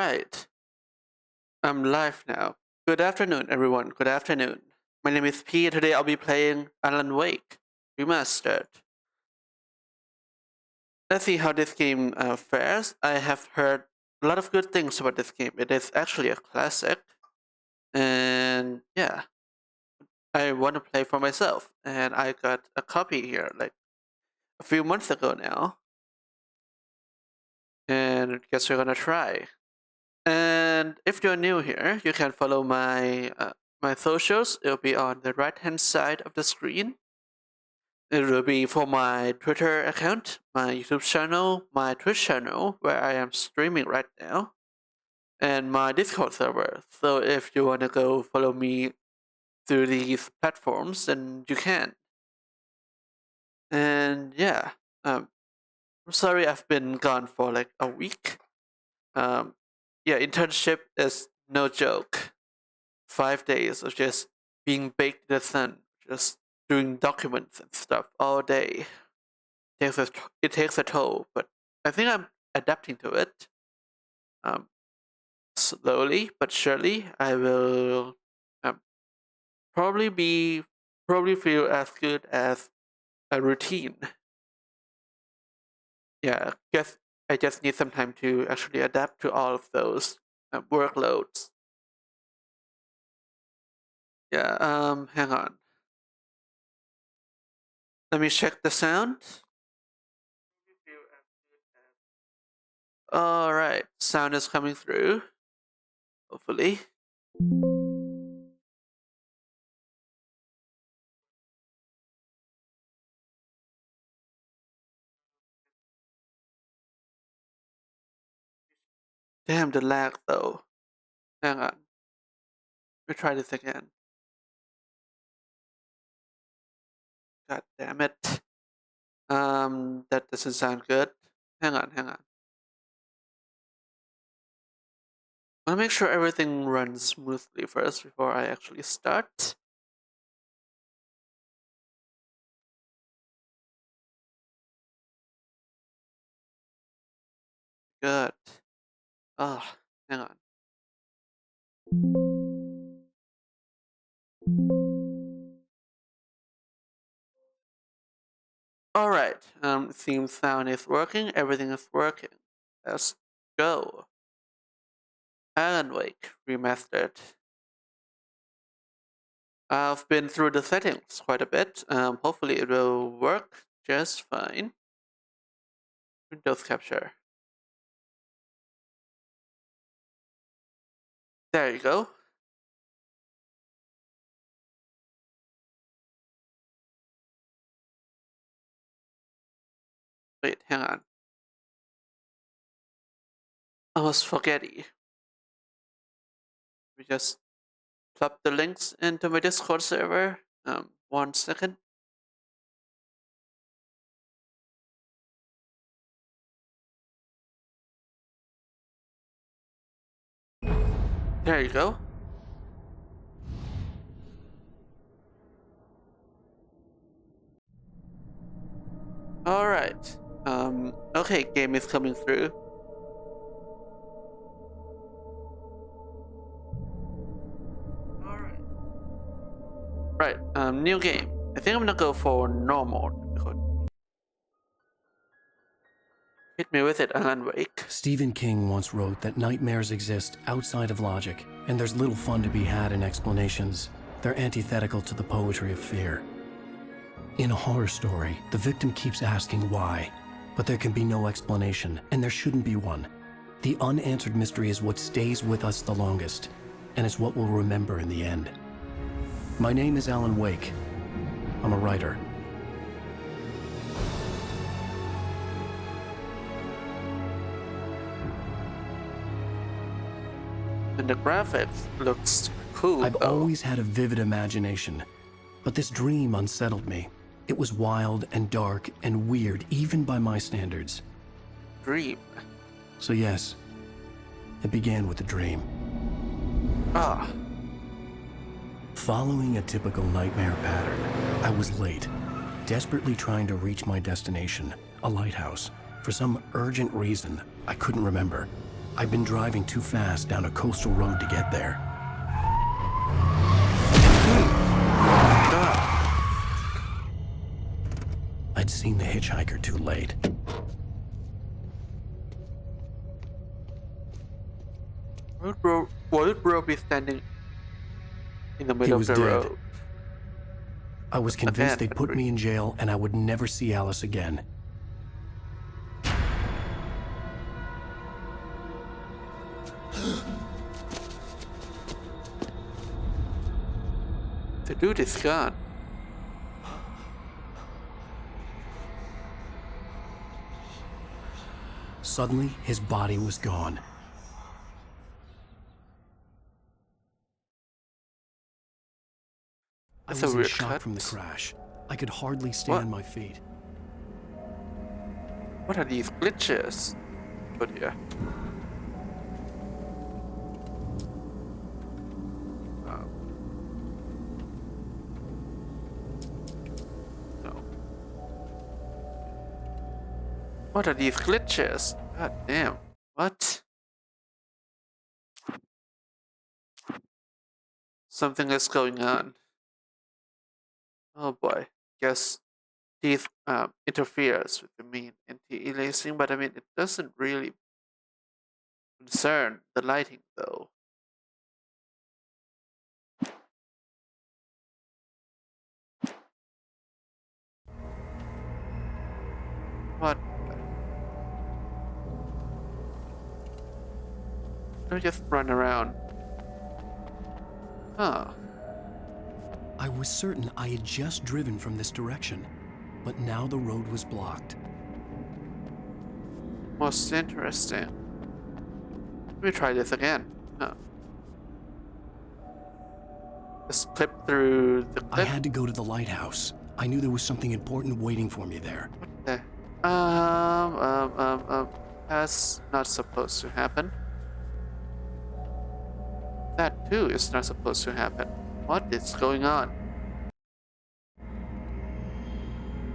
Alright, I'm live now. Good afternoon, everyone. Good afternoon. My name is P. Today I'll be playing Alan Wake Remastered. Let's see how this game fares. I have heard a lot of good things about this game. It is actually a classic. And yeah, I want to play for myself. And I got a copy here like a few months ago now. And I guess we're gonna try. And if you're new here, you can follow my socials. It'll be on the right hand side of the screen. It will be for my Twitter account, my YouTube channel, my Twitch channel, where I am streaming right now, and my Discord server. So if you want to go follow me through these platforms, then you can. And yeah, I'm sorry I've been gone for like a week. Yeah, internship is no joke. 5 days of just being baked in the sun, just doing documents and stuff all day. It takes a toll, but I think I'm adapting to it. Slowly but surely, I will probably feel as good as a routine. Yeah, I just need some time to actually adapt to all of those workloads. Yeah, hang on. Let me check the sound. Alright, sound is coming through. Hopefully. Damn the lag though. Hang on. Let me try this again. God damn it. That doesn't sound good. Hang on. I wanna make sure everything runs smoothly first before I actually start. Good. Oh, hang on. Alright, theme sound is working, everything is working. Let's go. Alan Wake Remastered. I've been through the settings quite a bit. Hopefully it will work just fine. Windows capture. There you go. Wait, hang on. I was forgetting. We just plop the links into my Discord server. 1 second. There you go. Alright. Okay, game is coming through. Alright. Right, new game. I think I'm gonna go for normal difficulty. Hit me with it, Alan Wake. Stephen King once wrote that nightmares exist outside of logic, and there's little fun to be had in explanations. They're antithetical to the poetry of fear. In a horror story, the victim keeps asking why, but there can be no explanation, and there shouldn't be one. The unanswered mystery is what stays with us the longest, and it's what we'll remember in the end. My name is Alan Wake. I'm a writer. And the graphics looks cool. I've always had a vivid imagination, but this dream unsettled me. It was wild and dark and weird, even by my standards. Dream. So yes, it began with a dream. Ah. Following a typical nightmare pattern, I was late, desperately trying to reach my destination, a lighthouse. For some urgent reason I couldn't remember, I'd been driving too fast down a coastal road to get there. God. I'd seen the hitchhiker too late. Why would bro be standing in the He middle of was the dead. road? I was convinced Again, they'd put me in jail and I would never see Alice again. The dude is gone. Suddenly, his body was gone. I That's a was in weird shock cut. from the crash. I could hardly stay on my feet. What are these glitches? But yeah. No. What are these glitches? God damn. What? Something is going on. Oh boy. Guess these interferes with the main anti-aliasing, but I mean it doesn't really concern the lighting though. What? Don't just run around. Huh. I was certain I had just driven from this direction, but now the road was blocked. Most interesting. Let me try this again. Huh. Just clip through the I clip. had to go to the lighthouse. I knew there was something important waiting for me there. Okay. That's not supposed to happen. That too is not supposed to happen. What is going on?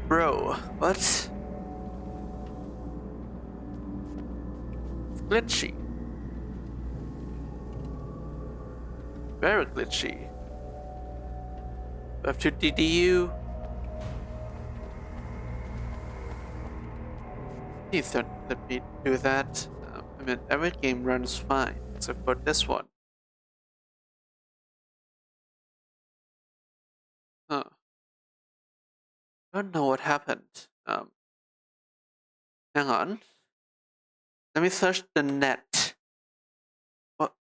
Bro, what? It's glitchy. Very glitchy. Have to DDU. Please don't let me do that. I mean, every game runs fine, except for this one. Huh. Don't know what happened. Hang on. Let me search the net. What?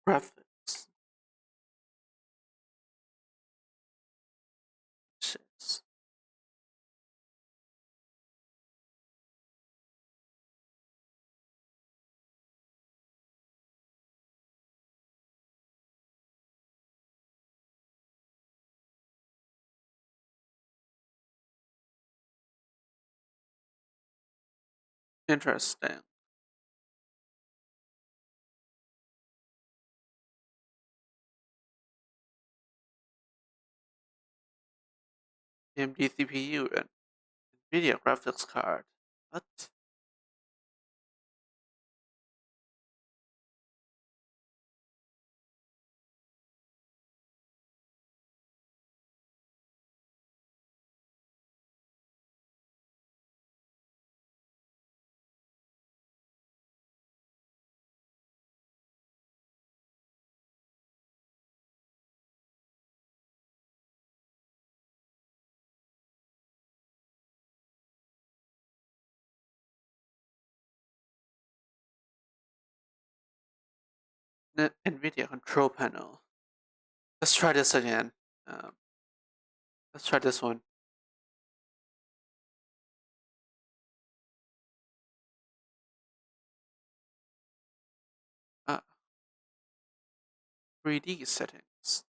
Graphics. Shit. Interesting. AMD CPU and NVIDIA graphics card. What? NVIDIA control panel. Let's try this again. Um, let's try this one. 3D settings.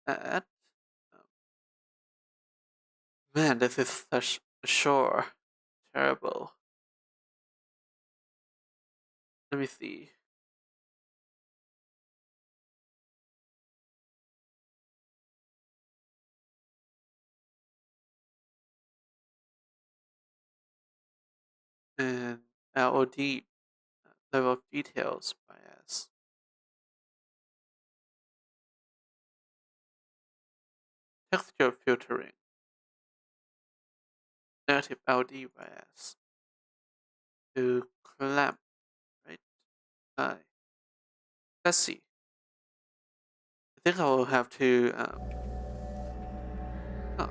that. Man, this is such a chore. Terrible. Let me see. And LOD, level of details bias. Texture filtering. Negative LD bias. To clamp, right? Let's see. I think I will have to. Oh,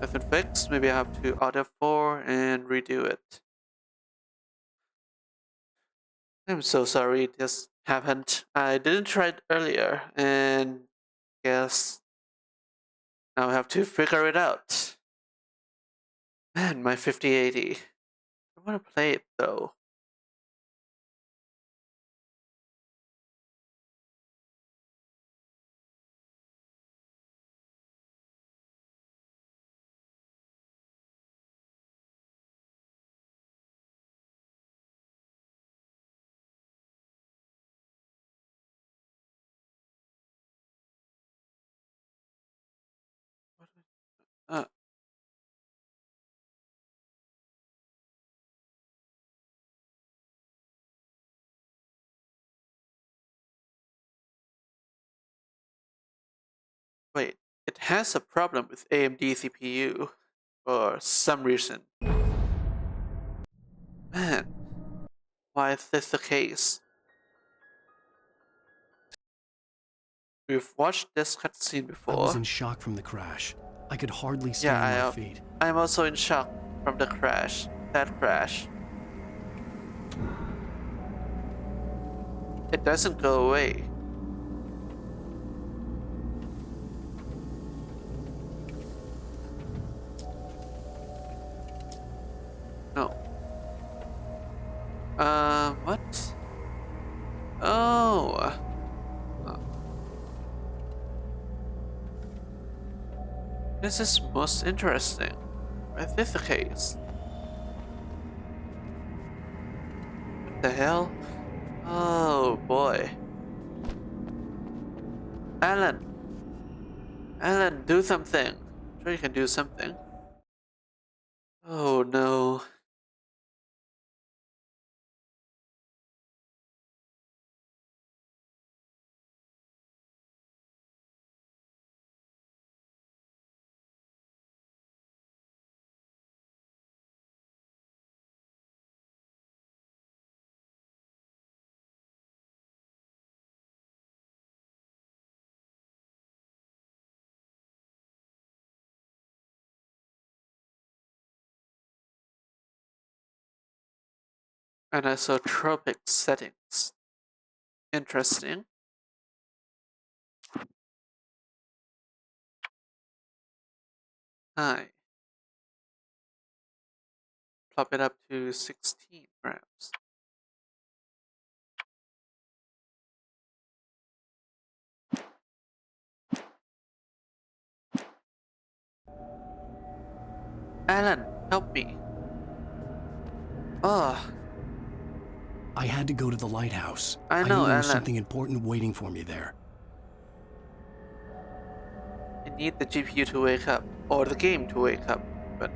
doesn't fix. Maybe I have to Alt F4 and redo it. I'm so sorry this happened. I didn't try it earlier, and guess now I have to figure it out. Man, my 5080. I want to play it though. Uh, Wait, it has a problem with AMD CPU for some reason. Man, why is this the case? We've watched this cutscene I was before. in shock from the crash. I could hardly stay Yeah, on my feet. I'm also in shock from the crash. That crash. It doesn't go away. No. What? Oh. Uh, This is most interesting. Is this the case? What the hell? Oh boy. Alan! Alan, do something! I'm sure you can do something. Oh no. Anisotropic settings. Interesting. Hi. Plop it up to 16 perhaps. Alan, help me. Oh, I had to go to the lighthouse. I I know, knew there was Alan. something important waiting for me there. I need the GPU to wake up, or the game to wake up, but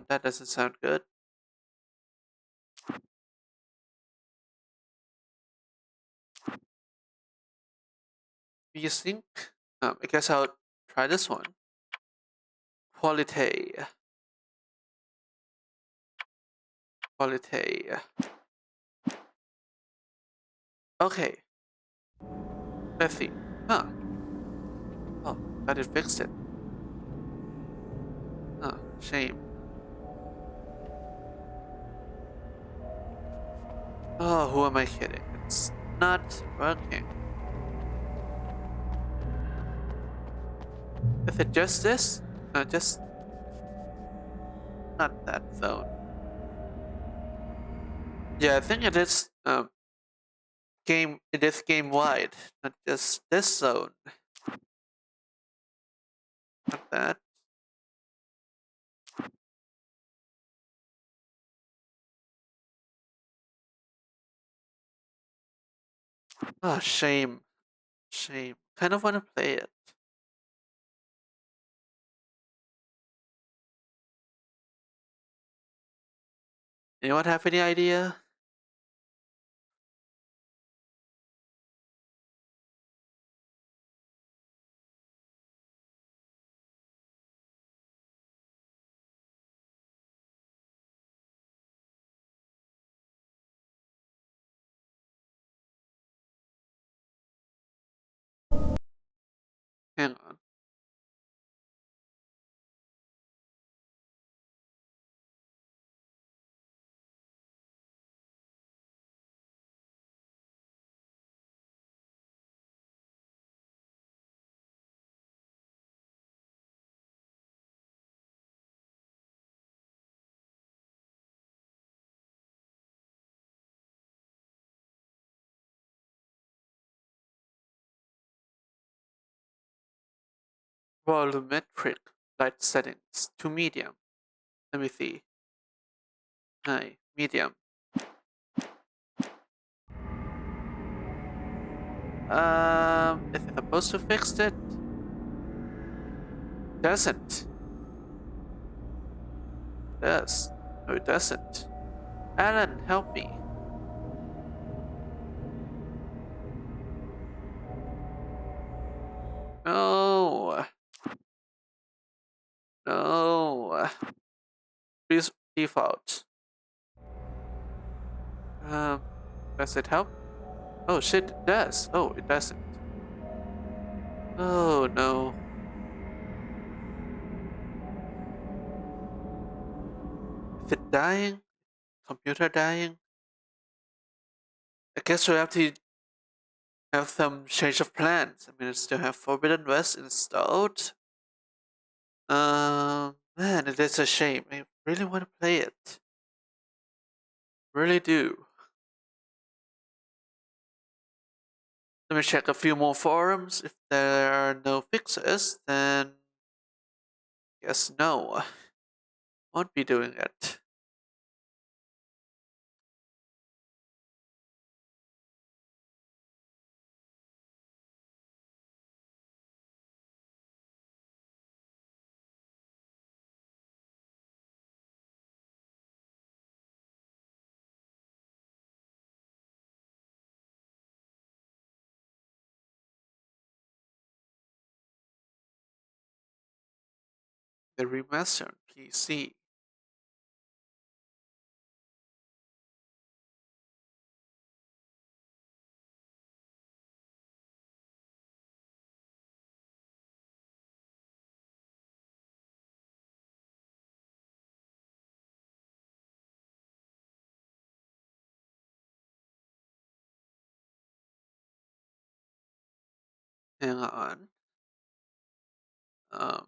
that doesn't sound good. Do you think? I guess I'll try this one. Quality. Quality. Okay. Let's see. Huh. Oh, but it fixed it. Huh. Shame. Oh, who am I kidding? It's not working. Is it just this? Just not that zone. Yeah, I think it is game wide, not just this zone. Not that. Ah, shame. Shame. Kind of want to play it. Anyone have any idea? Hang on. Volumetric light settings to medium. Let me see. Hi, medium. Is it supposed to fix it? Doesn't. Does. No, it doesn't. Alan, help me. No. No. Please default. Does it help? Oh shit, it does. Oh, it doesn't. Oh no. Is it dying? Computer dying? I guess we have to have some change of plans. I mean, I still have Forbidden West installed. Man, it is a shame. I really want to play it. Really do. Let me check a few more forums. If there are no fixes, then guess no. Won't be doing it. The remastered PC. Hang on. Um,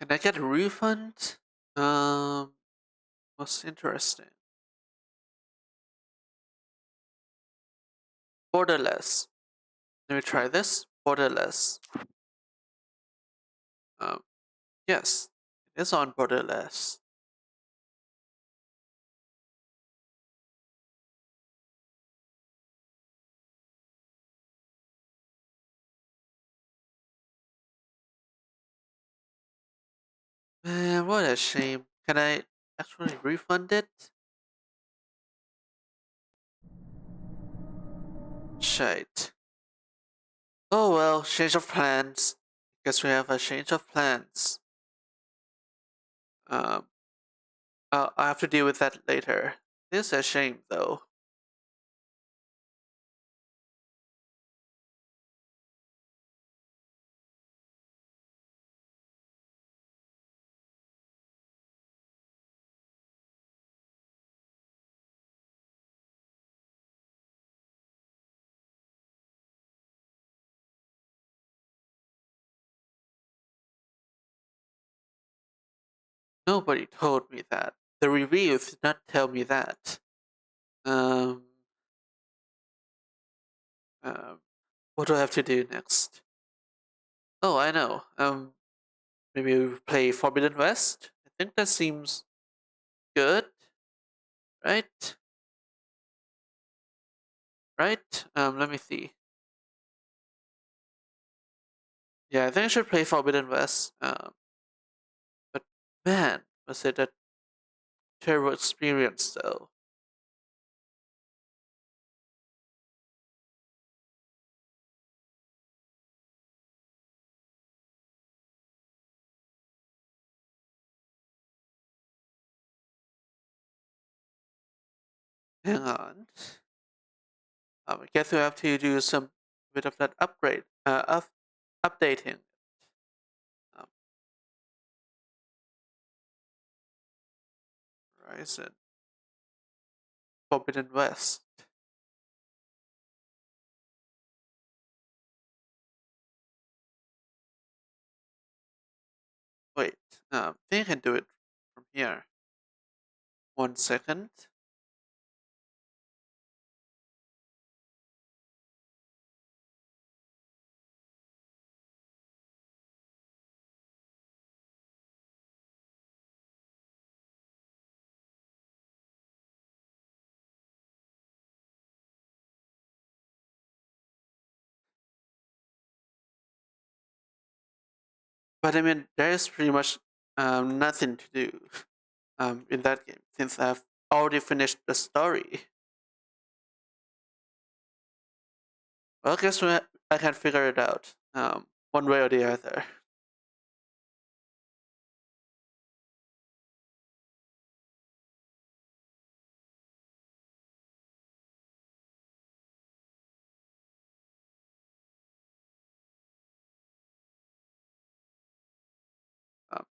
can I get a refund? Most interesting. Borderless. Let me try this. Borderless. Um, yes, it is on borderless. Man, what a shame. Can I actually refund it? Shite. Oh well, change of plans. Guess we have a change of plans. Um, I'll have to deal with that later. It's a shame though. Nobody told me that. The reviews did not tell me that. Um, um, what do I have to do next? Oh, I know. Maybe we play Forbidden West. I think that seems good, right? Right? Let me see. Yeah, I think I should play Forbidden West. But man, was it a terrible experience though. Hang on. I guess we have to do some bit of that upgrade, updating. Um, Horizon Forbidden West. Wait, I think I can do it from here. 1 second. But I mean, there is pretty much nothing to do in that game since I've already finished the story. Well, I guess I can figure it out one way or the other.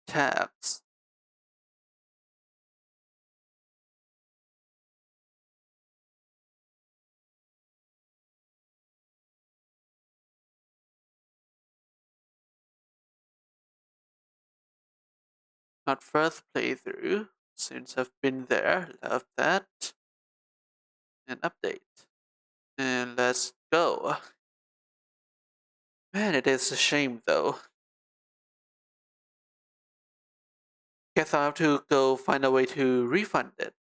Tabs. Not first playthrough, since I've been there. Love that. And update. And let's go. Man, it is a shame though. Guess I'll have to go find a way to refund it.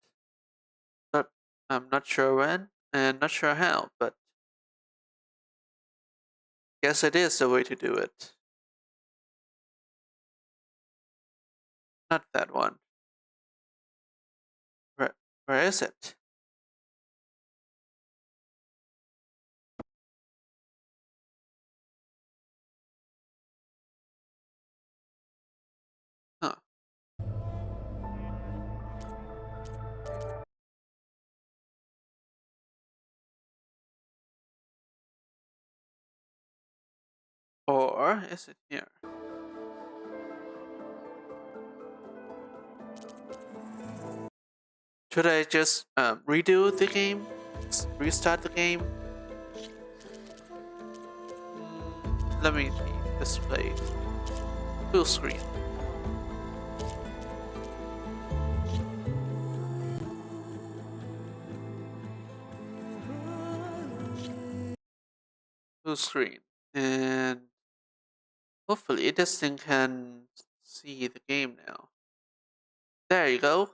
But I'm not sure when and not sure how, but guess it is the way to do it. Not that one. Where, where is it? Huh. Or is it here? Should I just redo the game? Restart the game? Let me display full screen. Full screen. And hopefully this thing can see the game now. There you go.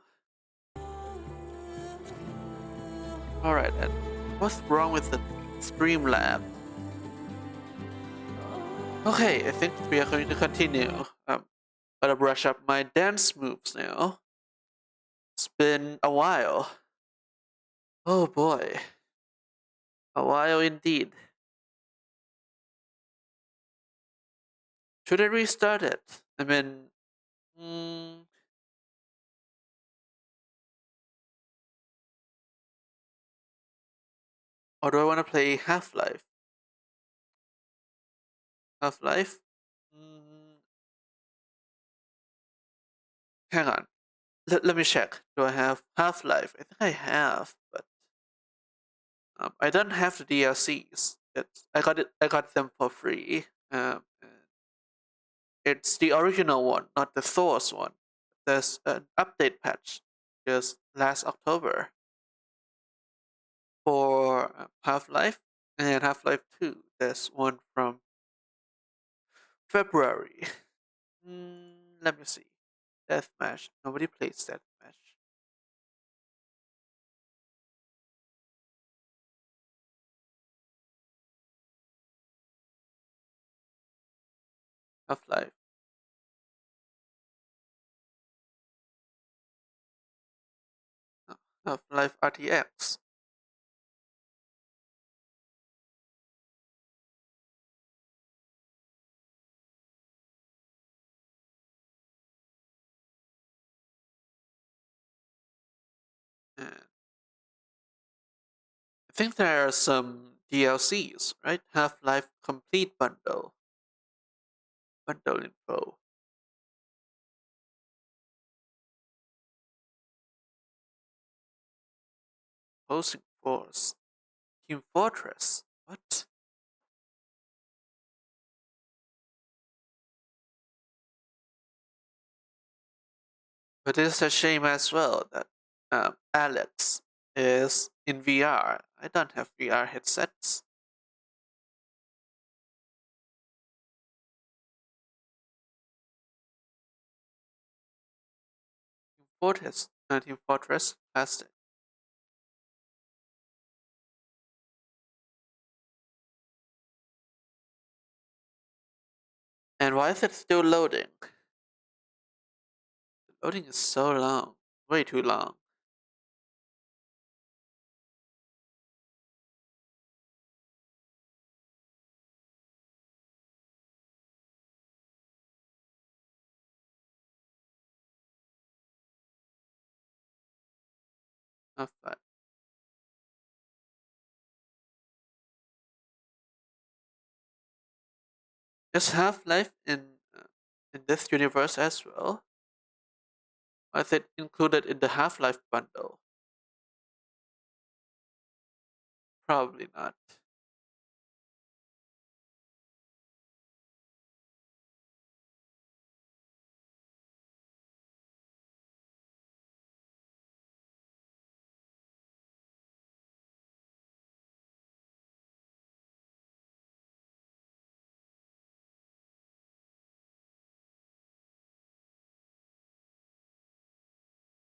Alright, and what's wrong with the Streamlab? Okay, I think we are going to continue. Gotta brush up my dance moves now. It's been a while. Oh boy. A while indeed. Should I restart it? I mean, or do I want to play Half-Life? Half-Life? Hang on. Let me check. Do I have Half-Life? I think I have, but I don't have the DLCs. I got it. I got them for free. It's the original one, not the Source one. there's an update patch just last October for Half-Life and Half-Life 2. There's one from February. Let me see. Deathmatch. Nobody plays Deathmatch. Half-Life. Half-Life RTX. And I think there are some DLCs, right? Half-Life Complete Bundle. Bundle info. Opposing Force. Team Fortress. What? But it's a shame as well that Alex is in VR. I don't have VR headsets. Team Fortress Plastic. And why is it still loading? The loading is so long. Way too long. Half-Life. Is Half-Life in this universe as well? Or is it included in the Half-Life bundle? Probably not.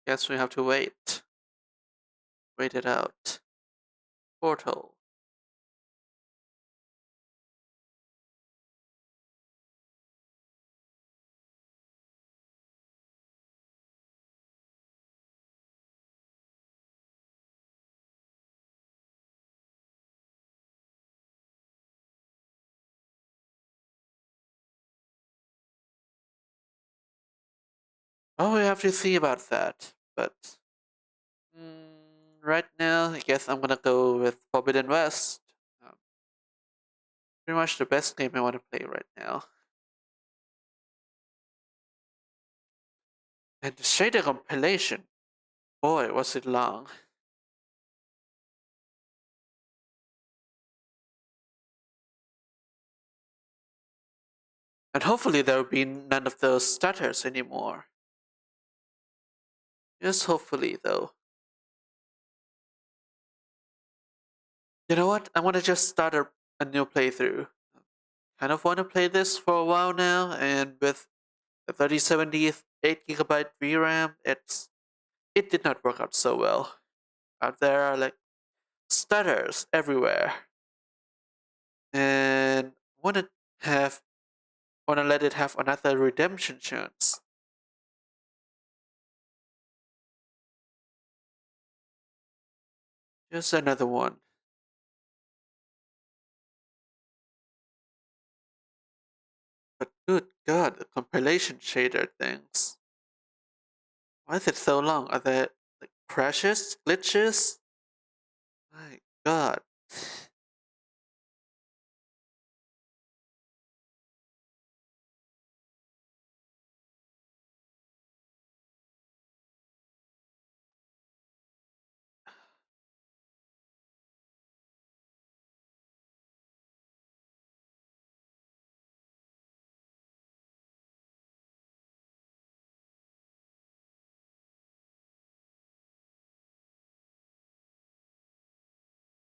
Guess we have to wait. Wait it out. Portal. Oh, we have to see about that. But right now, I guess I'm gonna go with Forbidden West. Um, Pretty much the best game I want to play right now. And the shader compilation. Boy, was it long. And hopefully there will be none of those stutters anymore. Just hopefully, though. You know what? I want to just start a new playthrough. Kind of want to play this for a while now, and with the 3070 8GB VRAM, it did not work out so well. Out there are like stutters everywhere, and have want to let it have another redemption chance. Just another one. But good God, the compilation shader things. Why is it so long? Are there like crashes, glitches? My God.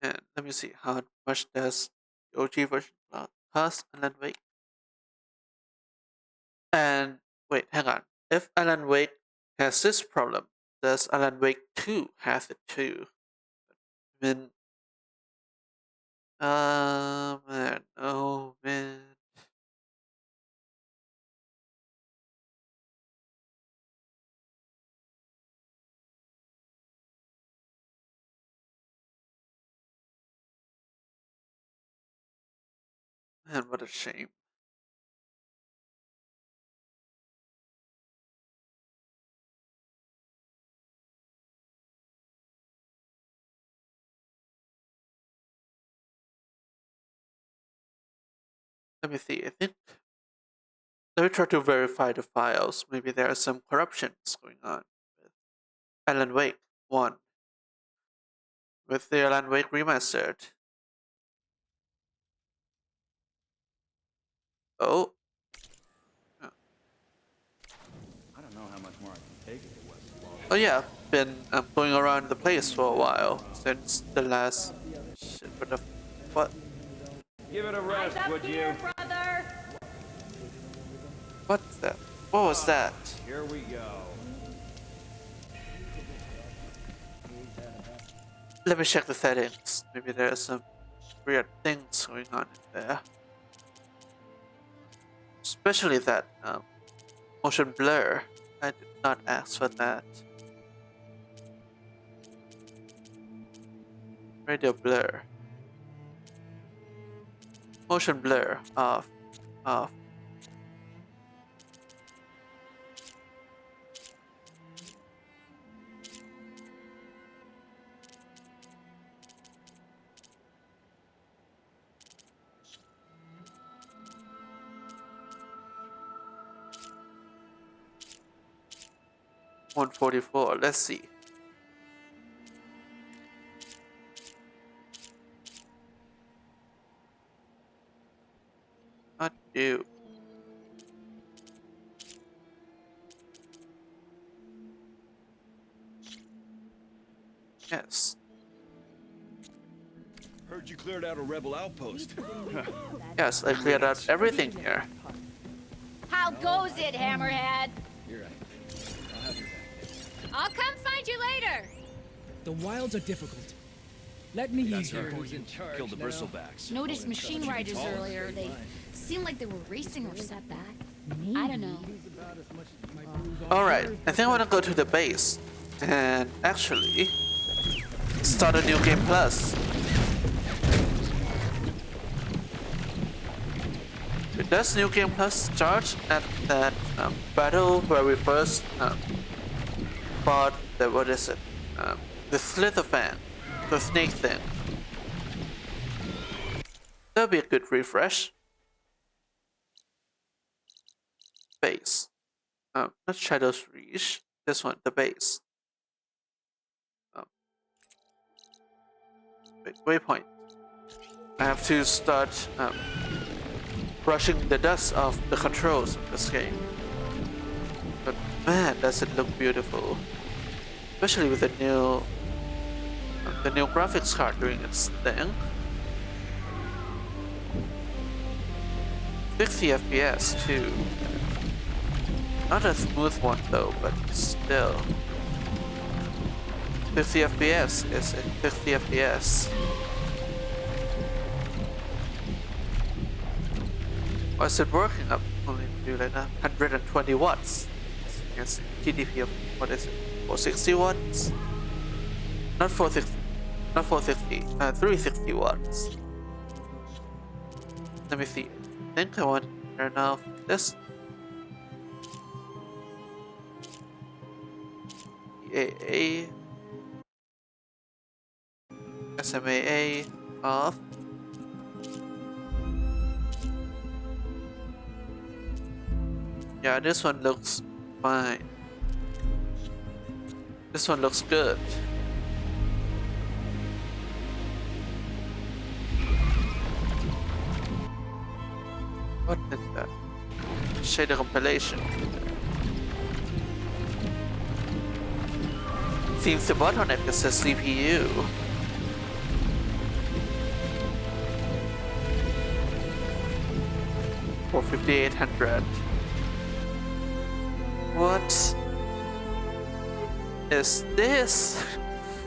And let me see, how much does the OG version cost Alan Wake? And wait, hang on. If Alan Wake has this problem, does Alan Wake 2 have it too? I mean, man, oh man. Man, what a shame. Let me see, I think. Let me try to verify the files. Maybe there are some corruptions going on with Alan Wake 1. With the Alan Wake Remastered. Oh. I don't know how much more I can take if it was. Oh yeah, I've been going around the place for a while since the last. Shit, what? Give it a rest, would you? Brother. What's that? What was that? Here we go. Let me check the settings. Maybe there are some weird things going on in there. Especially that motion blur. I did not ask for that. Radio blur. Motion blur off. Off. $144. Let's see. Not you. Yes. Heard you cleared out a rebel outpost. Yes, I cleared out everything here. How goes it, Hammerhead? You're right. I'll have your back. I'll come find you later. The wilds are difficult. Let me ease you. Who's in charge? Killed the bristlebacks. Noticed machine riders earlier. They seemed like they were racing or set back. I don't know. Alright, I think I want to go to the base and actually start a new game plus. Does new game plus start at that battle where we first fought the, what is it? The Slitherfang, the snake thing. That'll be a good refresh. Base. Not Shadow's Reach. This one, the base. Waypoint. I have to start brushing the dust off the controls of this game. But man, does it look beautiful. Especially with the new graphics card doing its thing. 60 FPS too. Not a smooth one though, but still. 50 FPS is 50 FPS. Why is it working up only to like 120 watts? Yes, TDP of what is it? 460 watts? Not 460. Not 460. 360 watts. Let me see. I think I want to turn off this. EAA. SMAA off. Yeah, this one looks fine. This one looks good. What is that? Shader compilation. Seems the bottleneck is the CPU. for 5800. What is this?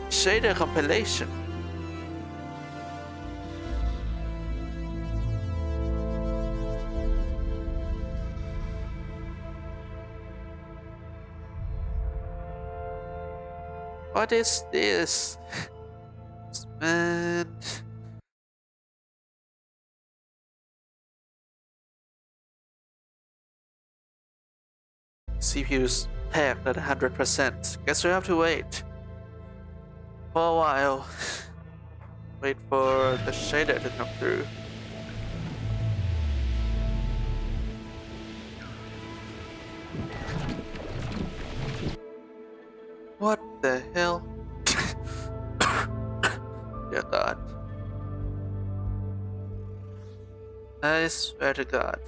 Shader compilation. What is this? Man. CPU's packed at 100%. Guess we have to wait for a while. Wait for the shader to come through. What the hell? Dear God. I swear to God.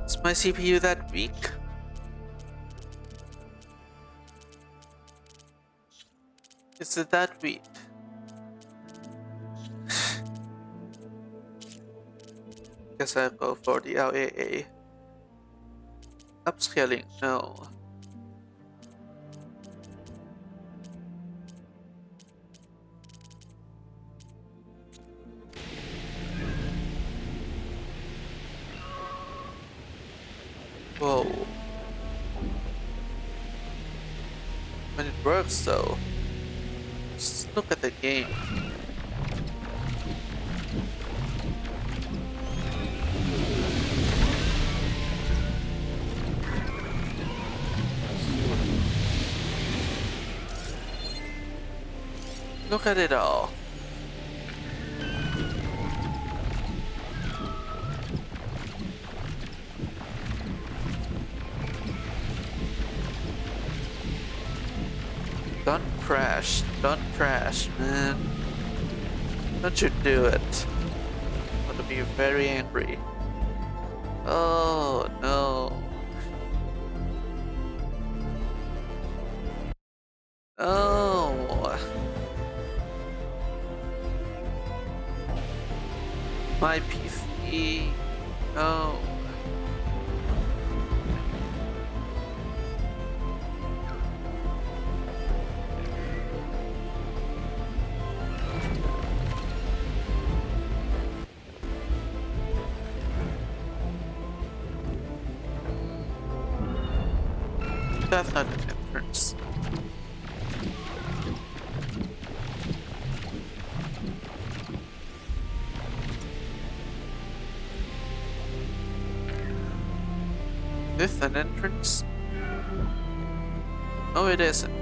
Is my CPU that weak? Is it that weak? Guess I'll go for the LAA. Upscaling, no. Whoa. When it works though, just look at the game. Look at it all. Don't crash, man. Don't you do it. I'm gonna be very angry. Oh no. Oh. My PC. No. That's not an entrance. Is this an entrance? No, it isn't.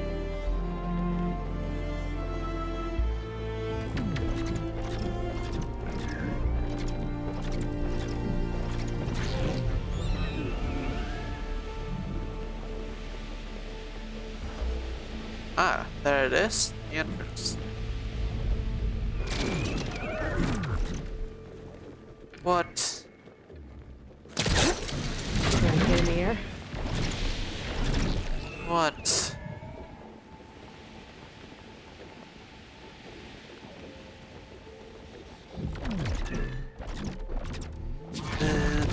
Ah, there it is, the entrance. What? Anything here? What? Man.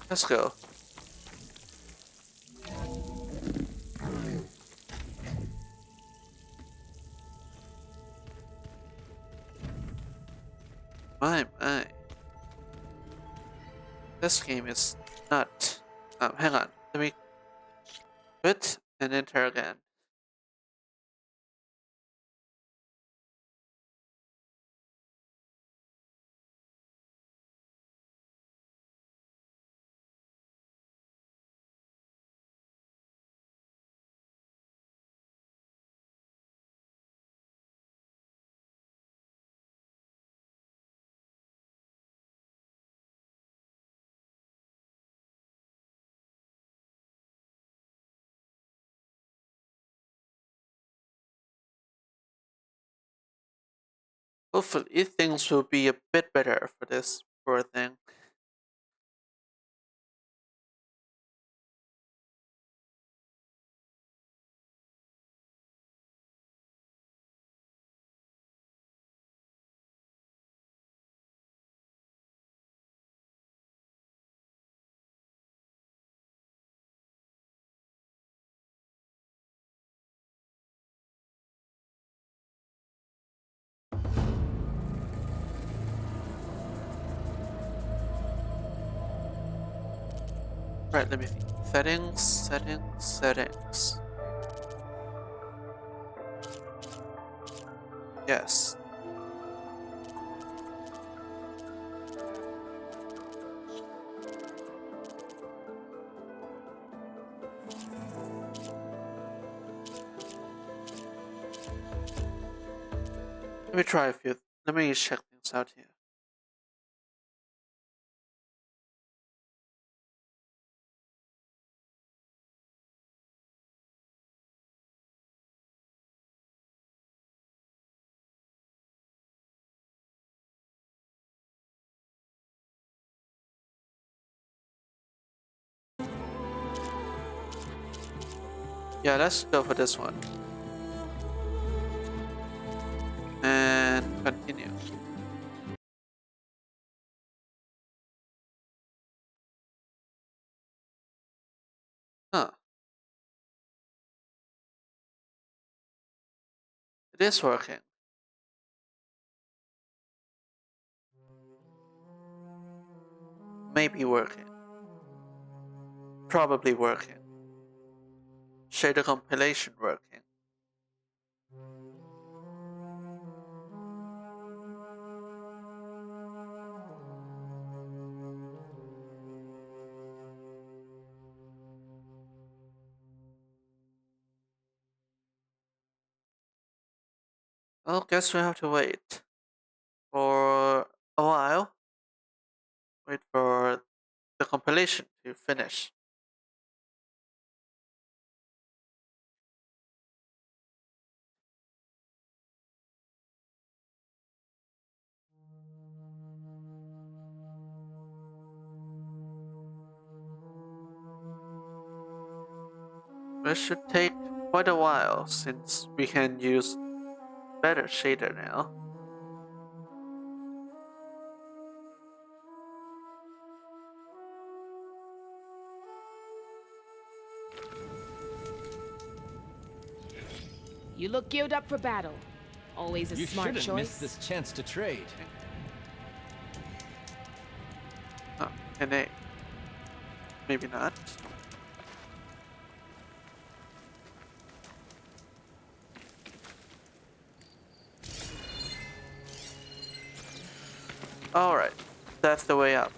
Let's go. My. This game is not. Hang on. Let me quit and enter again. Hopefully things will be a bit better for this poor thing. Right, let me think. Settings, settings, settings. Yes. Let me try a few. Let me check things out here. Yeah, let's go for this one. And continue. Huh. It is working. Maybe working. Probably working. Shader compilation working. Well, guess we have to wait for a while. Wait for the compilation to finish. It should take quite a while since we can use better shader now. You look geared up for battle. Always a You smart shouldn't choice. miss this chance to trade. Oh, and A. Maybe not. Alright, that's the way up.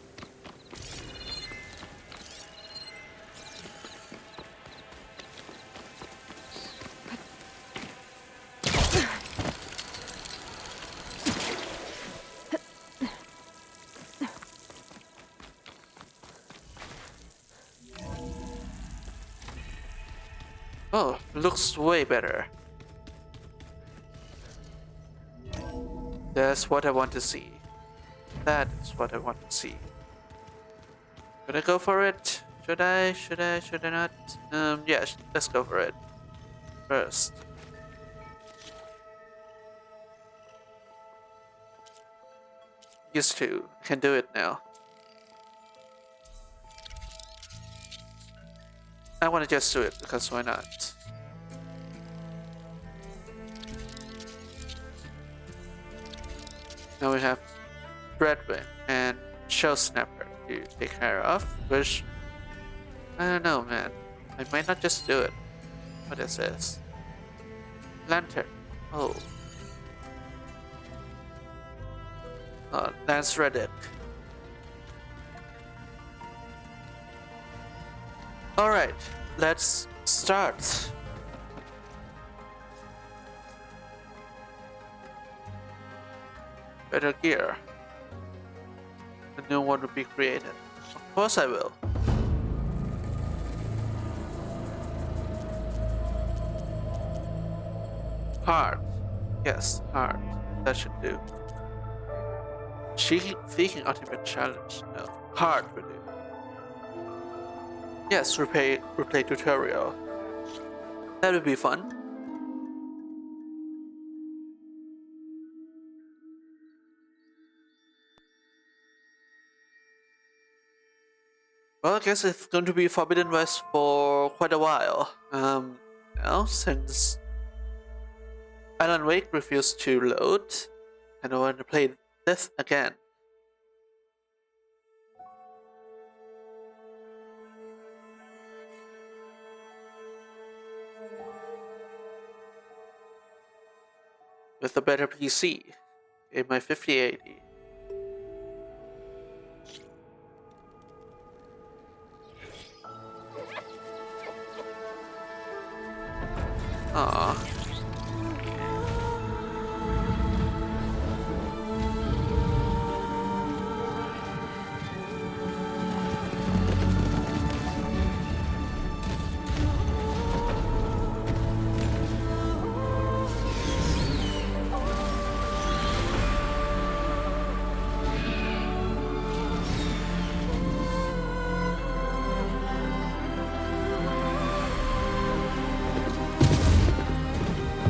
Oh, looks way better. That's what I want to see. That is what I want to see. Should I go for it? Should I? Should I? Should I not? Yeah, let's go for it. First. Used to. Can do it now. I want to just do it because why not? Now we have Dreadwing and Shell Snapper to take care of, which I don't know, man. I might not just do it. What is this? Lantern. Oh. Lance Reddit. Alright, let's start. Better gear. A new one will be created. Of course I will. Hard. Yes, hard. That should do. Seeking ultimate challenge. No. Hard will do. Yes, replay tutorial. That would be fun. Well, I guess it's going to be Forbidden West for quite a while. Now, since Alan Wake refused to load, and I want to play this again. with a better PC in my 5080. Aww.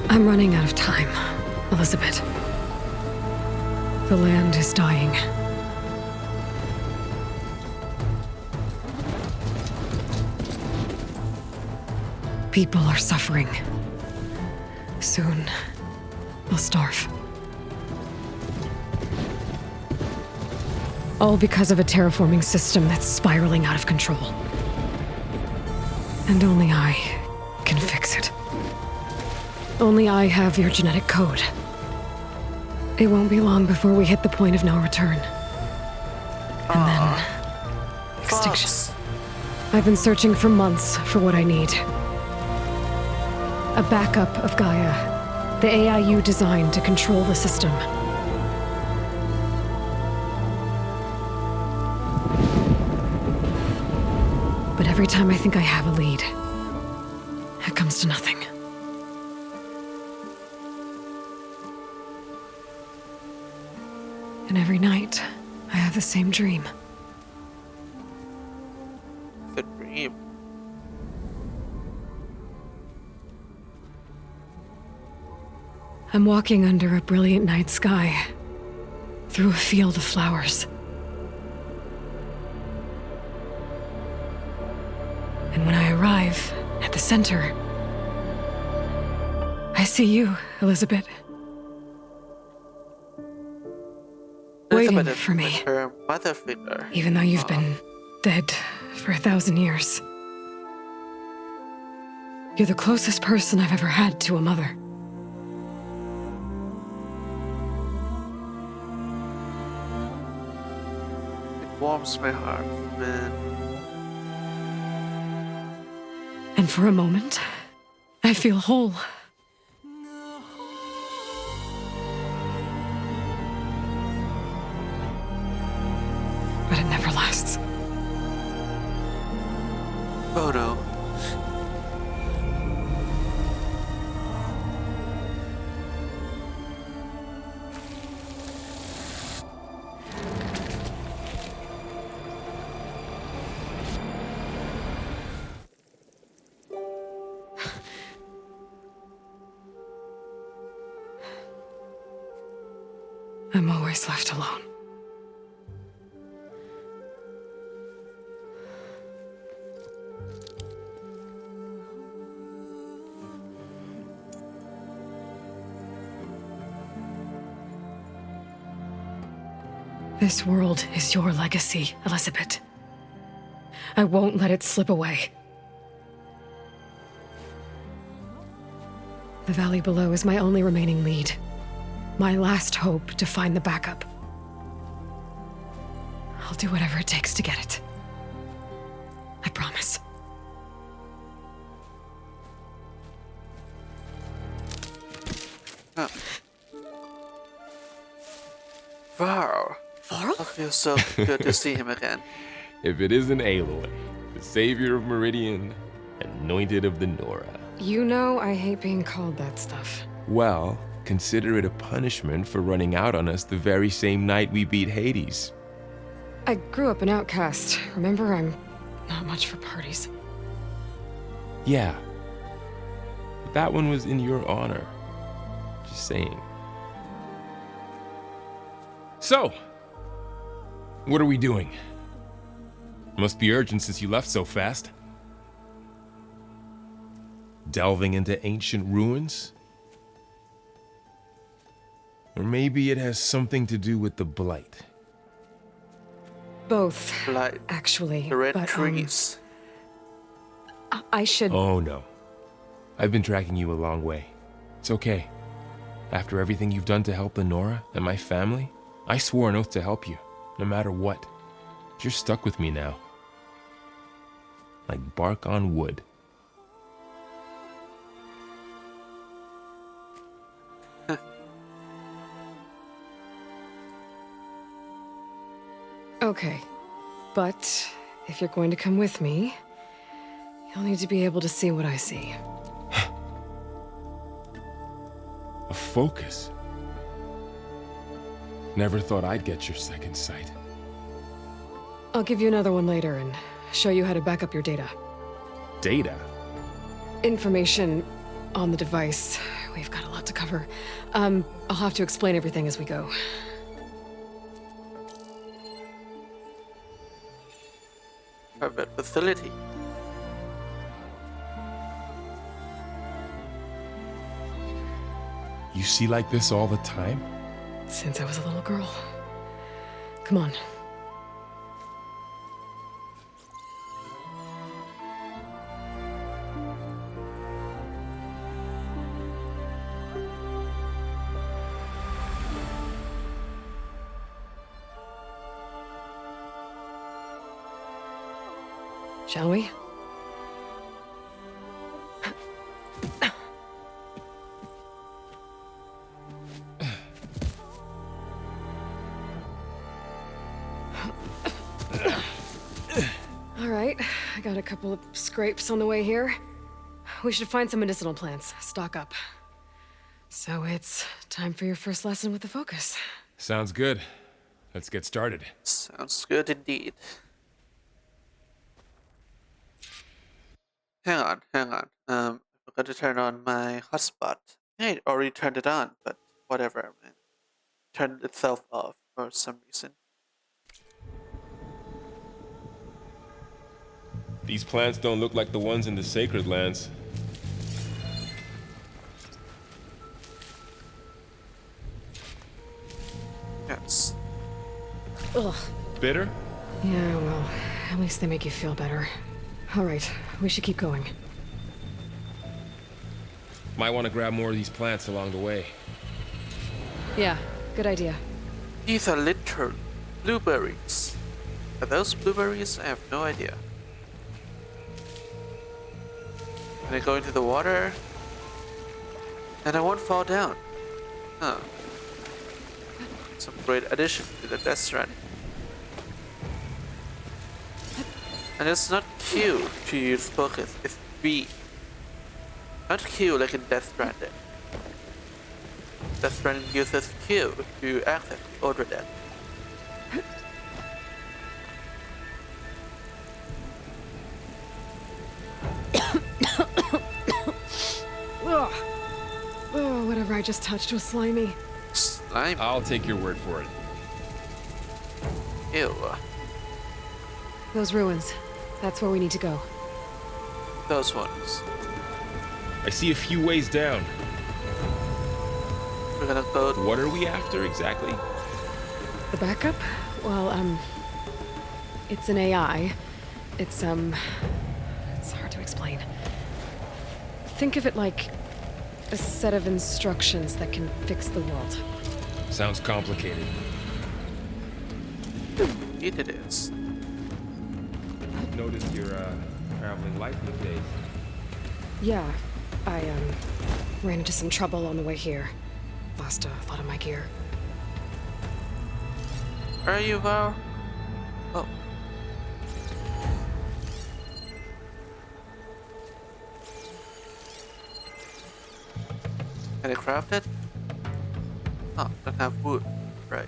I'm running out of time, Elizabeth. The land is dying. People are suffering. Soon, they'll starve. All because of a terraforming system that's spiraling out of control. And only I can fix it. Only I have your genetic code. It won't be long before we hit the point of no return. And then... extinction. Fox. I've been searching for months for what I need. A backup of Gaia. The AIU designed to control the system. But every time I think I have a lead, it comes to nothing. And every night, I have the same dream. The dream. I'm walking under a brilliant night sky, through a field of flowers. And when I arrive at the center, I see you, Elizabeth. Waiting Elizabeth for me, with her mother figure. even though you've been dead for 1,000 years. You're the closest person I've ever had to a mother. It warms my heart, man. And for a moment, I feel whole. But it never lasts. Oh no. I'm always left alone. This world is your legacy, Elizabeth. I won't let it slip away. The valley below is my only remaining lead. My last hope to find the backup. I'll do whatever it takes to get it. I promise. Oh. Wow. Varl? I feel so good to see him again. If it isn't Aloy, the savior of Meridian, anointed of the Nora. You know I hate being called that stuff. Well, consider it a punishment for running out on us the very same night we beat Hades. I grew up an outcast. Remember, I'm not much for parties. Yeah. But that one was in your honor. Just saying. So, what are we doing? Must be urgent since you left so fast. Delving into ancient ruins? Or maybe it has something to do with the Blight. Both, Like actually. the red but, trees. I should... Oh no. I've been tracking you a long way. It's okay. After everything you've done to help Lenora and my family, I swore an oath to help you, no matter what. You're stuck with me now. Like bark on wood. Okay, but if you're going to come with me, you'll need to be able to see what I see. A focus? Never thought I'd get your second sight. I'll give you another one later and show you how to back up your data. Data? Information on the device. We've got a lot to cover. I'll have to explain everything as we go. Private facility. You see like this all the time? Since I was a little girl. Come on. Shall we? All right, I got a couple of scrapes on the way here. We should find some medicinal plants, stock up. So it's time for your first lesson with the focus. Sounds good. Let's get started. Sounds good indeed. Hang on. I forgot to turn on my hotspot. I already turned it on, but whatever. It turned itself off for some reason. These plants don't look like the ones in the sacred lands. Yes. Ugh. Bitter? Yeah, well, at least they make you feel better. All right, we should keep going. Might want to grab more of these plants along the way. Yeah, good idea. These are literal blueberries. Are those blueberries? I have no idea. Can I go into the water? And I won't fall down. Huh. Some great addition to the Death Stranding. And it's not Q to use focus, it's B. Not Q like in Death Stranding. Death Stranding uses Q to access the Order Death. Ugh. Oh, whatever I just touched was slimy. Slime. I'll take your word for it. Ew. Those ruins. That's where we need to go. Those ones. I see a few ways down. We're gonna go. What are we after exactly? The backup? Well, it's an AI. It's hard to explain. Think of it like a set of instructions that can fix the world. Sounds complicated. Indeed it is. Noticed you're traveling light these days. Yeah, I, ran into some trouble on the way here. Lost a lot of my gear. Are you, Val? Oh. Can I craft it? Oh, don't have wood. Right.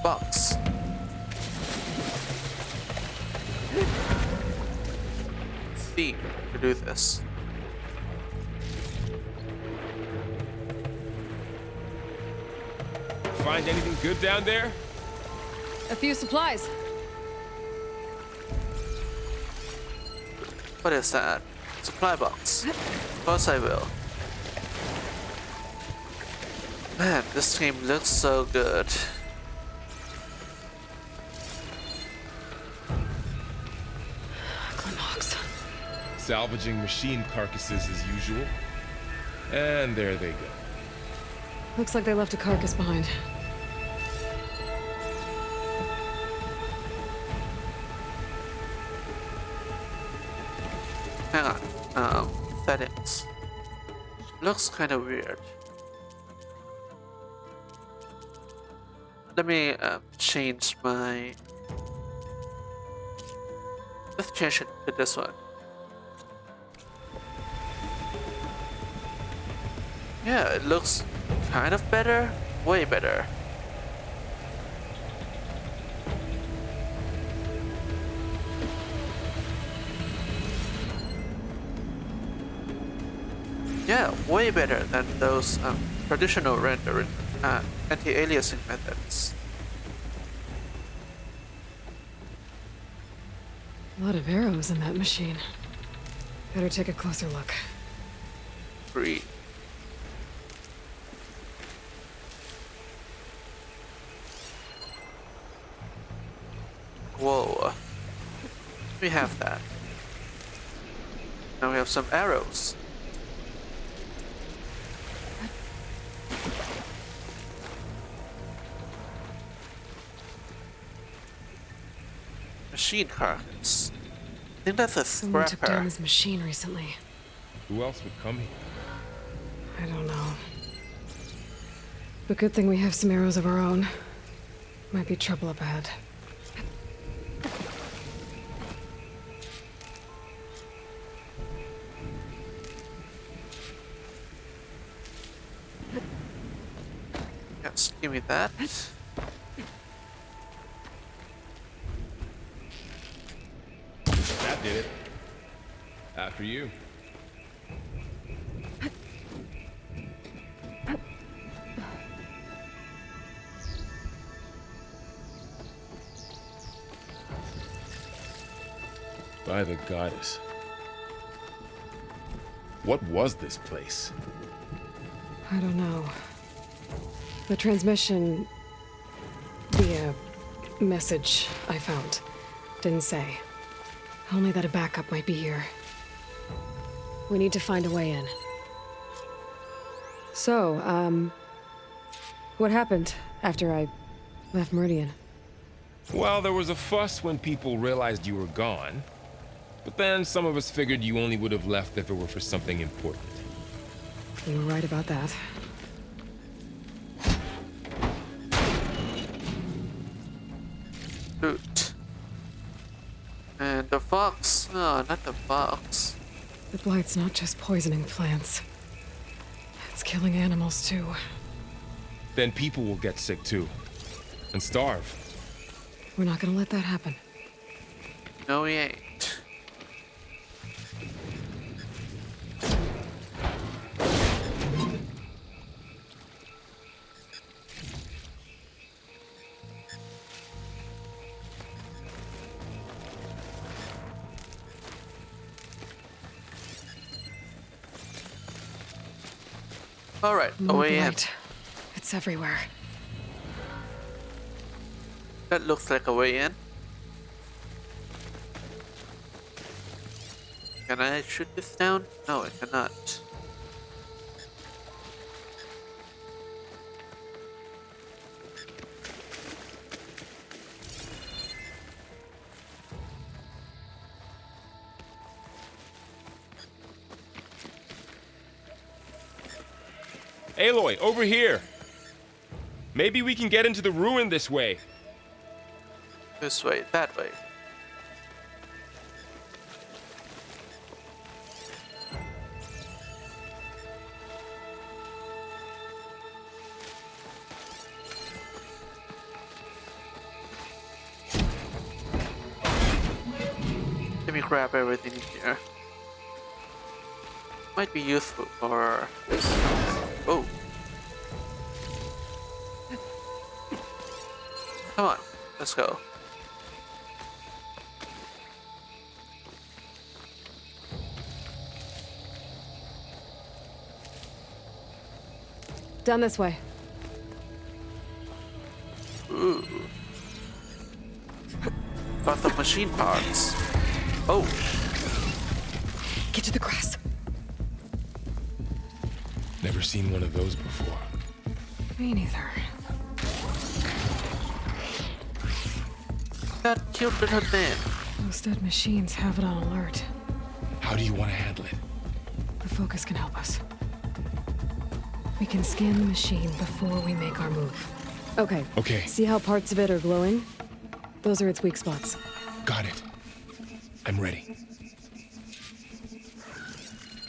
Box. Theme to do this. Find anything good down there? A few supplies. What is that? Supply box. Of course I will. Man, this game looks so good. Glenox. Salvaging machine carcasses as usual. And there they go. Looks like they left a carcass behind. Hang on. Settings. Looks kind of weird. Let me change my. Let's change it to this one. Yeah, it looks kind of better. Way better. Yeah, way better than those traditional rendering anti-aliasing methods. A lot of arrows in that machine. Better take a closer look. Free. Whoa. We have that. Now we have some arrows. Machine carcass. I think that's a Someone took down scrapper. his machine recently. Who else would come here? I don't know. But good thing we have some arrows of our own. Might be trouble up ahead. Yes, give me that. That did it. After you. By the goddess. What was this place? I don't know. The transmission via message I found didn't say. Only that a backup might be here. We need to find a way in. So, what happened after I left Meridian? Well, there was a fuss when people realized you were gone. But then some of us figured you only would have left if it were for something important. You were right about that. Loot. And the fox. Oh, not the fox. The blight's not just poisoning plants. It's killing animals too. Then people will get sick too. And starve. We're not gonna let that happen. No, we ain't. Alright, More away in. blight. It's everywhere. That looks like a way in. Can I shoot this down? No, I cannot. Aloy, over here! Maybe we can get into the ruin this way. This way, that way. Let me grab everything in here. Might be useful for this. Oh. Come on, let's go. Down this way. Ooh. Got the machine parts. Oh, Get to the grass. Never seen one of those before. Me neither. that cute little thing. Those dead machines have it on alert. How do you want to handle it? The focus can help us. We can scan the machine before we make our move. Okay. Okay. See how parts of it are glowing? Those are its weak spots. Got it. I'm ready.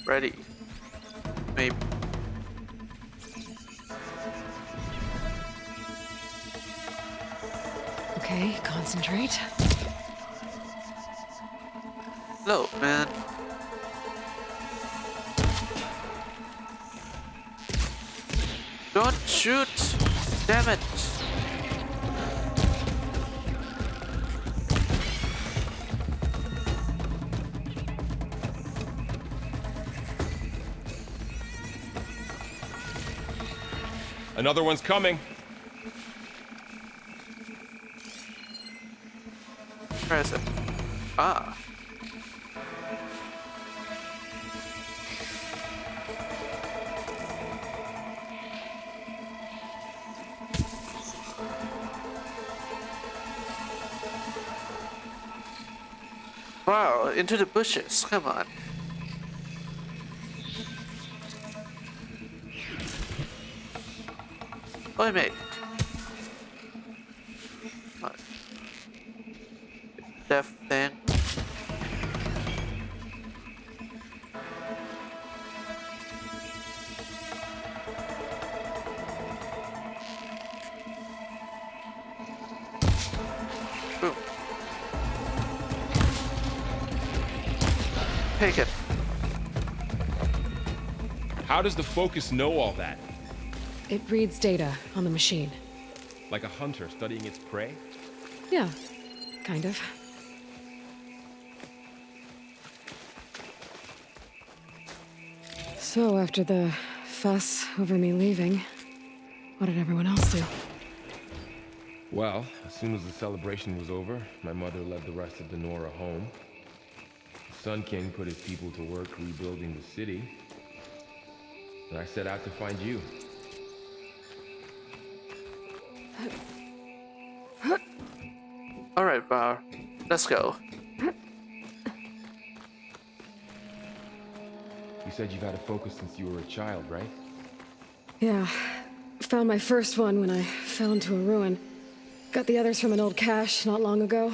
Ready. Maybe. Okay, concentrate. No, man. Don't shoot! Damn it! Another one's coming. Where is it? Ah. Wow, into the bushes, come on. I made it. Oh. Death thing. Boom. Take it. How does the focus know all that? It reads data on the machine. Like a hunter studying its prey? Yeah, kind of. So after the fuss over me leaving, what did everyone else do? Well, as soon as the celebration was over, my mother led the rest of the Nora home. The Sun King put his people to work rebuilding the city. And I set out to find you. Alright, Bar. Let's go. You said you've had a focus since you were a child, right? Yeah, found my first one when I fell into a ruin. Got the others from an old cache not long ago.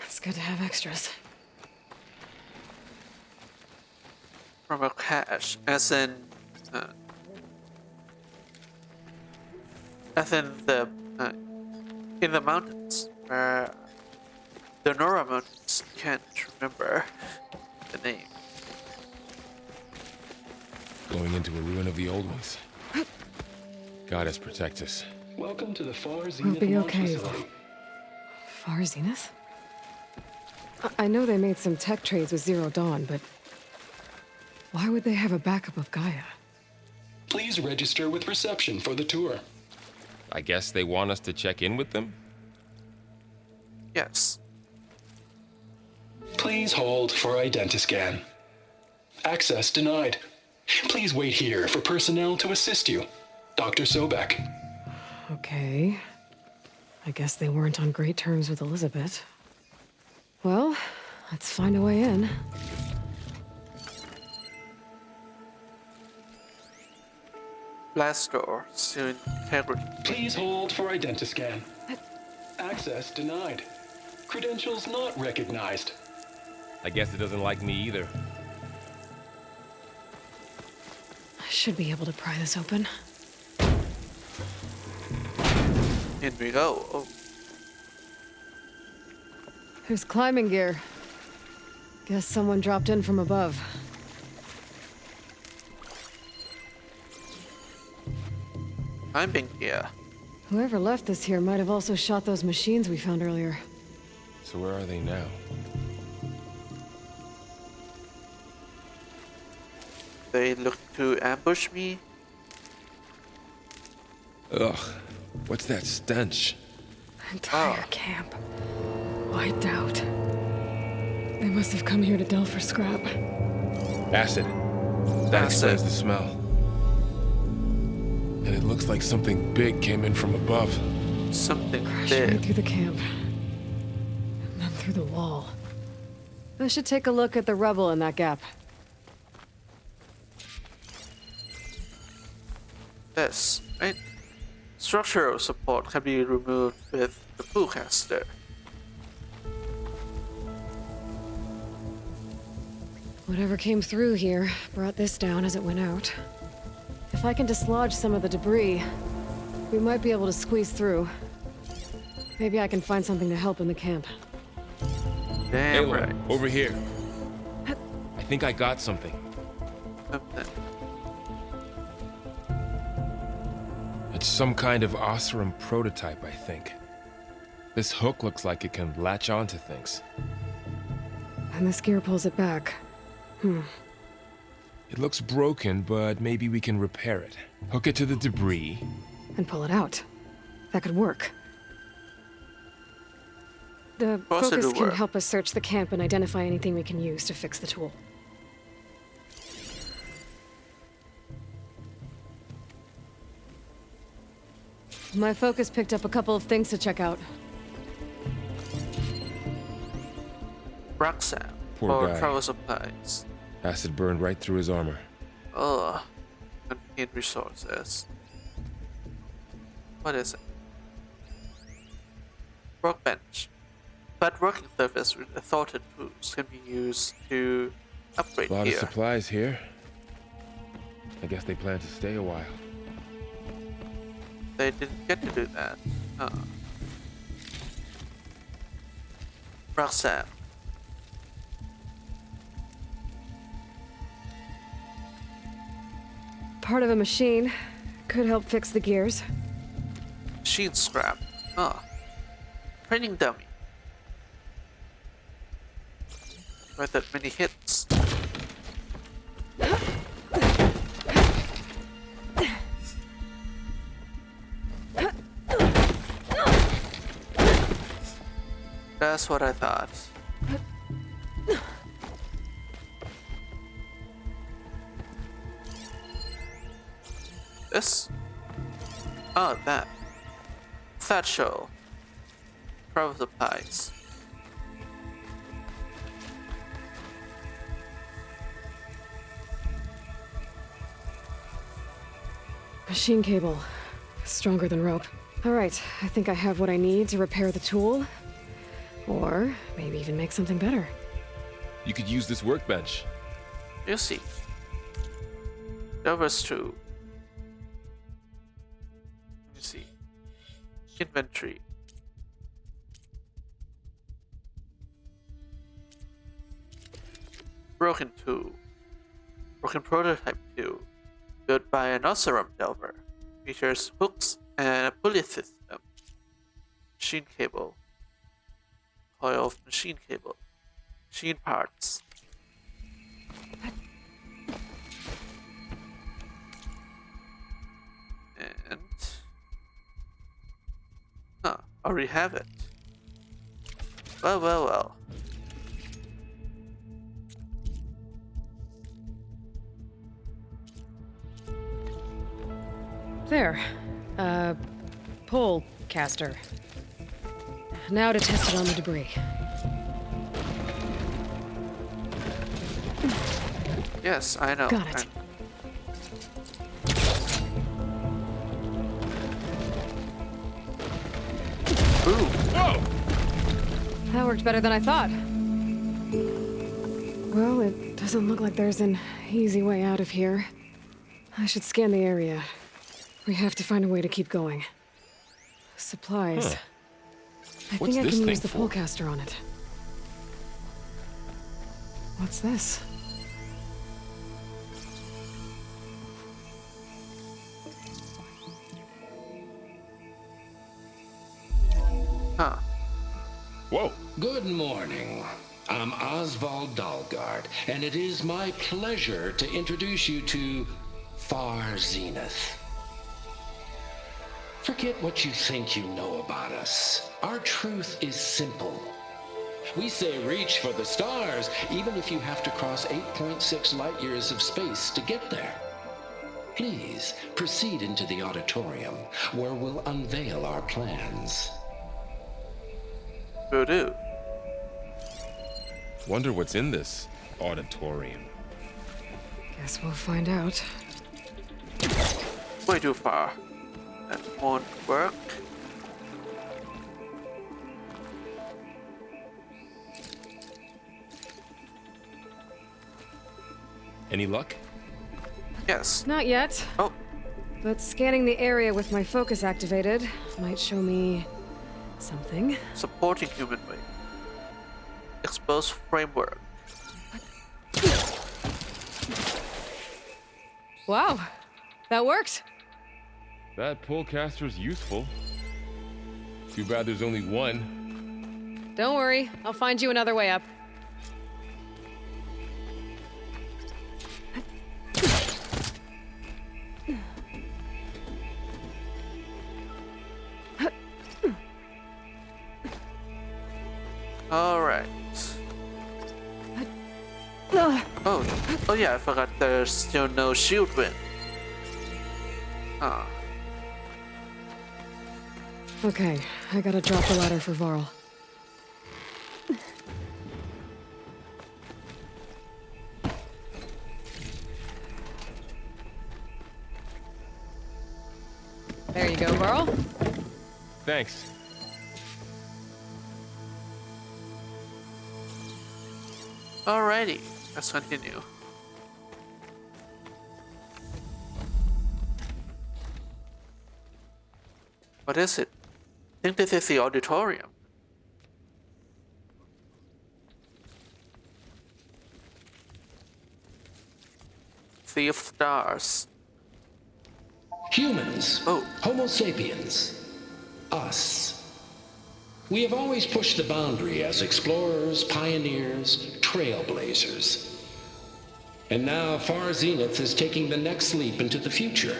It's good to have extras. From a cache, as in the in the mountains, where the Nora Mountains. Can't remember the name. Going into a ruin of the old ones. Goddess protect us. Welcome to the Far We'll Zenith be launch okay. facility. Far Zenith? I know they made some tech trades with Zero Dawn, but why would they have a backup of Gaia? Please register with reception for the tour. I guess they want us to check in with them? Yes. Please hold for identiscan. Access denied. Please wait here for personnel to assist you. Dr. Sobek. Okay. I guess they weren't on great terms with Elizabeth. Well, let's find a way in. Blast door. Soon integrity. Please hold for identiscan. Access denied. Credentials not recognized. I guess it doesn't like me either. I should be able to pry this open. In we go. Oh, There's climbing gear. Guess someone dropped in from above. climbing gear. Whoever left this here might have also shot those machines we found earlier. So where are they now? They look to ambush me. Ugh. What's that stench? Entire camp. Wiped out. They must have come here to delve for scrap. Acid. That Acid. explains the smell. And it looks like something big came in from above. Something Crashing right big. through the camp. And then through the wall. I should take a look at the rubble in that gap. This, right? Structural support can be removed with the Bowcaster. Whatever came through here brought this down as it went out. If I can dislodge some of the debris, we might be able to squeeze through. Maybe I can find something to help in the camp. Damn Aloy, right. over here. I think I got something. Something. It's some kind of Osram prototype, I think. This hook looks like it can latch onto things. And this gear pulls it back. It looks broken, but maybe we can repair it. Hook it to the debris. And pull it out. That could work. The course focus it'll can work. help us search the camp and identify anything we can use to fix the tool. My focus picked up a couple of things to check out. Rucksack Poor for guy. travel supplies. Acid burned right through his armor. Ugh. Convenient resources. What is it? Workbench. But working surface with assorted tools can be used to upgrade A lot of gear. supplies here. I guess they plan to stay a while. They didn't get to do that. Rucksack. Part of a machine. Could help fix the gears. Machine scrap. Training dummy. With that many hits. That's what I thought. This? Oh, that. Satchel. Travel supplies. Machine cable. Stronger than rope. Alright, I think I have what I need to repair the tool. Or maybe even make something better. You could use this workbench. You see. Delvers true. Let me see. Inventory. Broken tool. Broken prototype tool. Built by an Osram Delver. Features hooks and a pulley system. Machine cable. Coil of machine cable. Machine parts. And already have it. Well, well, well. There. Pole caster. Now to test it on the debris. Yes, I know. Got it. Ooh, Whoa! That worked better than I thought. Well, it doesn't look like there's an easy way out of here. I should scan the area. We have to find a way to keep going. Supplies. Huh. I What's think I this can thing use the for? polecaster on it. What's this? huh. Whoa! Good morning. I'm Oswald Dalgard, and it is my pleasure to introduce you to Far Zenith. Forget what you think you know about us. Our truth is simple. We say reach for the stars, even if you have to cross 8.6 light years of space to get there. Please proceed into the auditorium, where we'll unveil our plans. Will do. Wonder what's in this auditorium. Guess we'll find out. Way too far. That won't work. Any luck? Yes. Not yet, Oh, but scanning the area with my focus activated might show me something. supporting human weight. Exposed framework. Wow, that worked. That pullcaster's useful. Too bad there's only one. Don't worry, I'll find you another way up. All right. Oh yeah, I forgot there's still no shield win. Ah, Okay, I gotta drop the ladder for Varl. There you go, Varl. Thanks. alrighty. Let's continue. What is it? I think this is the auditorium. Sea of Stars. Humans. Oh. Homo sapiens. Us. We have always pushed the boundary as explorers, pioneers, trailblazers. And now Far Zenith is taking the next leap into the future.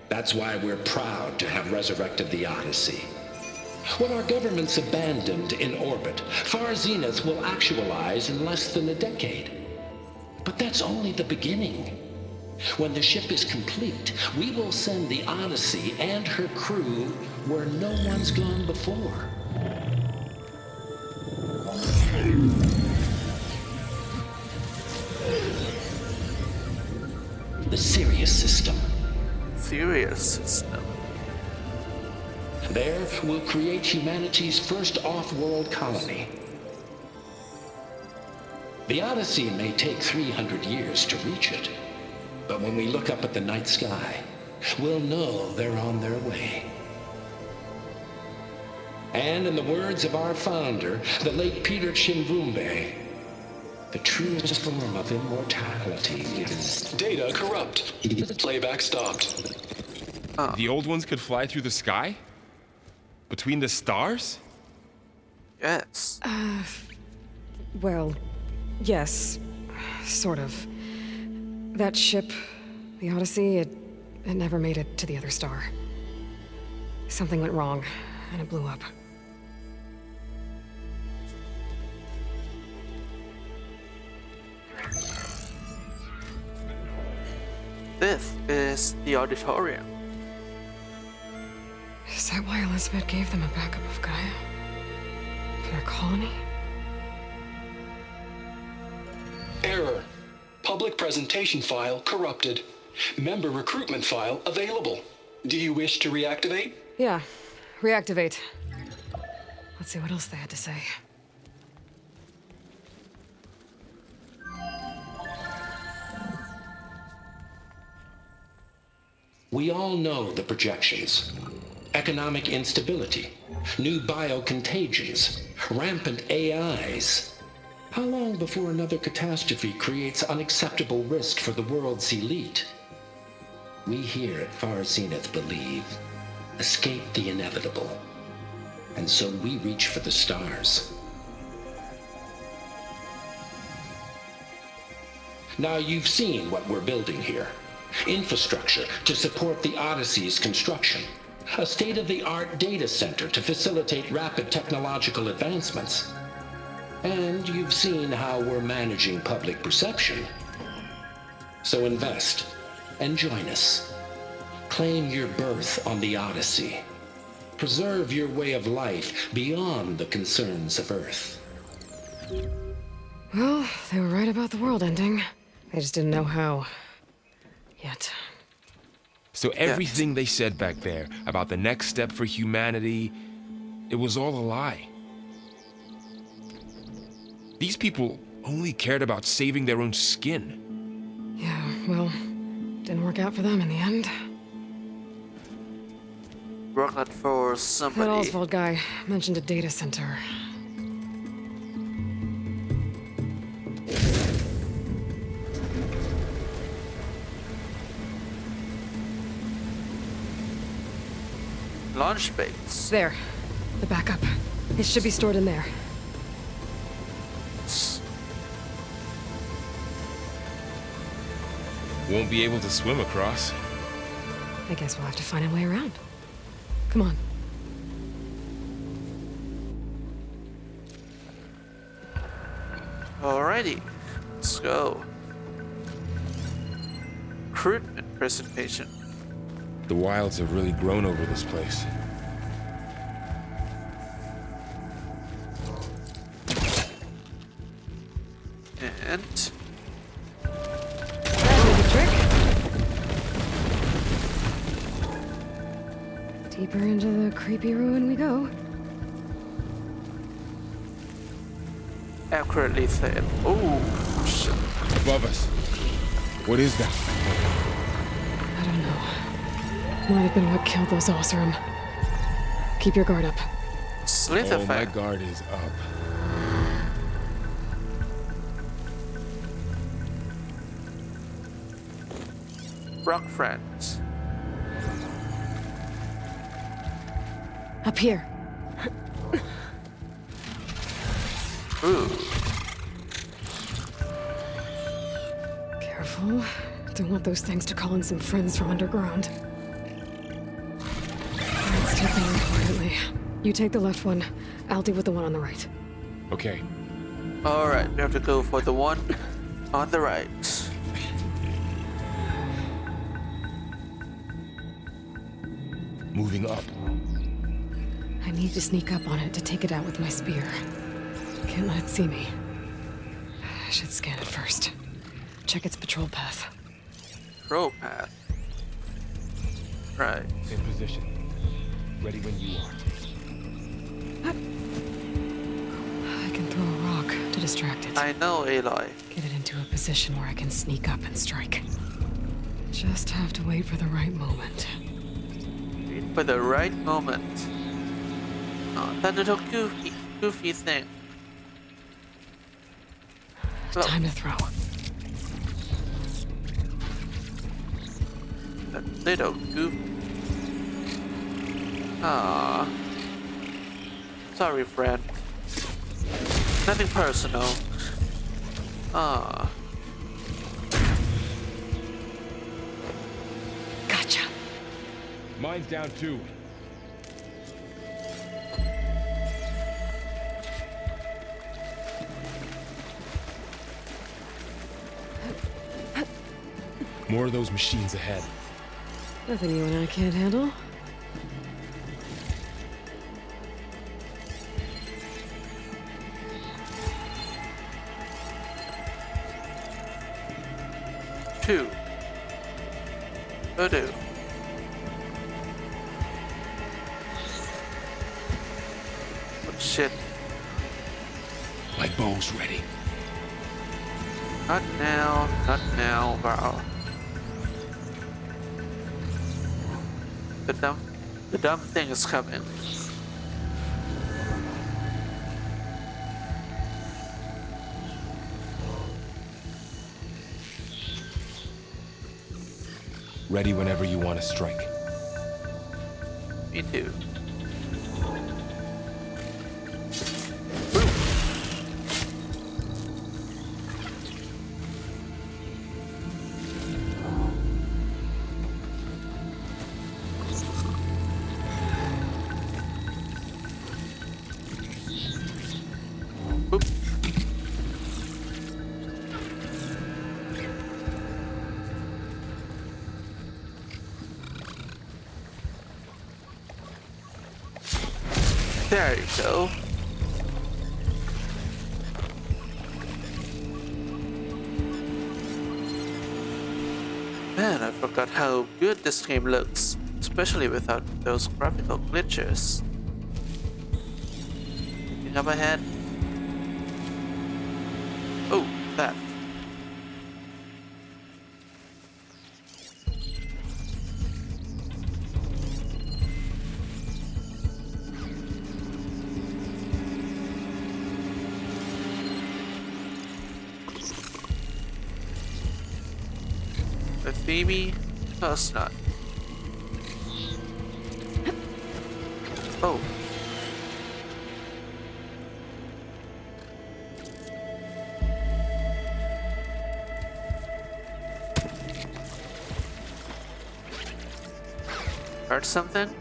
That's why we're proud to have resurrected the Odyssey. What our governments abandoned in orbit, Far Zenith will actualize in less than a decade. But that's only the beginning. When the ship is complete, we will send the Odyssey and her crew where no one's gone before. The Sirius system. Sirius system. There, we'll create humanity's first off-world colony. The Odyssey may take 300 years to reach it, but when we look up at the night sky, we'll know they're on their way. And in the words of our founder, the late Peter Chimvumbe, the truest form of immortality is... Data corrupt. Playback stopped. The old ones could fly through the sky? Between the stars? Yes. Well, yes, sort of. That ship, the Odyssey, it never made it to the other star. Something went wrong, and it blew up. This is the auditorium. Is that why Elizabeth gave them a backup of Gaia? For their colony? Error. Public presentation file corrupted. Member recruitment file available. Do you wish to reactivate? Yeah, reactivate. Let's see what else they had to say. We all know the projections. Economic instability, new biocontagions, rampant AIs. How long before another catastrophe creates unacceptable risk for the world's elite? We here at Far Zenith believe, escape the inevitable. And so we reach for the stars. Now you've seen what we're building here. Infrastructure to support the Odyssey's construction. A state-of-the-art data center to facilitate rapid technological advancements. And you've seen how we're managing public perception. So invest and join us. Claim your berth on the Odyssey. Preserve your way of life beyond the concerns of Earth. Well, they were right about the world ending. I just didn't know how. Yet. So everything they said back there about the next step for humanity, it was all a lie. These people only cared about saving their own skin. Yeah, well, didn't work out for them in the end. Work that for That somebody. Oswald guy mentioned a data center. Launch base. There. The backup. It should be stored in there. Won't be able to swim across. I guess we'll have to find a way around. Come on. Alrighty, let's go. Recruitment presentation. The wilds have really grown over this place. And That did the trick. Deeper into the creepy ruin we go. accurately said. Oh, shit. Above us. What is that? I don't know. Might have been what killed those Osram. Keep your guard up. Slither Oh, my fan. guard is up. Rock friends. Up here. Ooh. Careful. Don't want those things to call in some friends from underground. Let's take them in quietly. You take the left one. I'll deal with the one on the right. Okay. Alright, we have to go for the one on the right. Moving up. I need to sneak up on it to take it out with my spear. Can't let it see me. I should scan it first. Check its patrol path. Pro path. Right. In position. Ready when you are. I can throw a rock to distract it. I know, Aloy. Get it into a position where I can sneak up and strike. Just have to wait for the right moment. Wait for the right moment. Oh, that little goofy thing. Look, Time to throw. that little goof. Ah. Sorry, friend. Nothing personal. Ah. Gotcha. Mine's down too. More of those machines ahead. Nothing you and I can't handle. Two. Voodoo. Oh, shit. My bow's ready. Not now. Not now. Wow. The dumb thing is coming. Ready whenever you want to strike. Me too. There you go. Man, I forgot how good this game looks, especially without those graphical glitches. Looking up ahead. Oh, that. The Phoebe? No, it's not. Oh. Heard something?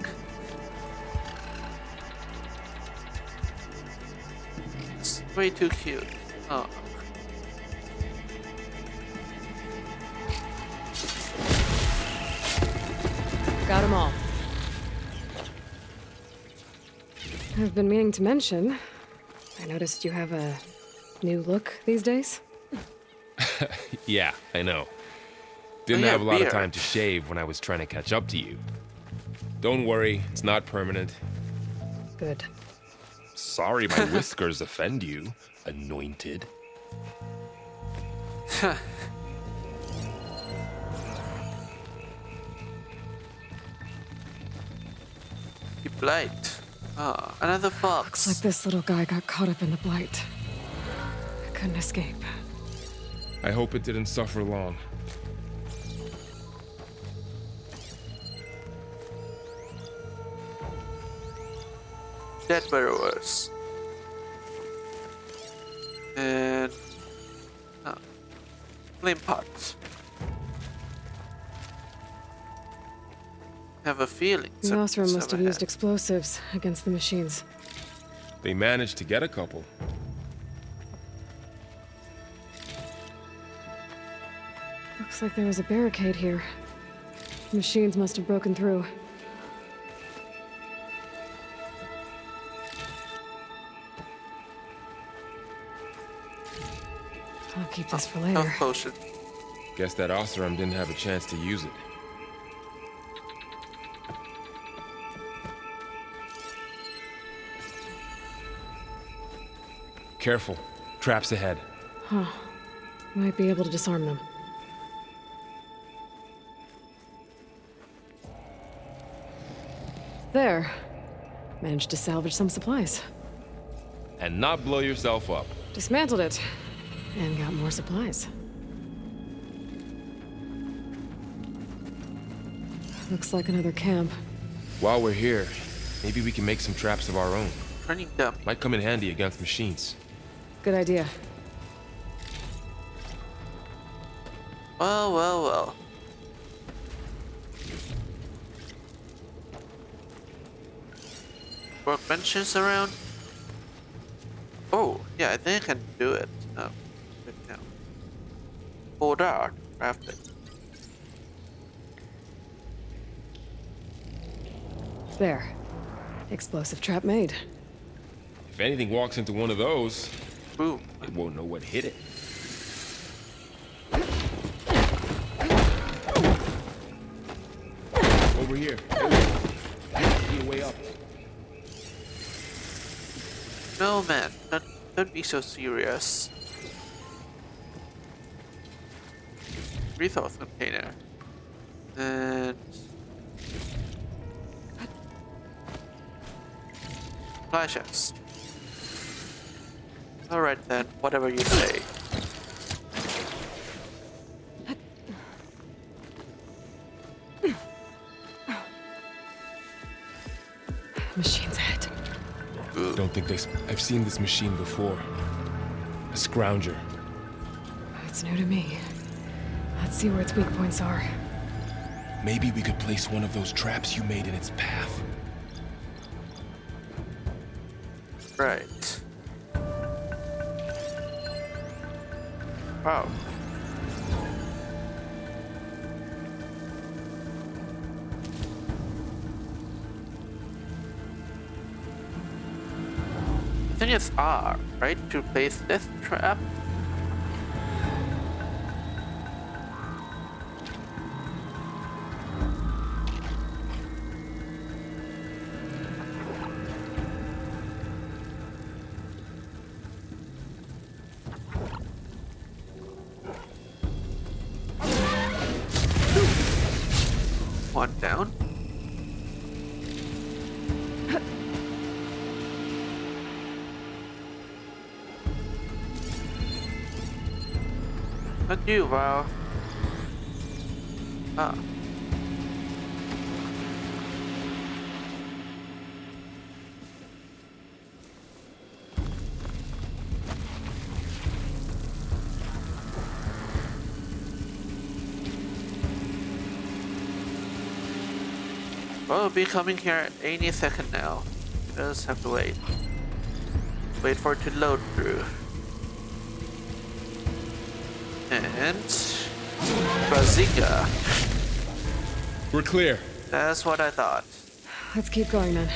It's way too cute. Oh. Got them all. I've been meaning to mention, I noticed you have a new look these days. Yeah, I know. Didn't yeah, have a lot beer. of time to shave when I was trying to catch up to you. Don't worry, it's not permanent. Good. Sorry my whiskers offend you, anointed. The Blight. Ah, another fox. Looks like this little guy got caught up in the blight. I couldn't escape. I hope it didn't suffer long. Dead burrowers. And flame pots. Have a feeling. The something's Osram must have overhead. used explosives against the machines. They managed to get a couple. Looks like there was a barricade here. Machines must have broken through. I'll keep this for later. Health potion. Guess that Oseram didn't have a chance to use it. Careful. Traps ahead. Huh. Might be able to disarm them. There. Managed to salvage some supplies. And not blow yourself up. Dismantled it. And got more supplies. Looks like another camp. While we're here, maybe we can make some traps of our own. Running dump. Might come in handy against machines. Good idea. Well, well, well. Workbenches around? Oh, yeah, I think I can do it. Oh, good now. Hold art, craft it. There. Explosive trap made. If anything walks into one of those, Boom. it won't know what hit it. Over here. Be a way up. No, man, don't be so serious. Resource container. And... supply chest. Alright then, whatever you say. Machine's ahead. Don't think I've seen this machine before. A scrounger. It's new to me. Let's see where its weak points are. Maybe we could place one of those traps you made in its path. Right. Wow. think it's R, right? To place this trap. One down. Not you, Val. Ah. We'll be coming here any second now. Just have to wait. Wait for it to load through. And Bazinga. We're clear. That's what I thought. Let's keep going then.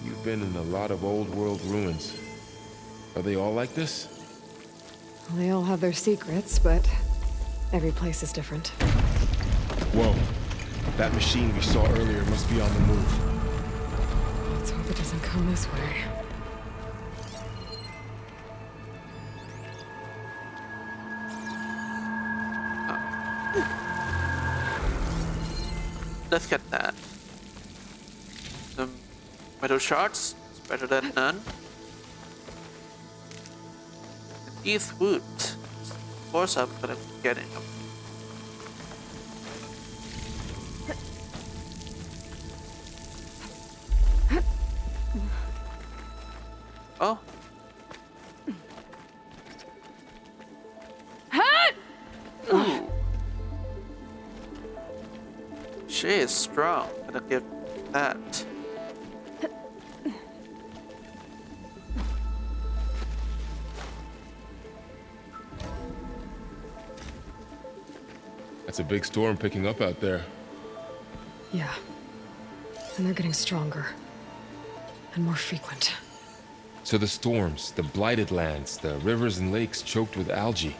You've been in a lot of old world ruins. Are they all like this? Well, they all have their secrets, but every place is different. Whoa. That machine we saw earlier must be on the move. Let's hope it doesn't come this way. Let's get that. Some metal shards. It's better than none. And these wood. Of course I'm gonna be getting them. Oh. Ooh. She is strong. I'm gonna give that. That's a big storm picking up out there. Yeah. And they're getting stronger. And more frequent. So the storms, the blighted lands, the rivers and lakes choked with algae.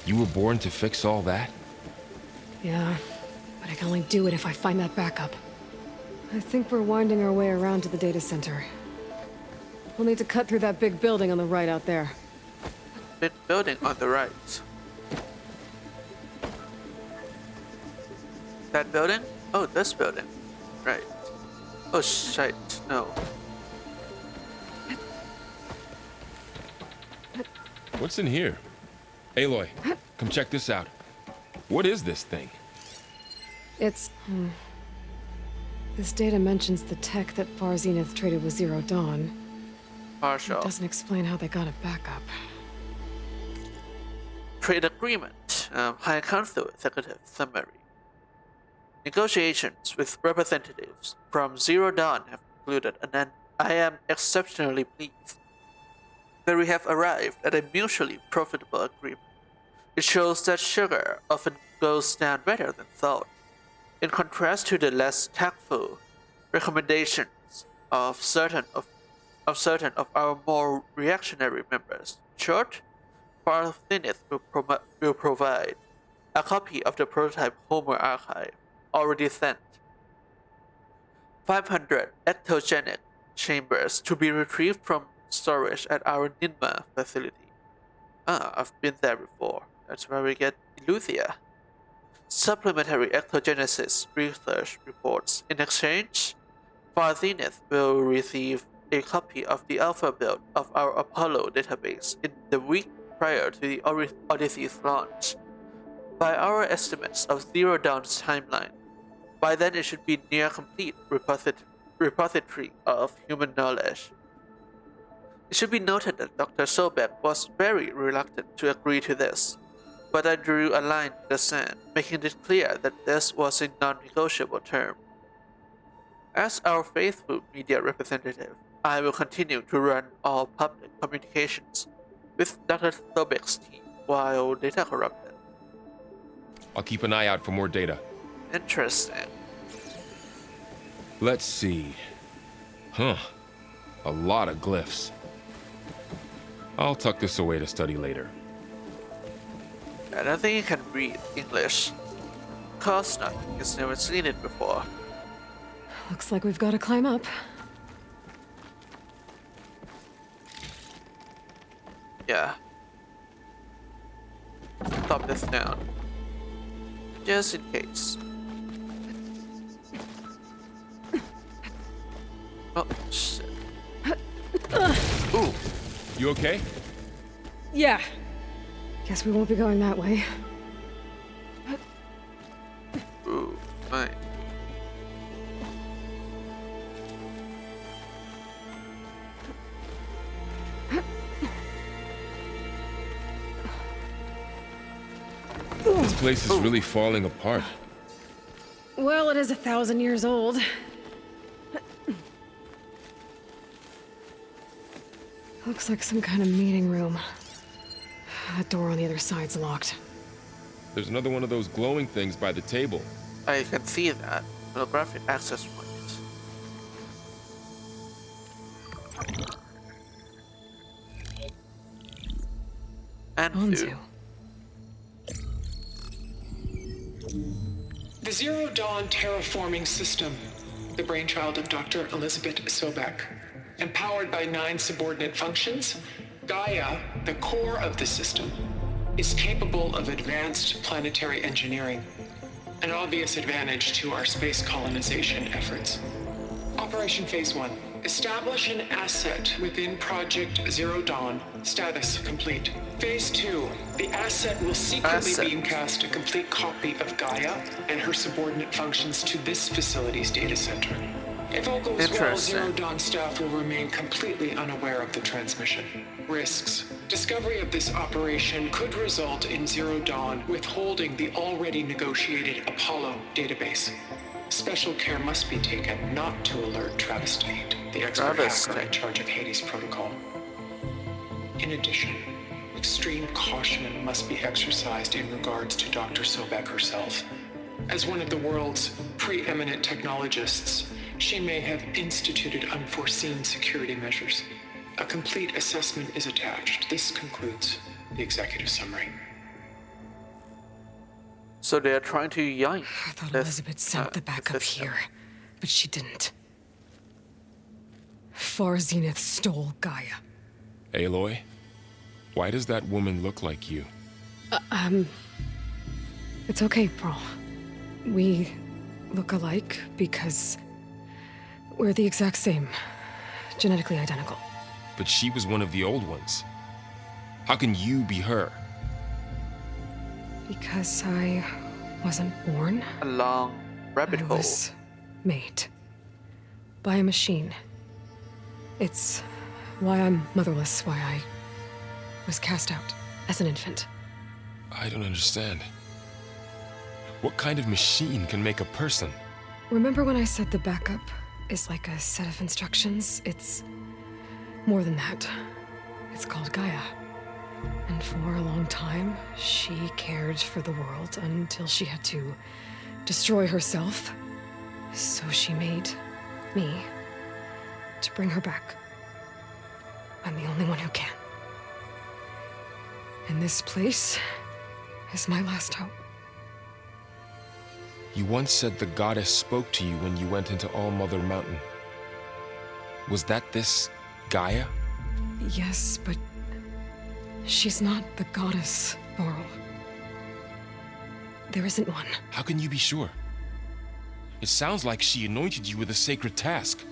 You were born to fix all that? Yeah. But I can only do it if I find that backup. I think we're winding our way around to the data center. We'll need to cut through that big building on the right out there. Big building on the right. That building? Oh, this building. Right. Oh, shit. No. What's in here? Aloy, come check this out. What is this thing? It's... This data mentions the tech that Far Zenith traded with Zero Dawn. Partial. It doesn't explain how they got it back up. Trade agreement. High Council Executive Summary. Negotiations with representatives from Zero Dawn have concluded, and I am exceptionally pleased that we have arrived at a mutually profitable agreement. It shows that sugar often goes down better than salt, in contrast to the less tactful recommendations of certain of our more reactionary members. In short, Far Zenith will provide a copy of the prototype Homer archive already sent, 500 ectogenic chambers to be retrieved from storage at our Ninma facility. Ah, I've been there before. That's where we get Eleuthia. Supplementary ectogenesis research reports. In exchange, Far Zenith will receive a copy of the alpha build of our Apollo database in the week prior to the Odyssey's launch. By our estimates of Zero Dawn's timeline, by then it should be near complete repository of human knowledge. It should be noted that Dr. Sobek was very reluctant to agree to this, but I drew a line in the sand, making it clear that this was a non-negotiable term. As our faithful media representative, I will continue to run all public communications with Dr. Sobek's team while data corrupted. I'll keep an eye out for more data. Interesting. Let's see. Huh. A lot of glyphs. I'll tuck this away to study later. I don't think you can read English. Course not, because never seen it before. Looks like we've got to climb up. Yeah. Stop this down. Just in case. Oh, shit. Ooh. You okay? Yeah. Guess we won't be going that way. Ooh, fine. This place is really falling apart. Well, it is 1,000 years old. Looks like some kind of meeting room. That door on the other side's locked. There's another one of those glowing things by the table. I can see that. Holographic access point. And Anzu. The Zero Dawn terraforming system, the brainchild of Dr. Elizabeth Sobek. Empowered by 9 subordinate functions, Gaia, the core of the system, is capable of advanced planetary engineering, an obvious advantage to our space colonization efforts. Operation Phase 1. Establish an asset within Project Zero Dawn. Status complete. Phase 2. The asset will secretly beamcast a complete copy of Gaia and her subordinate functions to this facility's data center. If all goes well, Zero Dawn staff will remain completely unaware of the transmission. Risks. Discovery of this operation could result in Zero Dawn withholding the already negotiated Apollo database. Special care must be taken not to alert Travis Tate, the expert hacker in charge of Hades Protocol. In addition, extreme caution must be exercised in regards to Dr. Sobek herself. As one of the world's preeminent technologists, she may have instituted unforeseen security measures. A complete assessment is attached. This concludes the executive summary. So they are trying to yank. I thought Elizabeth sent the backup here, but she didn't. Far Zenith stole Gaia. Aloy, why does that woman look like you? It's okay, Pearl. We look alike because we're the exact same. Genetically identical. But she was one of the old ones. How can you be her? Because I wasn't born. A long rabbit hole. I was made by a machine. It's why I'm motherless, why I was cast out as an infant. I don't understand. What kind of machine can make a person? Remember when I said the backup is like a set of instructions? It's more than that. It's called Gaia. And for a long time, she cared for the world until she had to destroy herself. So she made me to bring her back. I'm the only one who can. And this place is my last hope. You once said the goddess spoke to you when you went into All Mother Mountain. Was that this Gaia? Yes, but she's not the goddess, Laurel. There isn't one. How can you be sure? It sounds like she anointed you with a sacred task.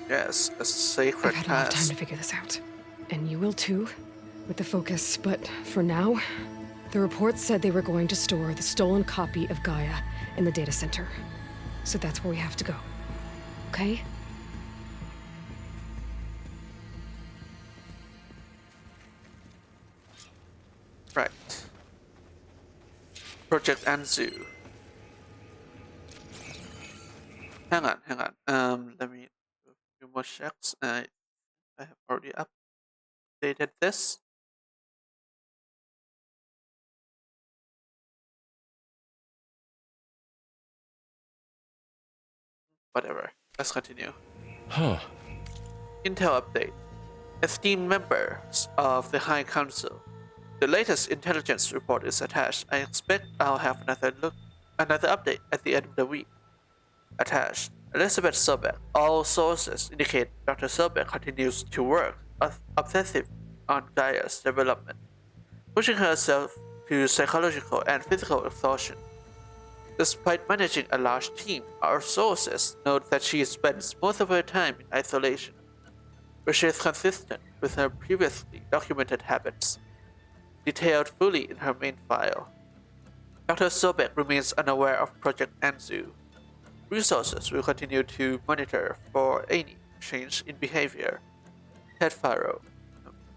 Yes, a sacred I've had a lot of time to figure this out. And you will too, with the focus. But for now, the report said they were going to store the stolen copy of Gaia in the data center. So that's where we have to go. Okay? Right. Project Anzu. Hang on. Let me do a few more checks. I have already updated this. whatever. Let's continue. Huh. Intel update. Esteemed members of the High Council, the latest intelligence report is attached. I expect I'll have another update at the end of the week. Attached. Elizabeth Sobeck. All sources indicate Dr. Sobeck continues to work obsessive on Gaia's development, pushing herself to psychological and physical exhaustion. Despite managing a large team, our sources note that she spends most of her time in isolation, which is consistent with her previously documented habits, detailed fully in her main file. Dr. Sobeck remains unaware of Project Anzu. Resources will continue to monitor for any change in behavior. Ted Faro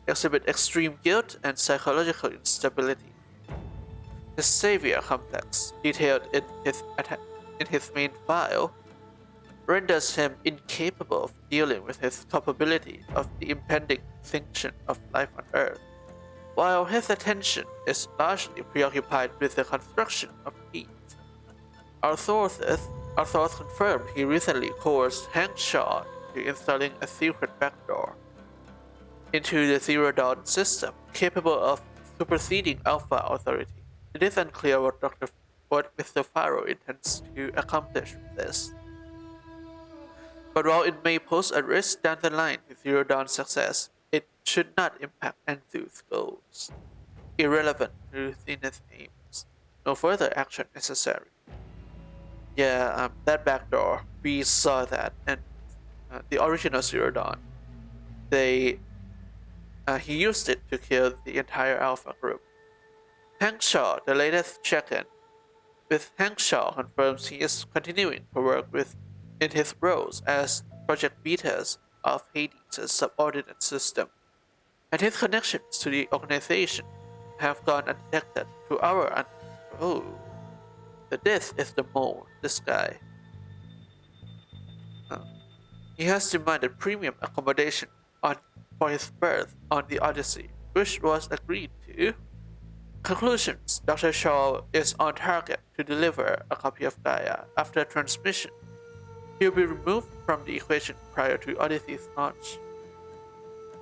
exhibit extreme guilt and psychological instability. The Savior complex, detailed in his main file, renders him incapable of dealing with his culpability of the impending extinction of life on Earth, while his attention is largely preoccupied with the construction of peace. Our sources confirmed he recently coerced Hank Shaw into installing a secret backdoor into the Zero Dawn system, capable of superseding Alpha Authority. It is unclear what Mr. Faro intends to accomplish with this. But while it may pose a risk down the line to Zero Dawn's success, it should not impact Anzu's goals. Irrelevant to Zenith's aims. No further action necessary. Yeah, that backdoor, we saw that, and the original Zero Dawn, he used it to kill the entire Alpha group. Hank Shaw, the latest check-in with Hank Shaw, confirms he is continuing to work in his roles as Project Betas of Hades' subordinate system, and his connections to the organization have gone undetected to our this is the mole, this guy. He has demanded premium accommodation for his berth on the Odyssey, which was agreed to. Conclusions. Dr. Shaw is on target to deliver a copy of Gaia after transmission. He will be removed from the equation prior to Odyssey's launch.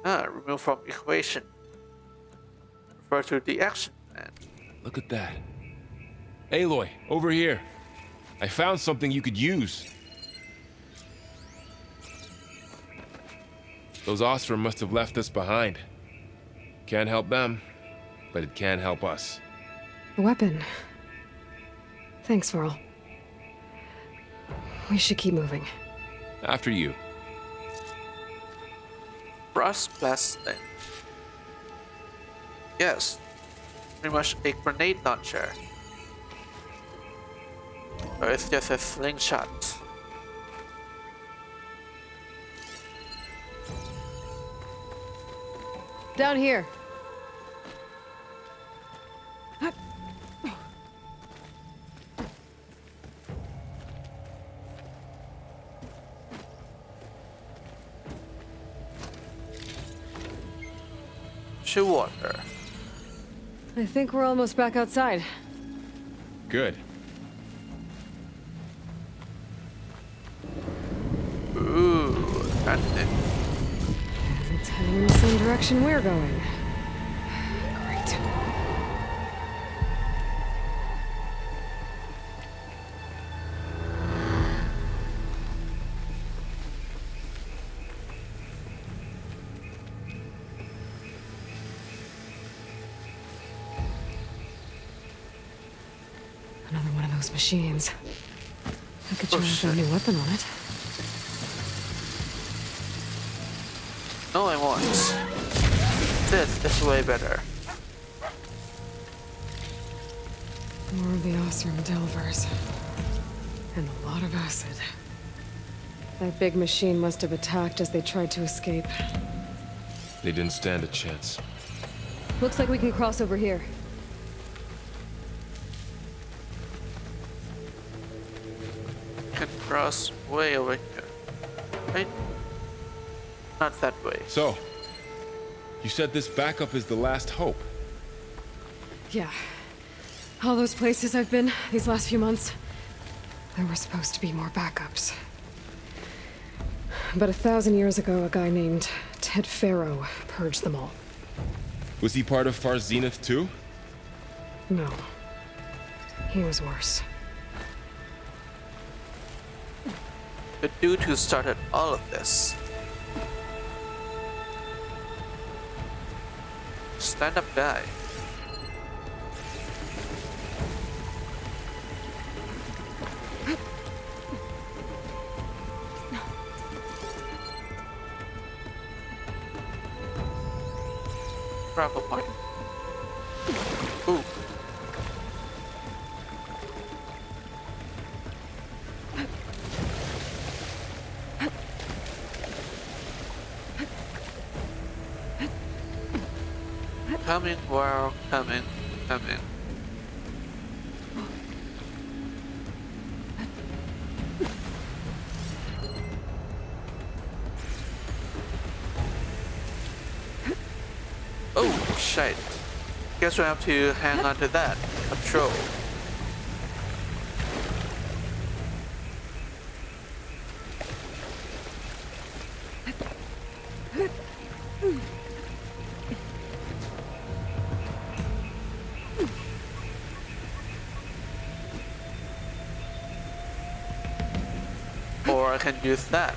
Removed from equation. Refer to the action plan. Look at that. Aloy, over here. I found something you could use. Those Ostrom must have left us behind. Can't help them, but it can help us. A weapon. Thanks, Varl. We should keep moving. After you. Brass blasting. Yes. Pretty much a grenade launcher. Or it's just a slingshot. Down here. Shoe water. I think we're almost back outside. Good. Ooh, that thing. It's heading in the same direction we're going. Great. Another one of those machines. I could try with a new weapon on it. No, I won't. This is way better. More of the Ostrom Delvers. And a lot of acid. That big machine must have attacked as they tried to escape. They didn't stand a chance. Looks like we can cross over here. Can cross way over here. Right? Not that way. So, you said this backup is the last hope. Yeah. All those places I've been these last few months, there were supposed to be more backups. but 1,000 years ago, a guy named Ted Pharaoh purged them all. Was he part of Far Zenith too? No. He was worse. The dude who started all of this. Stand up guy. Grab a point. Ooh. Coming, wow, coming. Oh, shit. Guess we have to hang on to that. Control. Or I can use that.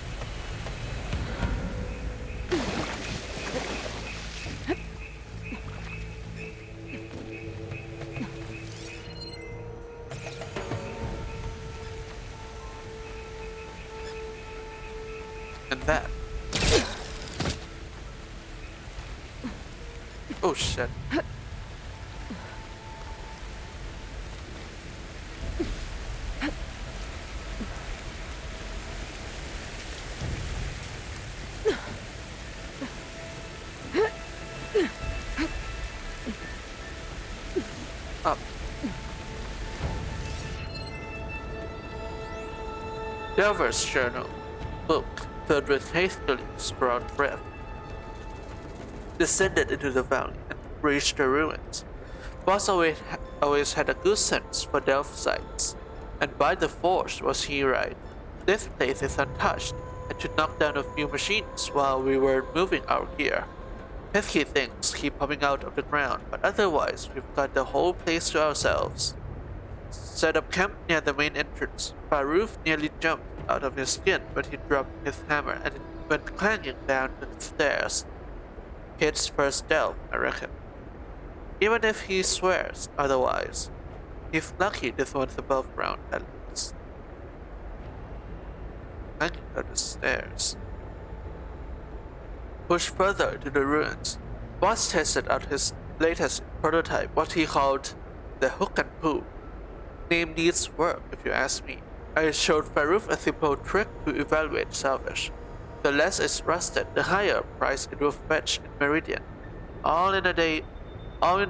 And that. Oh shit. Up. Delver's journal. Book filled with hastily scrawled breath. Descended into the valley and reached the ruins. Boss always had a good sense for delve sites, and by the force was he right. This place is untouched, and to knock down a few machines while we were moving our gear. Pesky things keep popping out of the ground, but otherwise we've got the whole place to ourselves. Set up camp near the main entrance. Faroof nearly jumped out of his skin when he dropped his hammer and it went clanging down the stairs. Kid's first delve, I reckon. Even if he swears otherwise, he's lucky this one's above ground at least. Clanging down the stairs. Pushed further to the ruins, Boss tested out his latest prototype, what he called the hook and pull. Name needs work, if you ask me. I showed Faroof a simple trick to evaluate salvage. The less it's rusted, the higher price it will fetch in Meridian. All in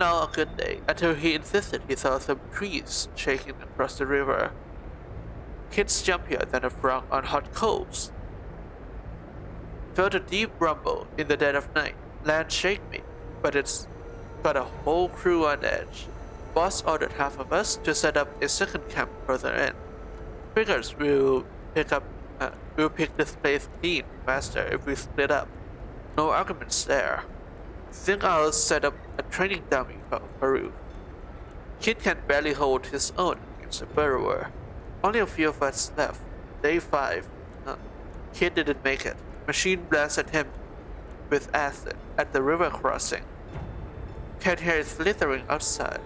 all a good day, until he insisted he saw some trees shaking across the river. Kids jumpier than a frog on hot coals. Felt a deep rumble in the dead of night. Land shake me, but it's got a whole crew on edge. Boss ordered half of us to set up a second camp further in. Figures we'll pick this place clean faster if we split up. No arguments there. Think I'll set up a training dummy for Peru. Kid can barely hold his own against a burrower. Only a few of us left. Day 5. Kid didn't make it. Machine blasted him with acid at the river crossing. Can't hear it slithering outside.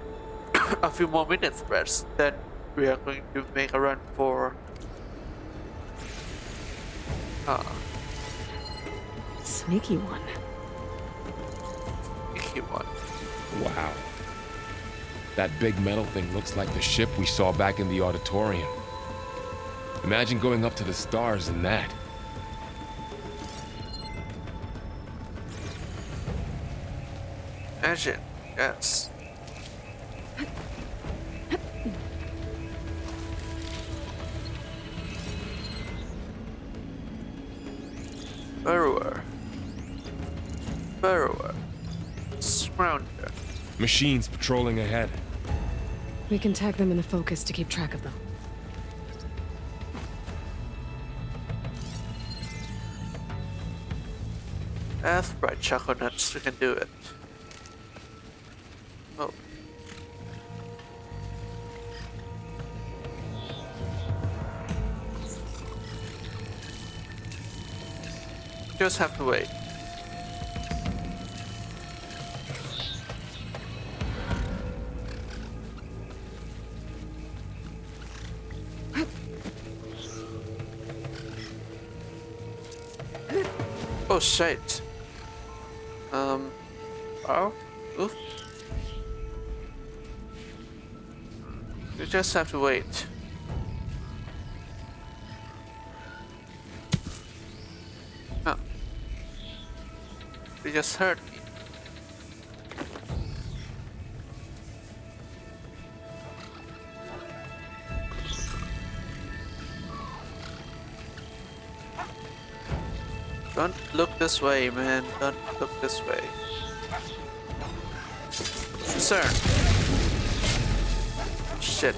A few more minutes rest, then we are going to make a run for... Sneaky one. Sneaky one. Wow. That big metal thing looks like the ship we saw back in the auditorium. Imagine going up to the stars in that. Imagine, yes. Burrower. Scrounger. Machines patrolling ahead. We can tag them in the focus to keep track of them. That's right, chocolate nuts. We can do it. Oh. Just have to wait. Oh shit. Oh, oof. You just have to wait. Oh. You just hurt me. Don't look this way, man. Don't look this way. Sir. Shit.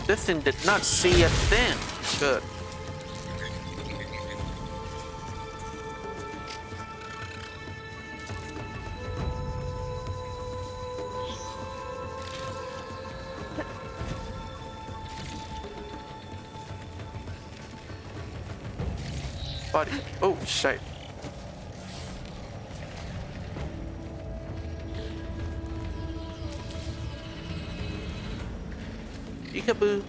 This thing did not see a thing. Good. Body. Oh, shit. Peekaboo.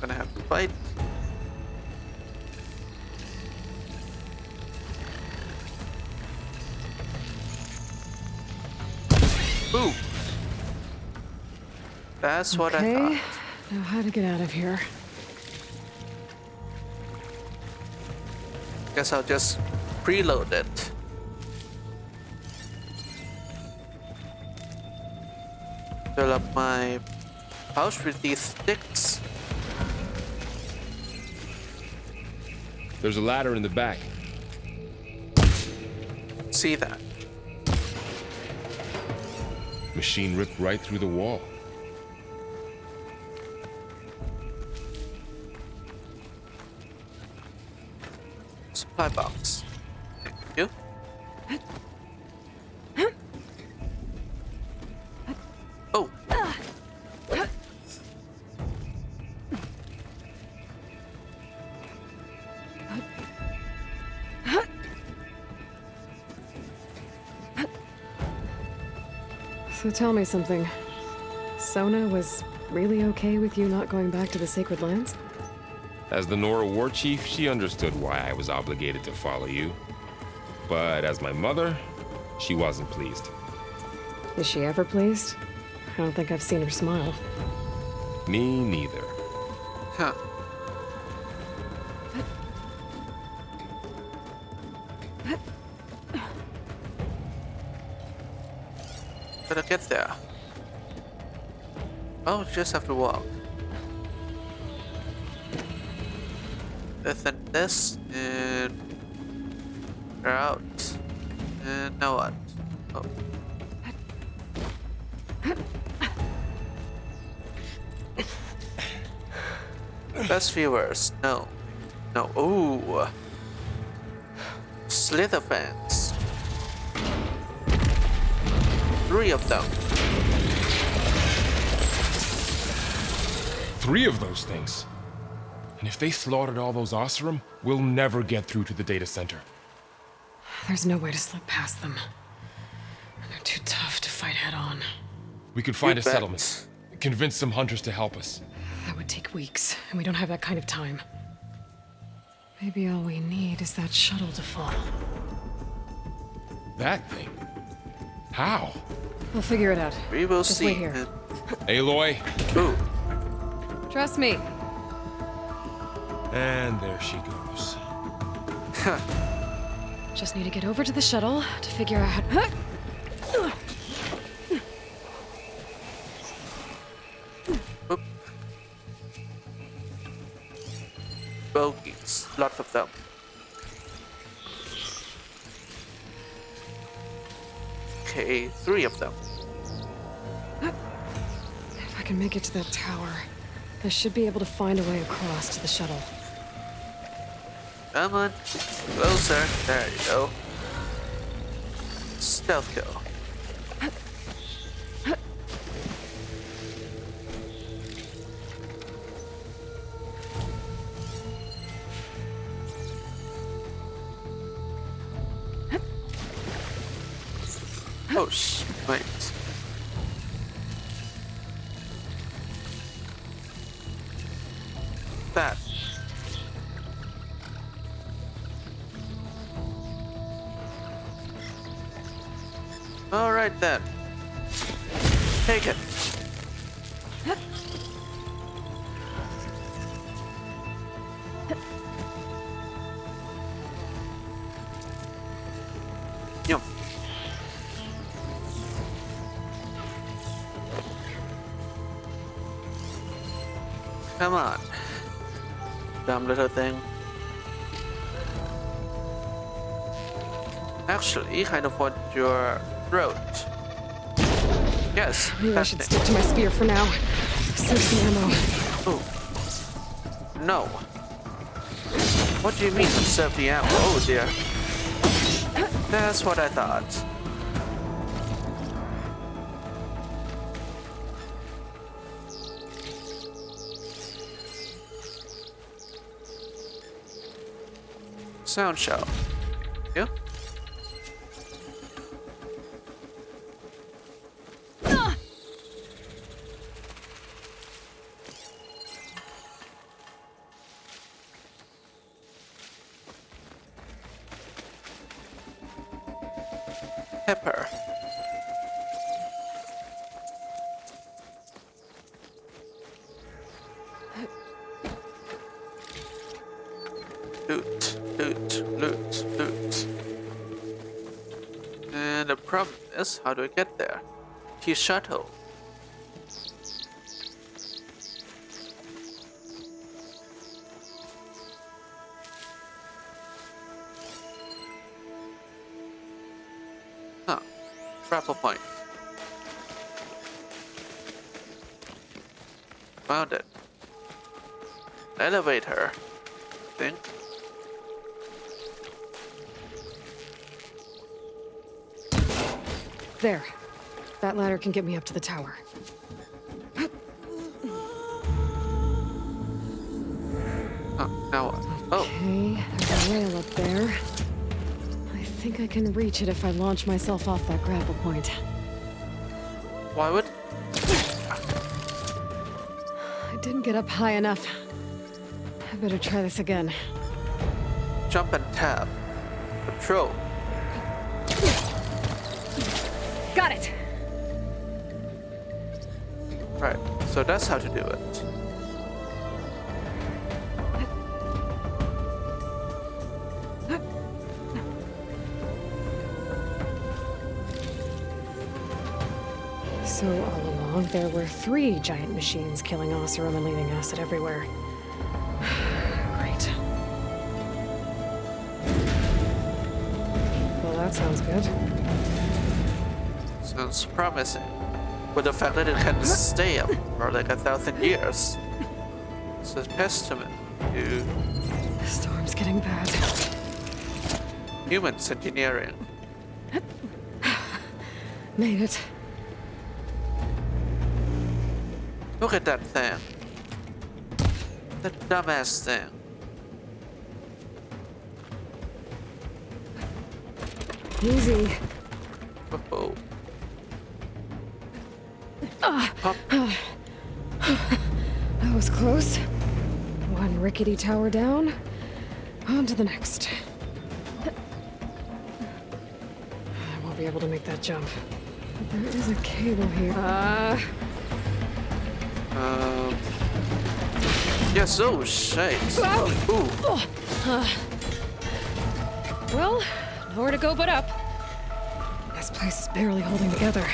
Gonna have to fight. Boo. That's what I thought. Now how to get out of here? Guess I'll just preload it. Fill up my pouch with these sticks. There's a ladder in the back. See that? Machine ripped right through the wall. Supply box. Thank you. Oh. So tell me something. Sona was really okay with you not going back to the Sacred Lands? As the Nora war chief, she understood why I was obligated to follow you. But as my mother, she wasn't pleased. Is she ever pleased? I don't think I've seen her smile. Me neither. Huh. Gotta get there. Oh, just have to walk. Then this, and we're out. And now what? Oh. Best viewers, no. No, ooh. Slither fans. 3 of them. 3 of those things. And if they slaughtered all those Oseram, we'll never get through to the data center. There's no way to slip past them. They're too tough to fight head on. We could find You a bet. settlement. Convince some hunters to help us. That would take weeks, and we don't have that kind of time. Maybe all we need is that shuttle to fall. That thing? How? We'll figure it out. We will Just see. wait here. Aloy. Ooh. Trust me. And there she goes. Just need to get over to the shuttle to figure out how to... Oop. Bogies. Lots of them. Okay, 3 of them. If I can make it to that tower, I should be able to find a way across to the shuttle. Come on. Closer. There you go. Stealth kill. Oh, wait. That. All right then. Take it. Yum. Come on. Dumb little thing. Actually, kind of want your throat. Yes. Maybe I should stick to my spear for now. Save some ammo. Oh. No. What do you mean conserve the ammo? Oh dear. That's what I thought. Sound shell. You? Pepper. Loot, loot, loot, loot. And the problem is, how do I get there? T-shuttle. Huh. Grapple point. Found it. Elevator. I think. There. That ladder can get me up to the tower. Oh, now what? Oh. Okay, there's a rail up there. I think I can reach it if I launch myself off that grapple point. Why would? I didn't get up high enough. I better try this again. Jump and tap. Control. Got it! Right, so that's how to do it. So all along, there were 3 giant machines killing Oseram and leaving acid everywhere. Great. Well, that sounds good. Sounds promising. But the fact that it can stay up for like 1,000 years. It's a testament to The storm's getting bad. human engineering. Made it. Look at that thing. The dumbass thing. Easy. Oh. That was close. One rickety tower down. On to the next. I won't be able to make that jump. But there is a cable here. Yes, oh shit. Ooh. Well, nowhere to go but up. This place is barely holding together.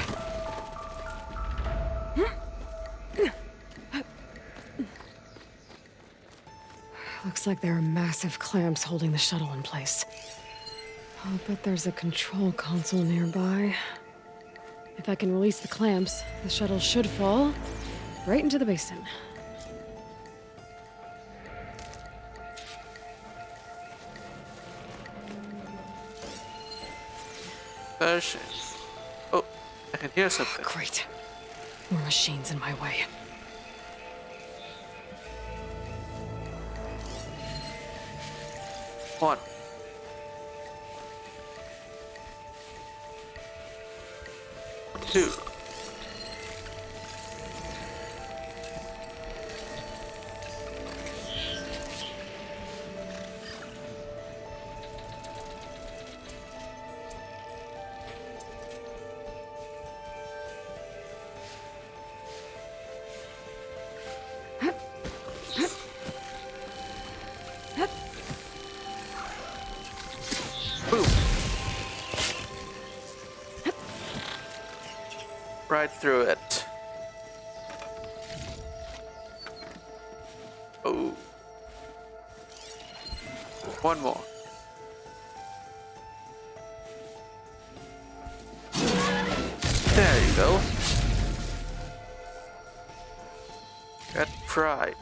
Looks like there are massive clamps holding the shuttle in place. I'll bet there's a control console nearby. If I can release the clamps, the shuttle should fall right into the basin. Version. Oh, I can hear something. Great. More machines in my way. One. Two. Boom. Right through it. Oh. One more. There you go. Get fried.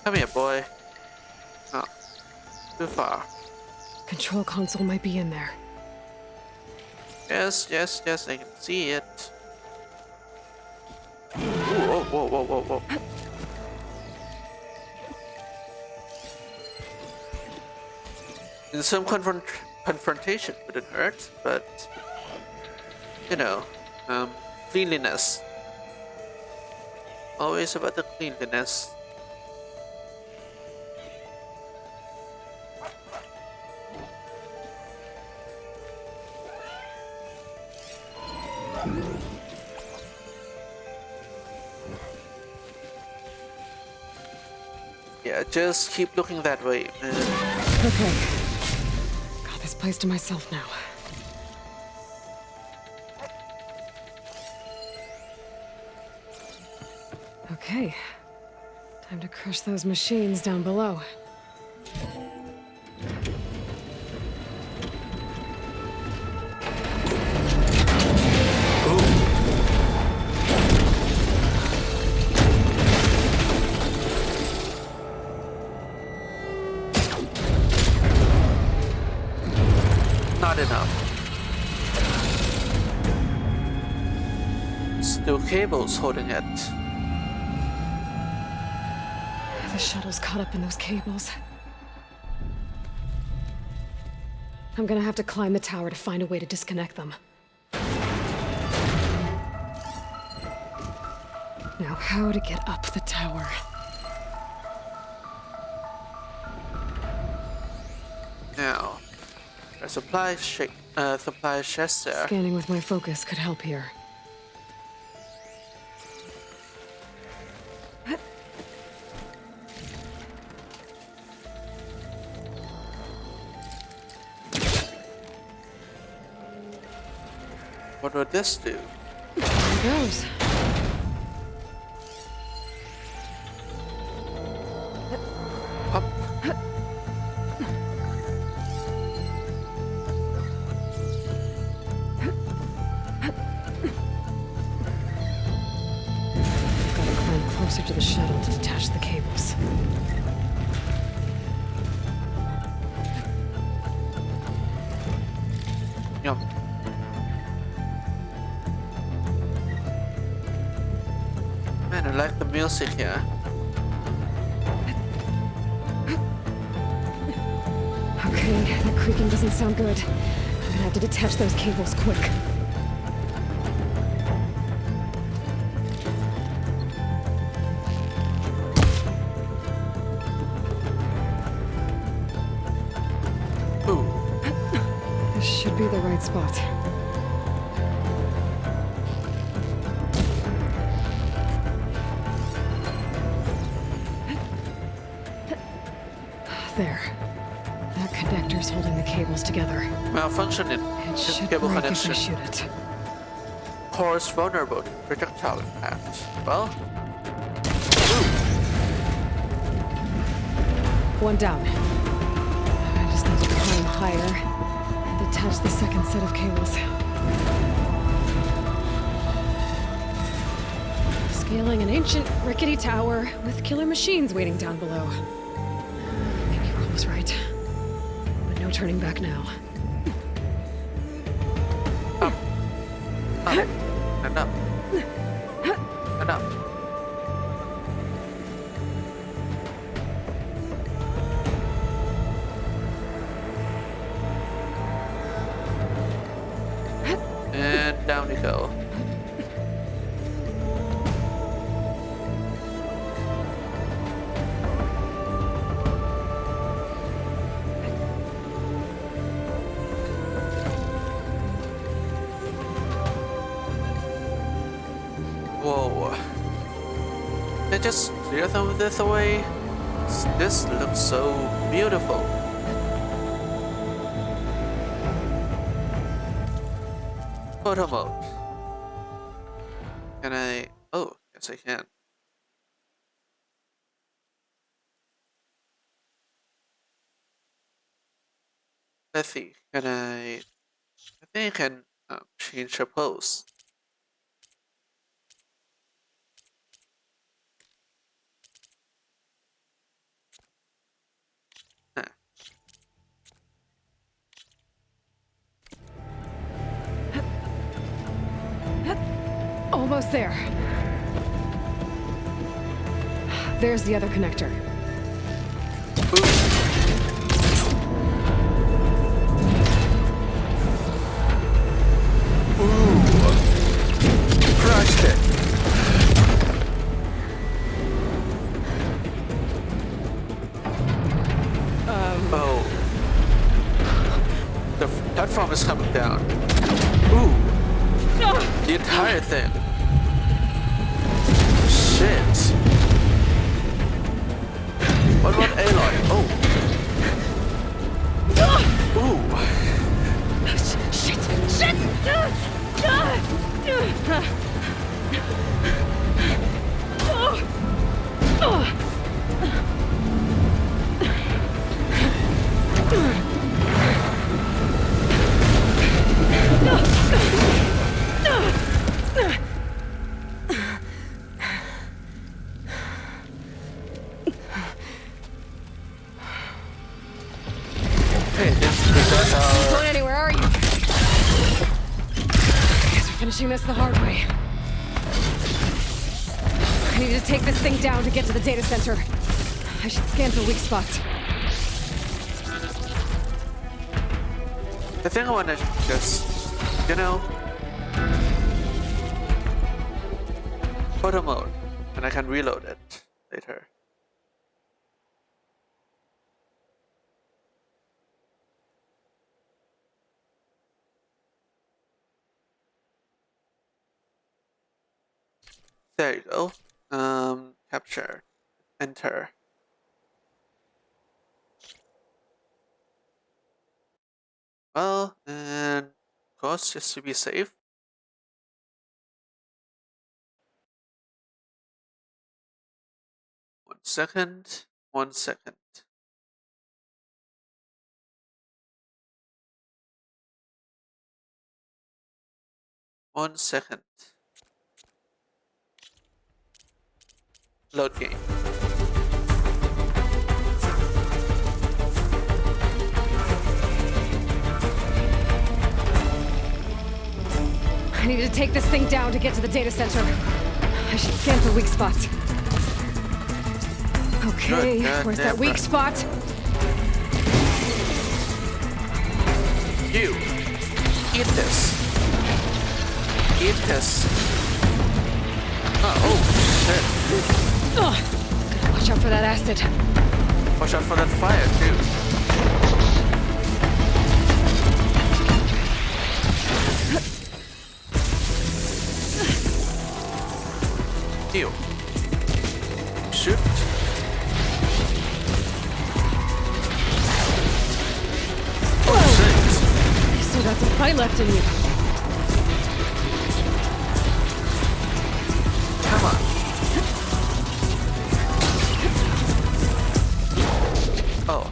Come here, boy. Oh, too far. Control console might be in there. Yes, yes, yes, I can see it. Ooh, whoa, whoa, whoa, whoa, whoa. In some confrontation wouldn't hurt, but you know, cleanliness. Always about the cleanliness. Yeah, just keep looking that way, man. Okay. Got this place to myself now. Okay. Time to crush those machines down below. Not enough. Still cables holding it. The shuttle's caught up in those cables. I'm gonna have to climb the tower to find a way to disconnect them. Now, how to get up the tower? Now, a supply chest there. Scanning with my focus could help here. What would this do? There it goes. Up. Gotta climb closer to the shuttle to detach the cables. Yum. Man, I like the music here. Okay, that creaking doesn't sound good. I'm gonna have to detach those cables quick. Ooh. This should be the right spot. There. That connector's holding the cables together. Malfunctioning. It should Cable break if I connection. shoot it. Course vulnerable to projectile impact. Well. One down. I just need to climb higher and detach the second set of cables. Scaling an ancient, rickety tower with killer machines waiting down below. Maybe Earl was right. But no turning back now. Up. Up. And up. And up. And down you go. Whoa. They just clear some of this away? This looks so beautiful. Photo mode. Can I? Oh, yes I can. Let's see. Can I? I think I can change the pose. Huh. Almost there. There's the other connector. Crushed it. Oh. The platform is coming down. Ooh. The entire thing. Shit. What about Aloy? Oh. Ooh. Shit! Shit! Hey, that's our... Going anywhere, are you? Guess we're finishing this the hard way. I need to take this thing down to get to the data center. I should scan for weak spots. I think I want to just, you know, photo mode, and I can reload it later. There you go. Capture, enter. Well, and of course, just to be safe. One second. 1 second. One second. Load game. I need to take this thing down to get to the data center. I should scan for weak spots. Okay, where's that weak spot? You! Eat this! Eat this! Oh shit! Gotta watch out for that acid. Watch out for that fire too. Ew. Shoot. Oh shit. You still got some fight left in you. Come on. Oh.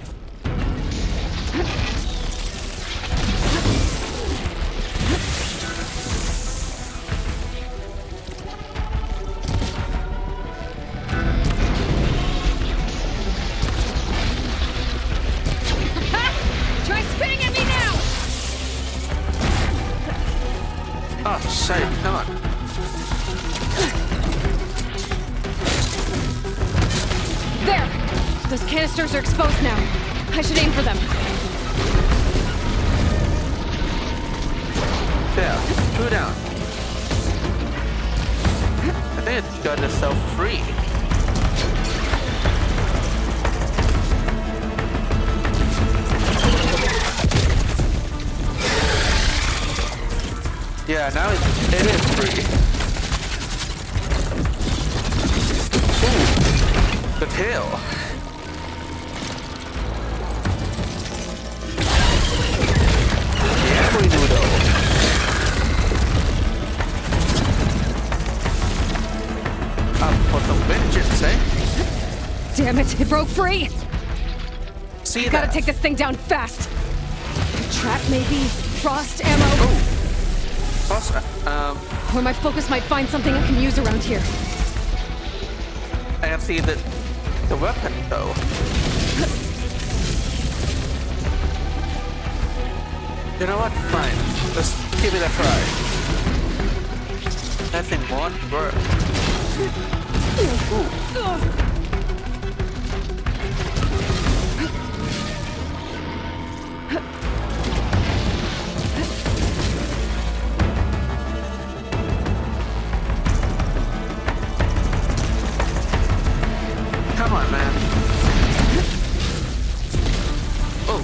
Oh, shit, come on. There! Those canisters are exposed now. I should aim for them. There, two down. I think it got itself free. Yeah, now it is free. Ooh, the tail. Angry noodle. Up for some vengeance, eh? Damn it, it broke free! See Gotta that? take this thing down fast. Trap maybe? Frost ammo? Oh. Plus, Or my focus might find something I can use around here. I can see the weapon though. You know what? Fine. Let's give it a try. That thing won't work. Ooh. Come on, man. Oh.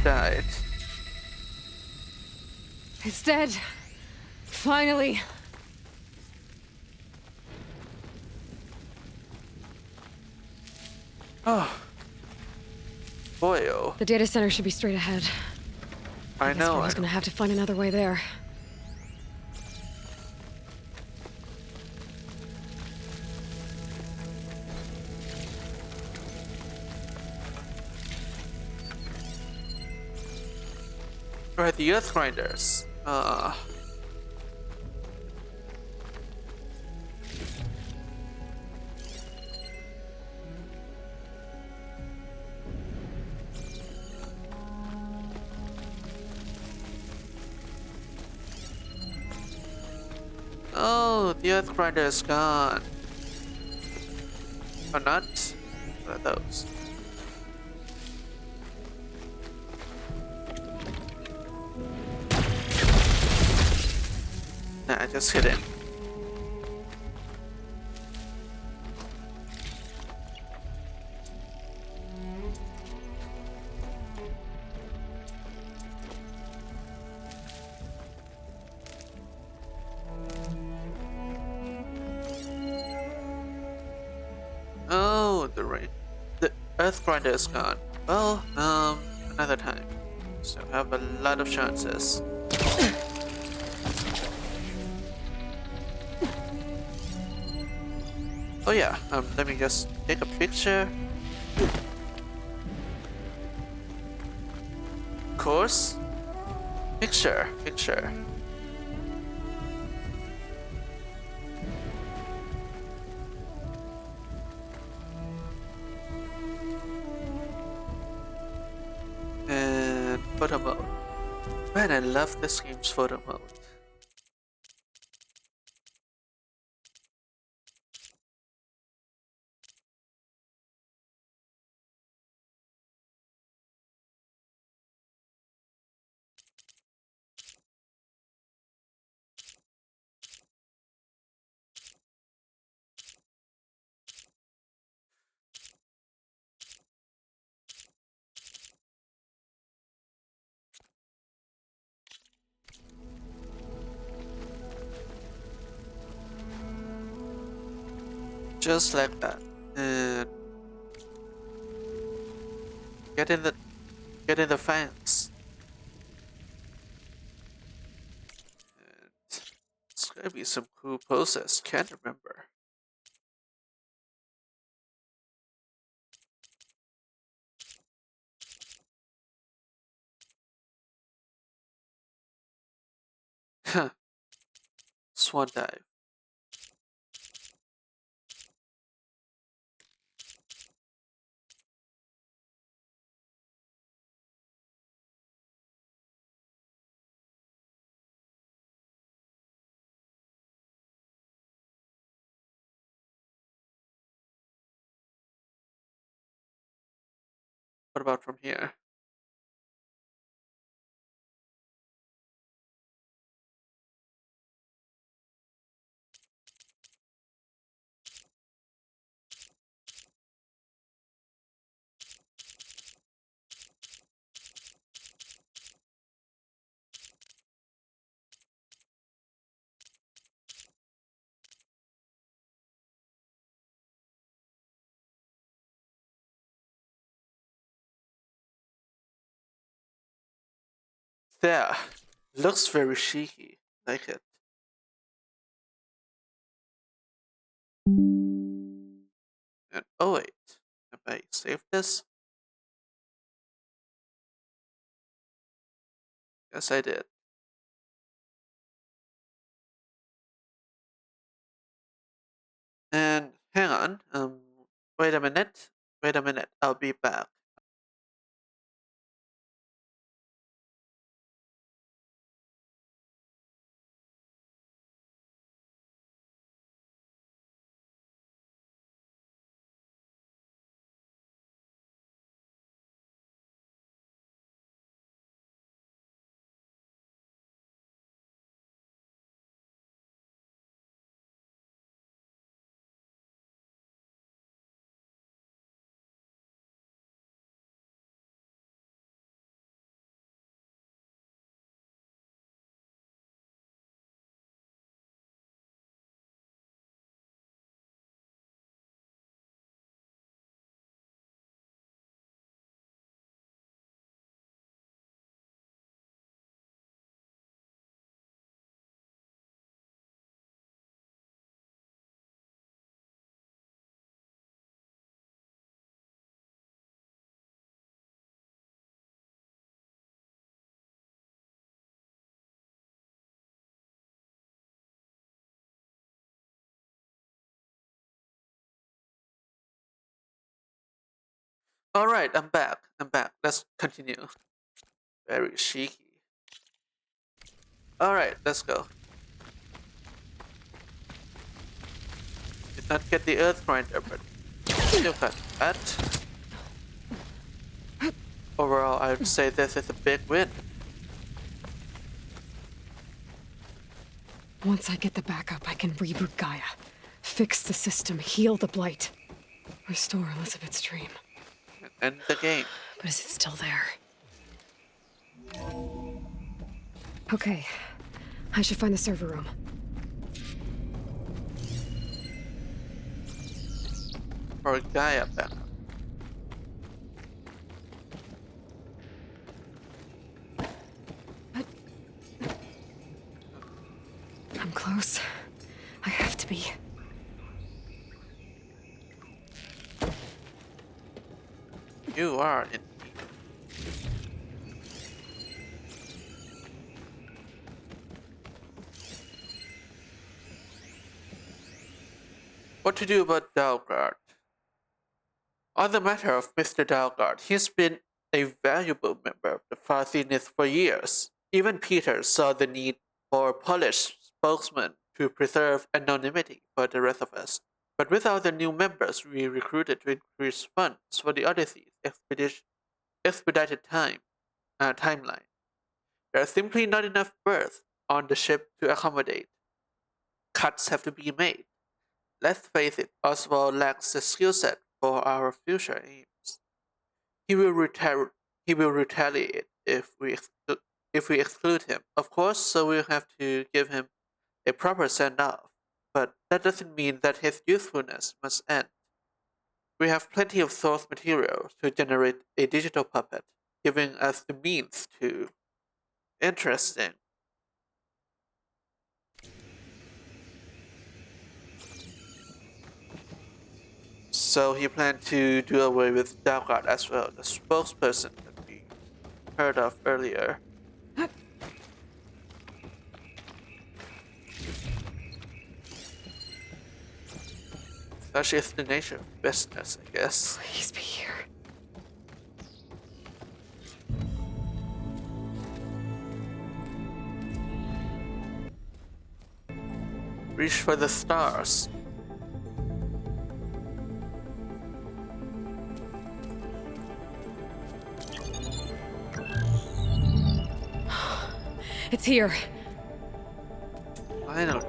Died. It's dead. Finally. Oh. Boy, oh. The data center should be straight ahead. I know. I was gonna have to find another way there. Right, the Earth Grinders. Oh, the Earth Grinder is gone. Or not? What are those? Nah, just hit it. Oh, the rain. The Earth Grinder is gone. Well, another time. So I have a lot of chances. Oh yeah, let me just take a picture. Course. Picture. And photo mode. Man, I love this game's photo mode. Just like that. And get in the fence. And it's gonna be some cool poses. Can't remember. Swan dive. What about from here? There. Looks very cheeky. Like it. And oh wait. Have I saved this? Yes, I did. And hang on. Wait a minute. Wait a minute. I'll be back. Alright, I'm back. I'm back. Let's continue. Very cheeky. Alright, let's go. Did not get the earth grinder, but still got that. Overall, I would say this is a big win. Once I get the backup, I can reboot Gaia. Fix the system, heal the blight. Restore Elizabeth's dream. And end the game. But is it still there? Okay. I should find the server room. For a Gaia backup. I'm close. I have to be. You are indeed. What to do about Dalgard? On the matter of Mr. Dalgard, he's been a valuable member of the Far Zenith for years. Even Peter saw the need for a polished spokesman to preserve anonymity for the rest of us. But without the new members we recruited to increase funds for the Odyssey's expedited timeline, there are simply not enough berths on the ship to accommodate. Cuts have to be made. Let's face it, Oswald lacks the skill set for our future aims. He will retaliate if we exclude him. Of course, so we'll have to give him a proper send-off. But that doesn't mean that his usefulness must end. We have plenty of source material to generate a digital puppet, giving us the means to... Interesting. So he planned to do away with Dalgard as well, the spokesperson that we heard of earlier. Such is the nature of business, I guess. Please be here. Reach for the stars. It's here. Finally.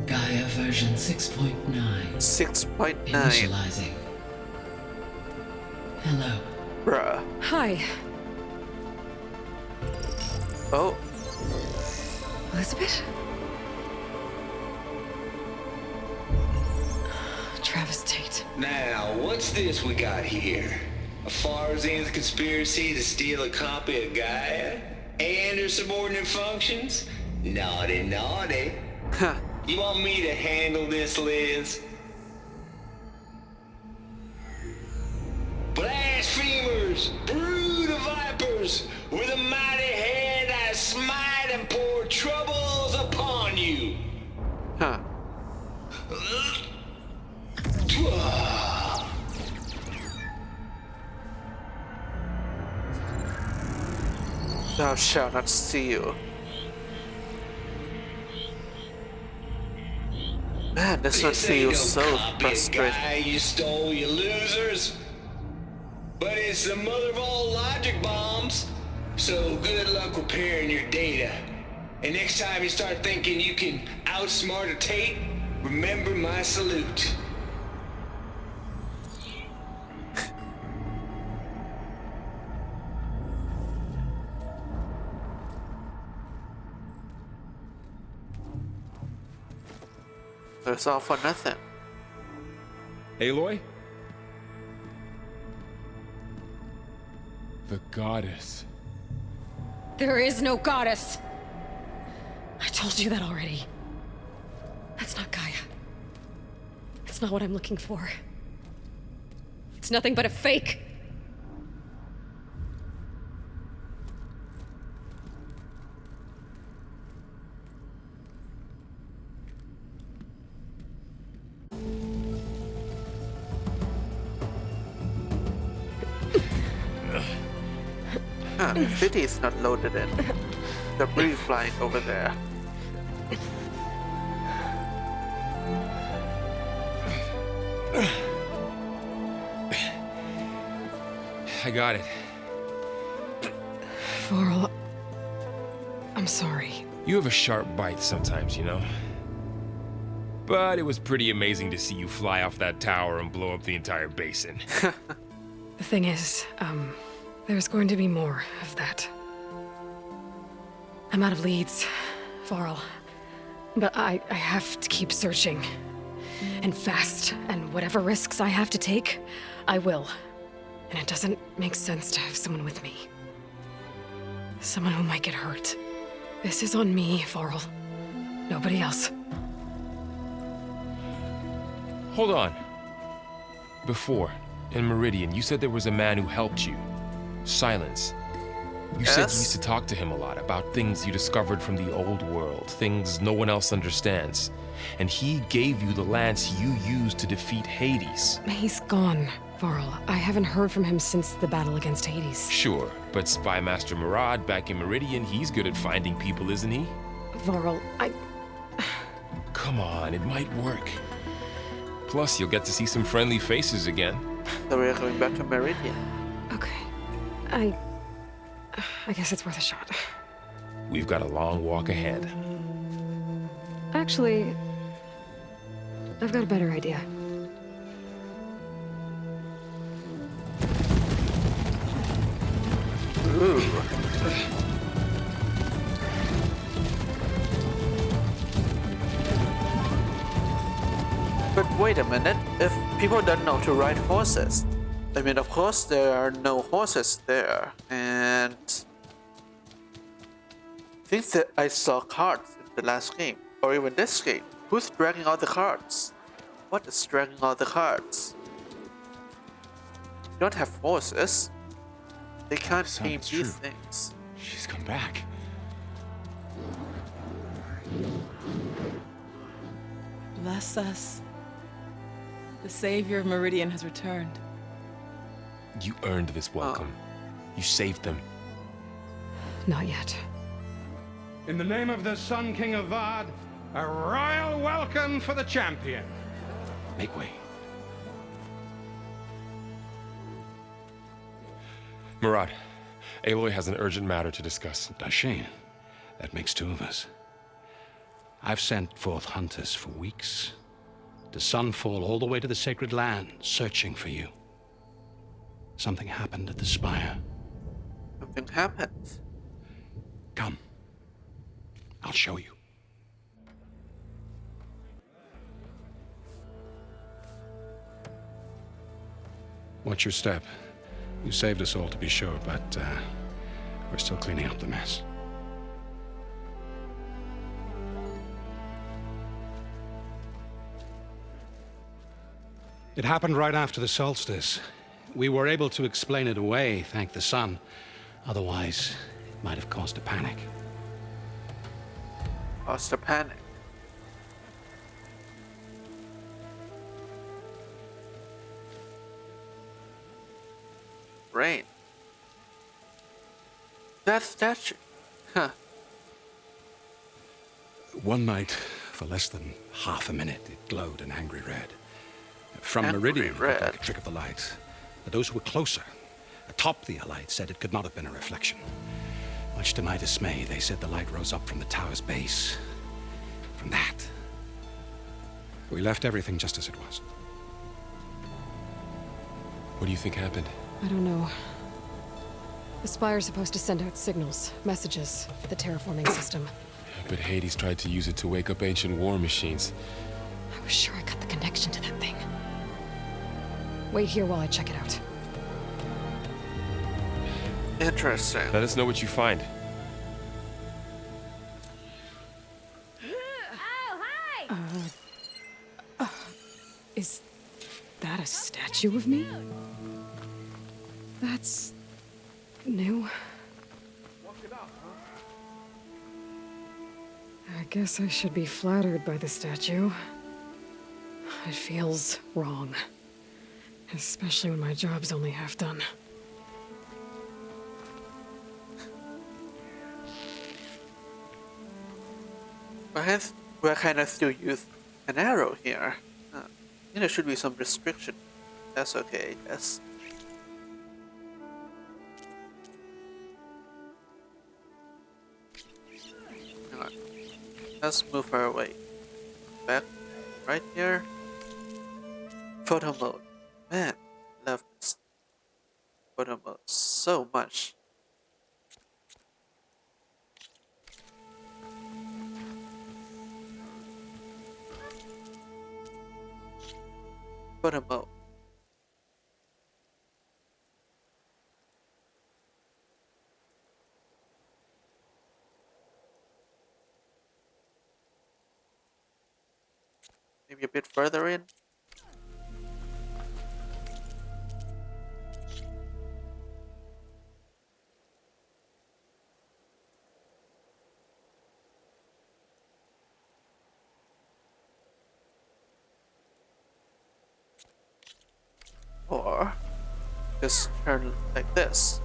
Gaia version 6.9. 6.9. Initializing. Hello. Bruh. Hi. Oh. Elizabeth? Travis Tate. Now, what's this we got here? A Farzian's conspiracy to steal a copy of Gaia? And her subordinate functions? Naughty, naughty. Huh. You want me to handle this, Liz? Blasphemers! Brood of vipers! With a mighty hand I smite and pour troubles upon you! Huh. Thou shalt not steal. Man, this one feels so frustrating. Guy you stole, you losers. But it's the mother of all logic bombs. So good luck repairing your data. And next time you start thinking you can outsmart a Tate, remember my salute. It's all for nothing. Aloy? The goddess. There is no goddess. I told you that already. That's not Gaia. It's not what I'm looking for. It's nothing but a fake. City is not loaded in. Debris flying over there. I got it. Varl, I'm sorry. You have a sharp bite sometimes, you know? But it was pretty amazing to see you fly off that tower and blow up the entire basin. The thing is, there's going to be more of that. I'm out of leads, Varl. But I have to keep searching. And fast. And whatever risks I have to take, I will. And it doesn't make sense to have someone with me. Someone who might get hurt. This is on me, Varl. Nobody else. Hold on. Before, in Meridian, you said there was a man who helped you. Silence. You said you used to talk to him a lot about things you discovered from the old world, things no one else understands. And he gave you the lance you used to defeat Hades. He's gone, Varl. I haven't heard from him since the battle against Hades. Sure, but Spy Master Murad back in Meridian, he's good at finding people, isn't he? Varl, Come on, it might work. Plus, you'll get to see some friendly faces again. So we're going back to Meridian. Okay. I guess it's worth a shot. We've got a long walk ahead. Actually, I've got a better idea. Ooh. But wait a minute, if people don't know to ride horses, I mean, of course there are no horses there, and I think that I saw carts in the last game, or even this game. Who's dragging all the carts? What is dragging all the carts? You don't have horses. They can't aim these things. She's come back. Bless us. The savior of Meridian has returned. You earned this welcome. You saved them. Not yet. In the name of the Sun King of Vard, a royal welcome for the champion. Make way. Murad, Aloy has an urgent matter to discuss. Dashane, that makes two of us. I've sent forth hunters for weeks, to Sunfall all the way to the Sacred Land, searching for you. Something happened at the Spire. Something happened. Come. I'll show you. Watch your step. You saved us all, to be sure, but we're still cleaning up the mess. It happened right after the solstice. We were able to explain it away, thank the sun. Otherwise, it might have caused a panic. Caused a panic. Rain. That statue. Huh. One night, for less than half a minute, it glowed an angry red. From Angry Meridian, it looked red. like a trick of the light. But those who were closer, atop the light, said it could not have been a reflection. Much to my dismay, they said the light rose up from the tower's base. From that, we left everything just as it was. What do you think happened? I don't know. The Spire's supposed to send out signals, messages, for the terraforming system. But Hades tried to use it to wake up ancient war machines. I was sure I got the connection to that thing. Wait here while I check it out. Interesting. Let us know what you find. Is that a statue of me? That's new. I guess I should be flattered by the statue. It feels wrong. Especially when my job's only half done. Why can't I still use an arrow here? There should be some restriction. That's okay, I guess. Alright. Let's move her away. Back right here. Photo mode. Man, love this photo mode so much. Photo mode. Maybe a bit further in. Or just turn like this.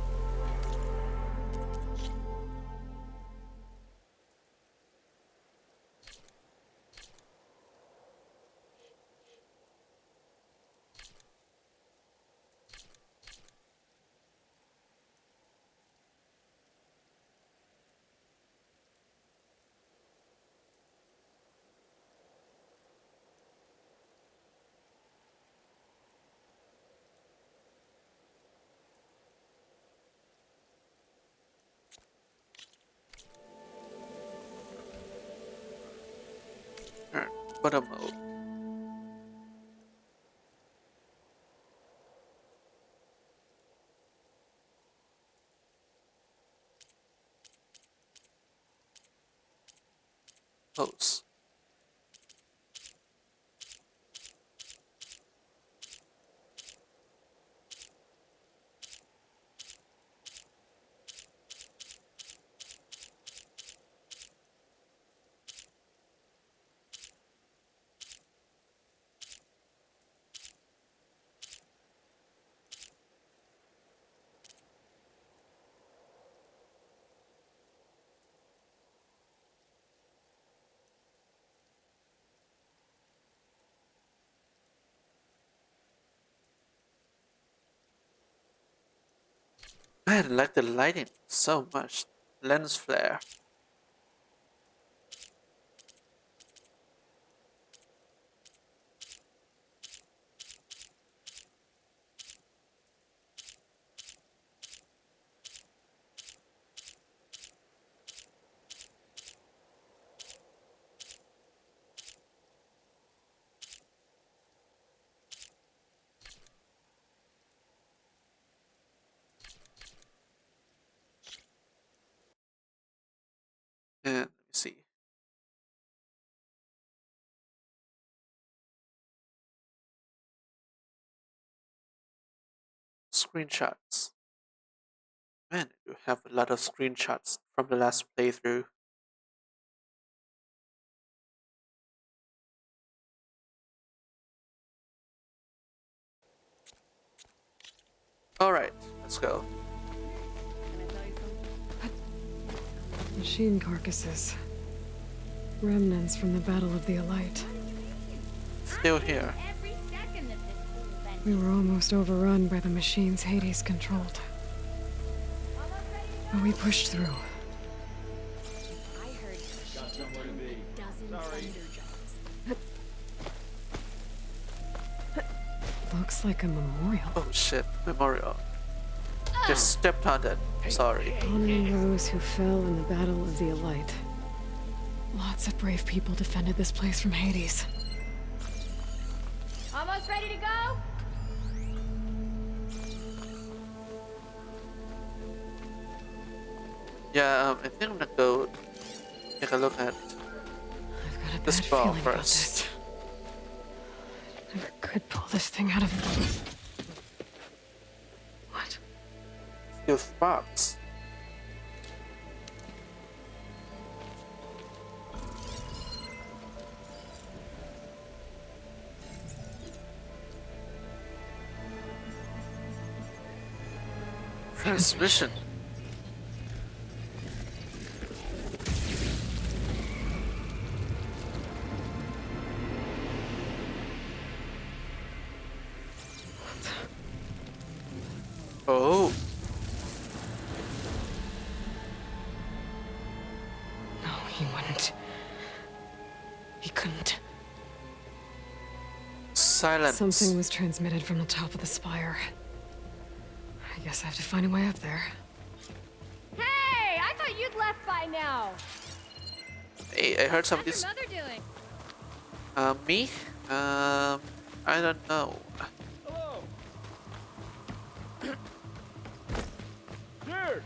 Photo mode. Pose. Man, I like the lighting so much. Lens flare. And let me see. Screenshots. Man, you have a lot of screenshots from the last playthrough. Alright, let's go. Machine carcasses. Remnants from the Battle of the Elite. Still here. We were almost overrun by the machines Hades controlled. But we pushed through. I heard dozen Looks like a memorial. Oh shit, memorial. Just stepped on it. Sorry. Honoring those who fell in the Battle of the Elite. Lots of brave people defended this place from Hades. Almost ready to go? Yeah, I think I'm gonna go take a look at this ball first. Never could pull this thing out of. What? Still sparks. Transmission. Oh. No, he wouldn't. He couldn't. Silence. Something was transmitted from the top of the spire. I guess I have to find a way up there. Hey, I thought you'd left by now. Hey, I heard somebody's. How's your mother doing? Me? I don't know. Hello. Cheers.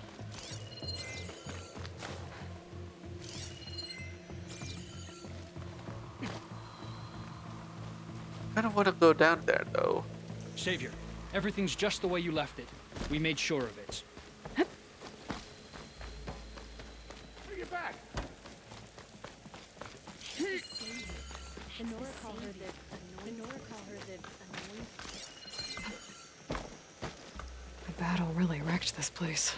I don't want to go down there though. Savior, everything's just the way you left it. We made sure of it. Bring it back. The battle really wrecked this place.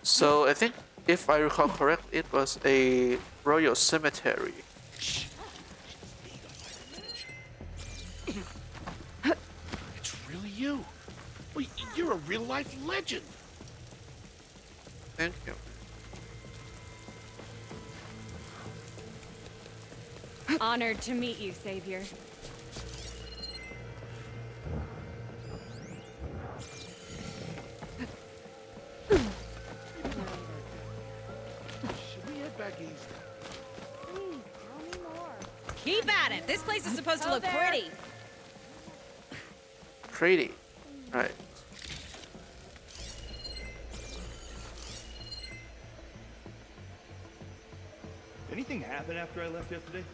So I think, if I recall correct, it was a royal cemetery. It's really you. Well, you're a real-life legend. Thank you. Honored to meet you, Savior. Should we head back east? Please, tell me more. Keep at it. This place is supposed to look there. pretty. Pretty. Right. Anything happen after I left yesterday?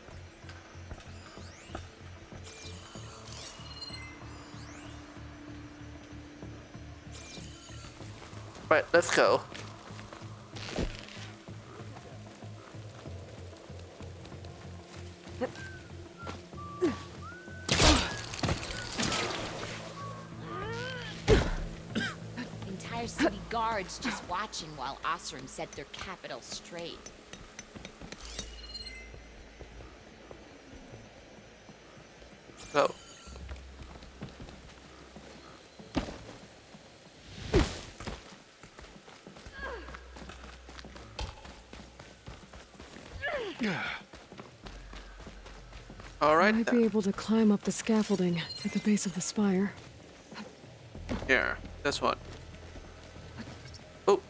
Right, let's go. Entire city guards just watching while Osram set their capital straight. Go. All I right might then. be able to climb up the scaffolding at the base of the spire. Here, this one. Oh.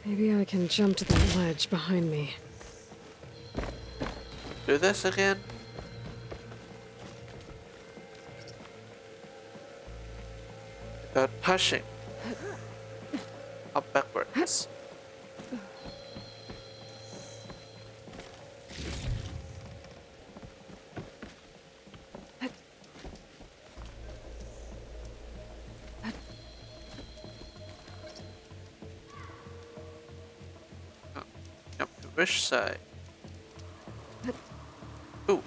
Maybe I can jump to that ledge behind me. Do this again. Without pushing. Up backwards. Oh, jump to which side? Ooh.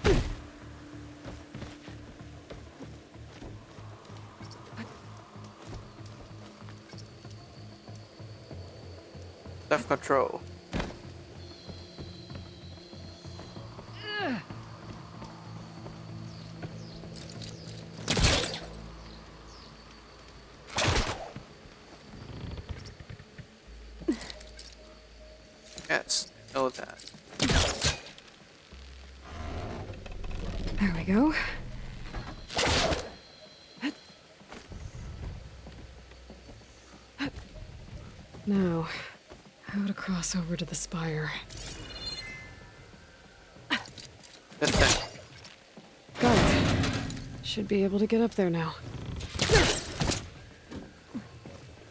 Left control. Yes, know that. There we go. Now, how to cross over to the spire. This thing. Got it. Should be able to get up there now.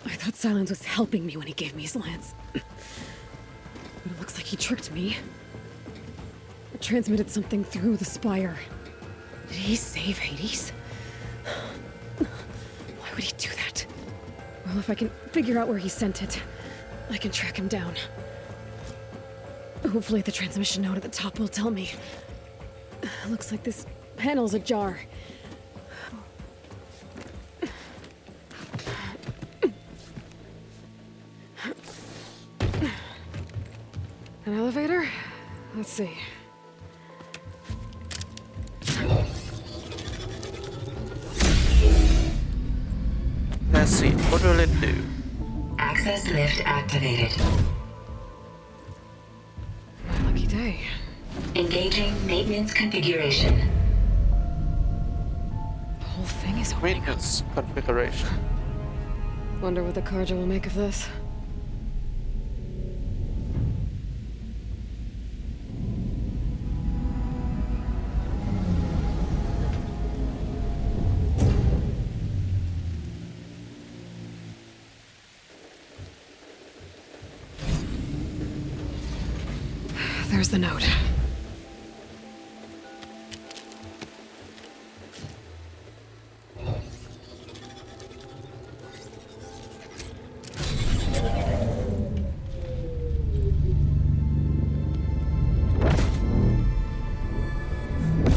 I thought Silence was helping me when he gave me his lance. But it looks like he tricked me. It transmitted something through the spire. Did he save Hades? Why would he do that? Well, if I can figure out where he sent it, I can track him down. Hopefully the transmission node at the top will tell me. Looks like this panel's ajar. An elevator? Let's see. Let's see, what will it do? Access lift activated. My lucky day. Engaging maintenance configuration. The whole thing is opening up. Maintenance configuration. Wonder what the Carja will make of this. There's the note.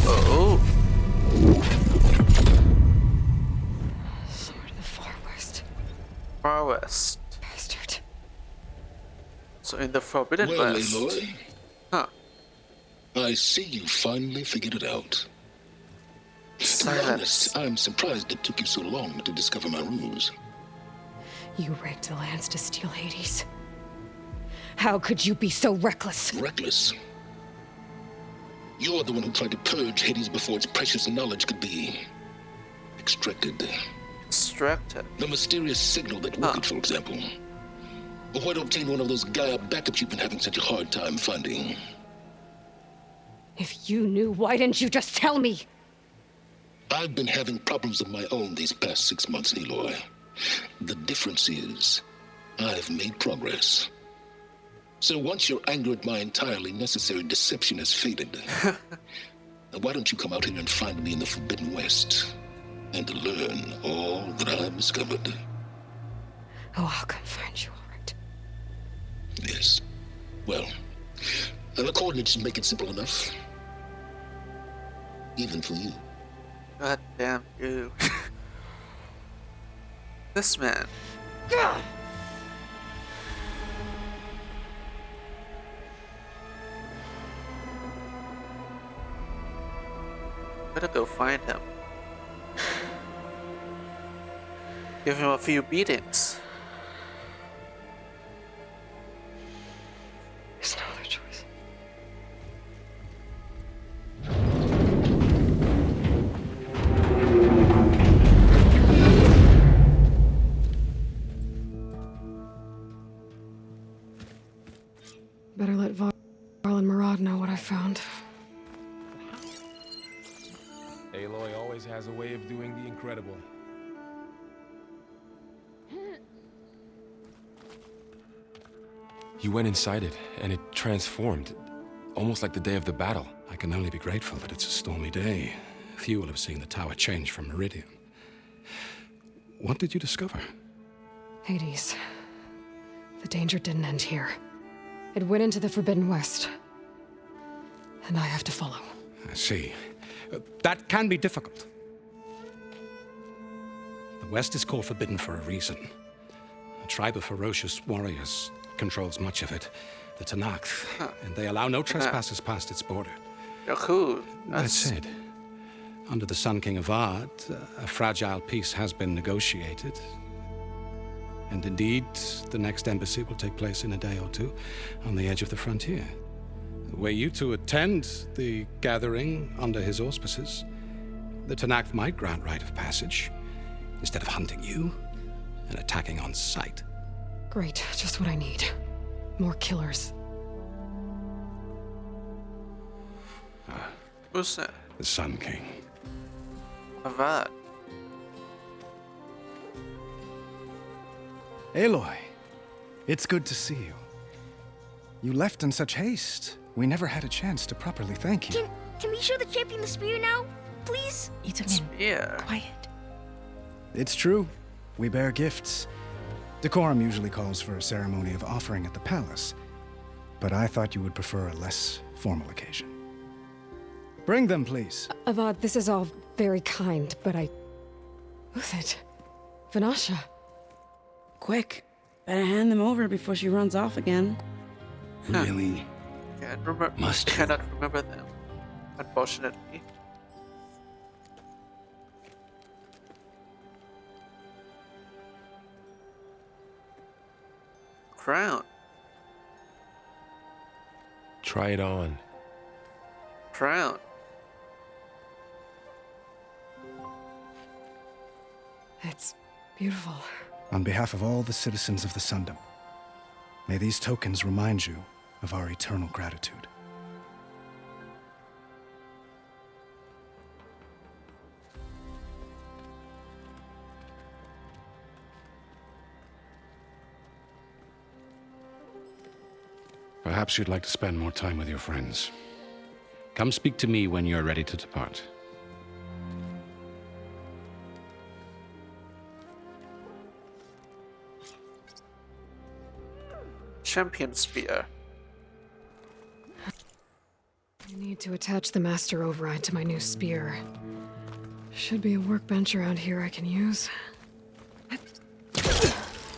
Oh. Somewhere to the far west. Far west. Bastard. So in the Forbidden Well, West. Aloy, Huh. I see you finally figured it out. To be Silence. honest, I'm surprised it took you so long to discover my ruse. You rigged the lance to steal Hades. How could you be so reckless? Reckless? You're the one who tried to purge Hades before its precious knowledge could be extracted. Extracted. The mysterious signal that worked, for example. Or why to obtain one of those Gaia backups you've been having such a hard time finding? If you knew, why didn't you just tell me? I've been having problems of my own these past 6 months, Aloy. The difference is, I've made progress. So once your anger at my entirely necessary deception has faded, why don't you come out here and find me in the Forbidden West and learn all that I've discovered? Oh, I'll come find you, all right. Yes. Well, the coordinates should make it simple enough. Even for you. God damn you. This man. Gotta go find him. Give him a few beatings. There's no other choice. Better let Varl and Murad know what I found. Aloy always has a way of doing the incredible. You went inside it, and it transformed, almost like the day of the battle. I can only be grateful that it's a stormy day. Few will have seen the tower change from Meridian. What did you discover? Hades. The danger didn't end here. It went into the Forbidden West. And I have to follow. I see. That can be difficult. The West is called Forbidden for a reason. A tribe of ferocious warriors controls much of it, the Tanakh, and they allow no trespassers past its border. You're cool. That said, under the Sun King of Ard, a fragile peace has been negotiated. And indeed, the next embassy will take place in a day or two on the edge of the frontier. Were you to attend the gathering under his auspices, the Tanakh might grant right of passage, instead of hunting you and attacking on sight. Great, just what I need. More killers. Who's that? The Sun King. Avad. Aloy, it's good to see you. You left in such haste. We never had a chance to properly thank you. Can we show the champion the spear now? Please? Spear. Quiet. It's true. We bear gifts. Decorum usually calls for a ceremony of offering at the palace, but I thought you would prefer a less formal occasion. Bring them, please. Avad, this is all very kind, but Who's it? Vanasha. Quick. Better hand them over before she runs off again. Really? I cannot remember them, unfortunately. Crown. Try it on. Crown. It's beautiful. On behalf of all the citizens of the Sundom, may these tokens remind you of our eternal gratitude. Perhaps you'd like to spend more time with your friends. Come speak to me when you're ready to depart. Champion Spear. I need to attach the Master Override to my new spear. Should be a workbench around here I can use.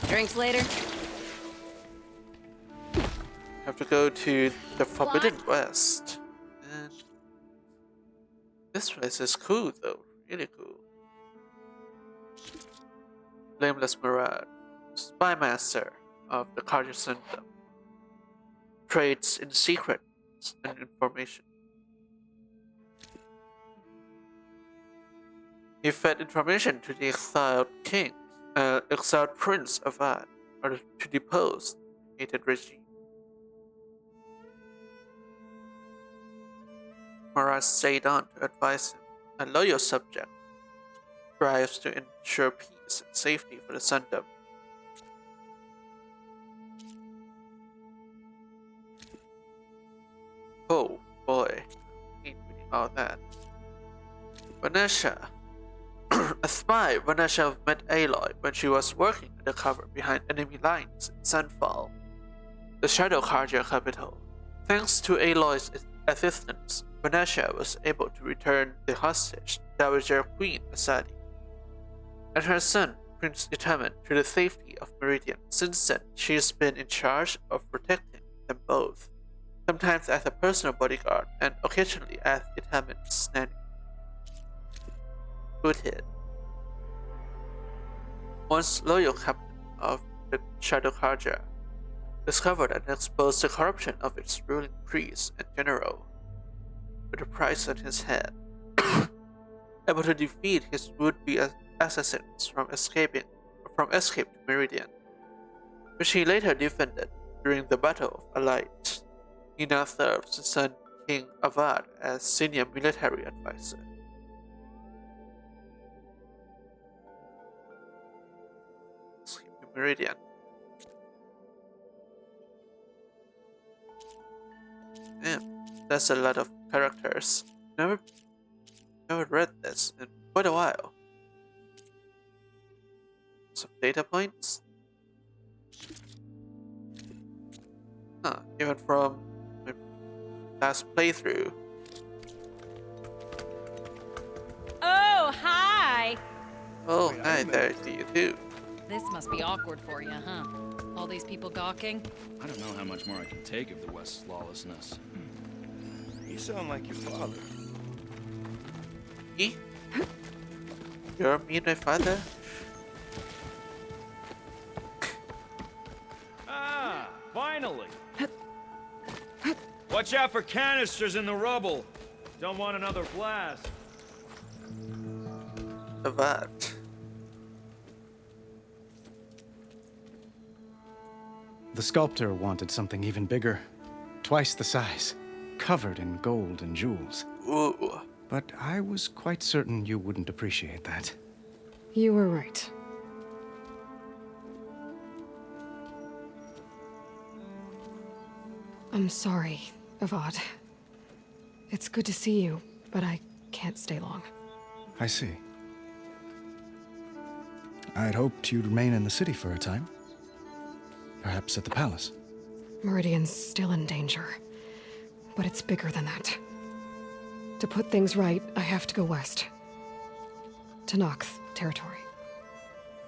Drinks later. Have to go to the Forbidden West. And this place is cool though, really cool. Blameless Murad, Spy Master of the Carja Syndicate, trades in secrets and information. He fed information to the exiled king, exiled prince of Ard, in order to depose the hated regime. Murad stayed on to advise him, a loyal subject strives to ensure peace and safety for the Sundom. Oh boy, ain't reading all that. Vanessa. A spy, Vanessa met Aloy when she was working undercover behind enemy lines in Sunfall, the Shadow Carja capital. Thanks to Aloy's assistance, Vanessa was able to return the hostage, Dowager Queen Asadi, and her son, Prince Itamen, to the safety of Meridian. Since then, she has been in charge of protecting them both, sometimes as a personal bodyguard and occasionally as Itamen's nanny. Good hit. once loyal captain of the Shadow Carja, discovered and exposed the corruption of its ruling priest and general, with a price on his head, able to defeat his would-be assassins from escape to Meridian, which he later defended during the Battle of Aloy. He now serves the Sun King Avad as senior military advisor. Escape to Meridian. Yeah, that's a lot of characters. Never read this in quite a while. Some data points. Even from my last playthrough. Oh, hi! Oh, hi there to you too. This must be awkward for you, huh? All these people gawking? I don't know how much more I can take of the West's lawlessness. You sound like your father. Me? You're me and my father? Ah, finally! Watch out for canisters in the rubble. Don't want another blast. That. The sculptor wanted something even bigger, twice the size, covered in gold and jewels. Ooh. But I was quite certain you wouldn't appreciate that. You were right. I'm sorry, Avad. It's good to see you, but I can't stay long. I see. I'd hoped you'd remain in the city for a time. Perhaps at the palace. Meridian's still in danger, but it's bigger than that. To put things right, I have to go west. To Nox territory.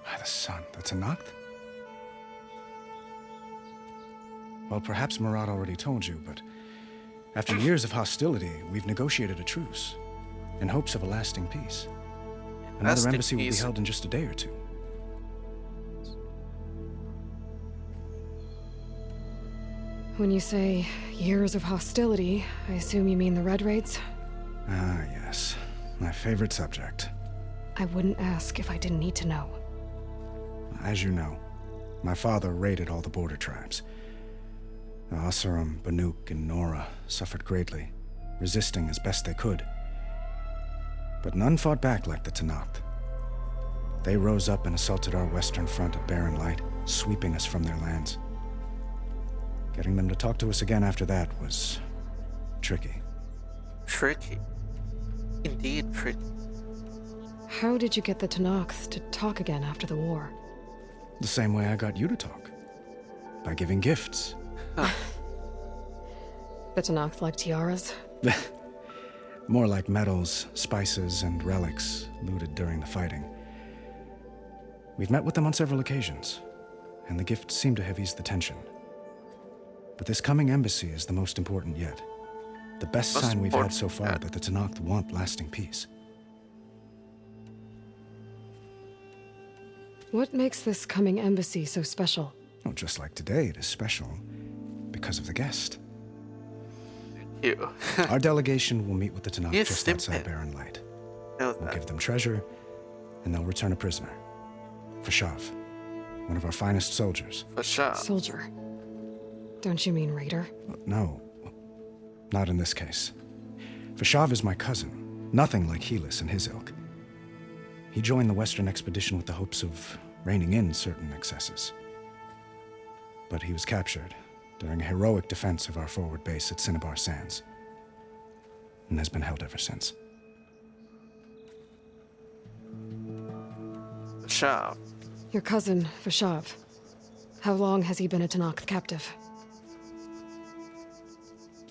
By the sun, that's a Noct? Well, perhaps Murad already told you, but after years of hostility, we've negotiated a truce in hopes of a lasting peace. Another embassy will be held in just a day or two. When you say years of hostility, I assume you mean the Red Raids? Ah, yes. My favorite subject. I wouldn't ask if I didn't need to know. As you know, my father raided all the border tribes. The Asurum, Banuk, and Nora suffered greatly, resisting as best they could. But none fought back like the Tenakth. They rose up and assaulted our western front at Barren Light, sweeping us from their lands. Getting them to talk to us again after that was tricky. Tricky. Indeed tricky. How did you get the Tenakth to talk again after the war? The same way I got you to talk. By giving gifts. Huh. The Tenakth like tiaras? More like medals, spices, and relics looted during the fighting. We've met with them on several occasions, and the gifts seem to have eased the tension. But this coming embassy is the most important yet. The best sign we've had so far that the Tenakth want lasting peace. What makes this coming embassy so special? Oh, just like today, it is special because of the guest. You. Our delegation will meet with the Tenakth just outside Barren Light. We'll give them treasure, and they'll return a prisoner. Fashav, one of our finest soldiers. Fashav. Soldier. Don't you mean raider? No, not in this case. Fashav is my cousin, nothing like Helis and his ilk. He joined the Western expedition with the hopes of reining in certain excesses. But he was captured during a heroic defense of our forward base at Cinnabar Sands, and has been held ever since. Fashav. Your cousin, Fashav. How long has he been a Tenakth captive?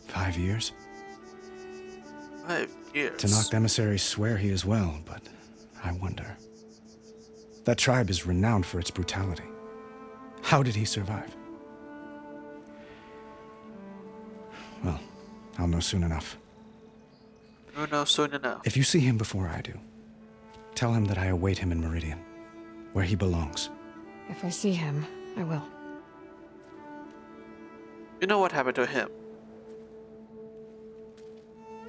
5 years. 5 years. Tenakth emissaries swear he is well, but I wonder. That tribe is renowned for its brutality. How did he survive? Well, I'll know soon enough. You'll know soon enough. If you see him before I do, tell him that I await him in Meridian. where he belongs. If I see him, I will. You know what happened to him?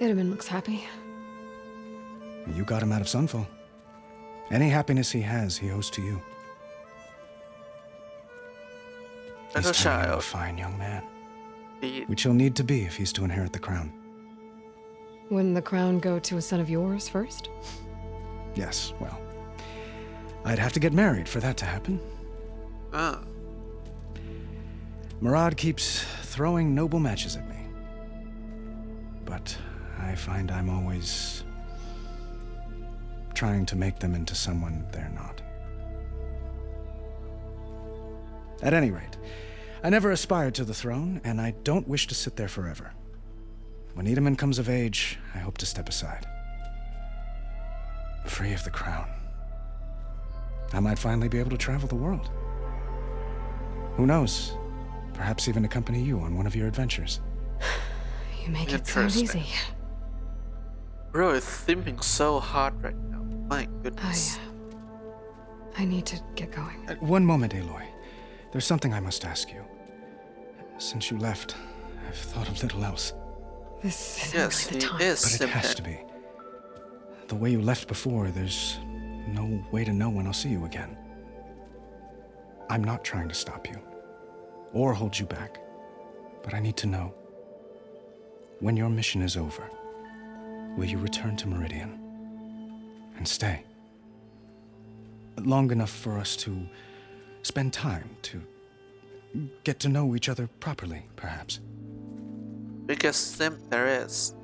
Itamen looks happy. You got him out of Sunfall. Any happiness he has, he owes to you. As He's a turning into a child, fine young man, he, which he'll need to be if he's to inherit the crown. Wouldn't the crown go to a son of yours first? Yes, well, I'd have to get married for that to happen. ah, Murad keeps throwing noble matches at me. But I find I'm always trying to make them into someone they're not. At any rate, I never aspired to the throne, and I don't wish to sit there forever. When Itamen comes of age, I hope to step aside. Free of the crown. I might finally be able to travel the world. Who knows? Perhaps even accompany you on one of your adventures. You make it sound easy. Bro is thinking so hard right now. My goodness. I need to get going. One moment, Aloy. There's something I must ask you. Since you left, I've thought of little else. This isn't Yes, really the time. he is But it has to simping. be. The way you left before, there's no way to know when I'll see you again. I'm not trying to stop you, or hold you back, but I need to know. When your mission is over, will you return to Meridian and stay? Long enough for us to spend time, to get to know each other properly, perhaps. Biggest simp there is.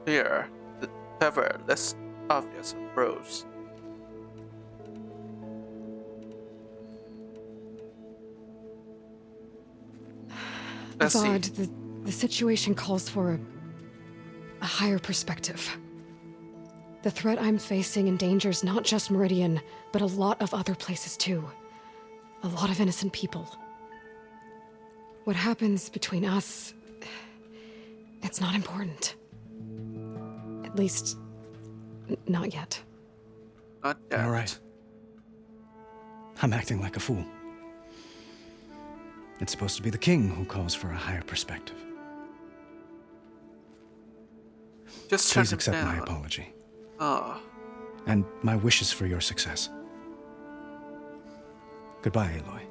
Here, the cover less obvious of bros. Let's see. Avad, the situation calls for a higher perspective. The threat I'm facing endangers not just Meridian, but a lot of other places too. A lot of innocent people. What happens between us, it's not important. At least, not yet. Not yet. All right. I'm acting like a fool. It's supposed to be the king who calls for a higher perspective. Just turn Please him accept my down. apology. Oh, And my wishes for your success. Goodbye, Aloy.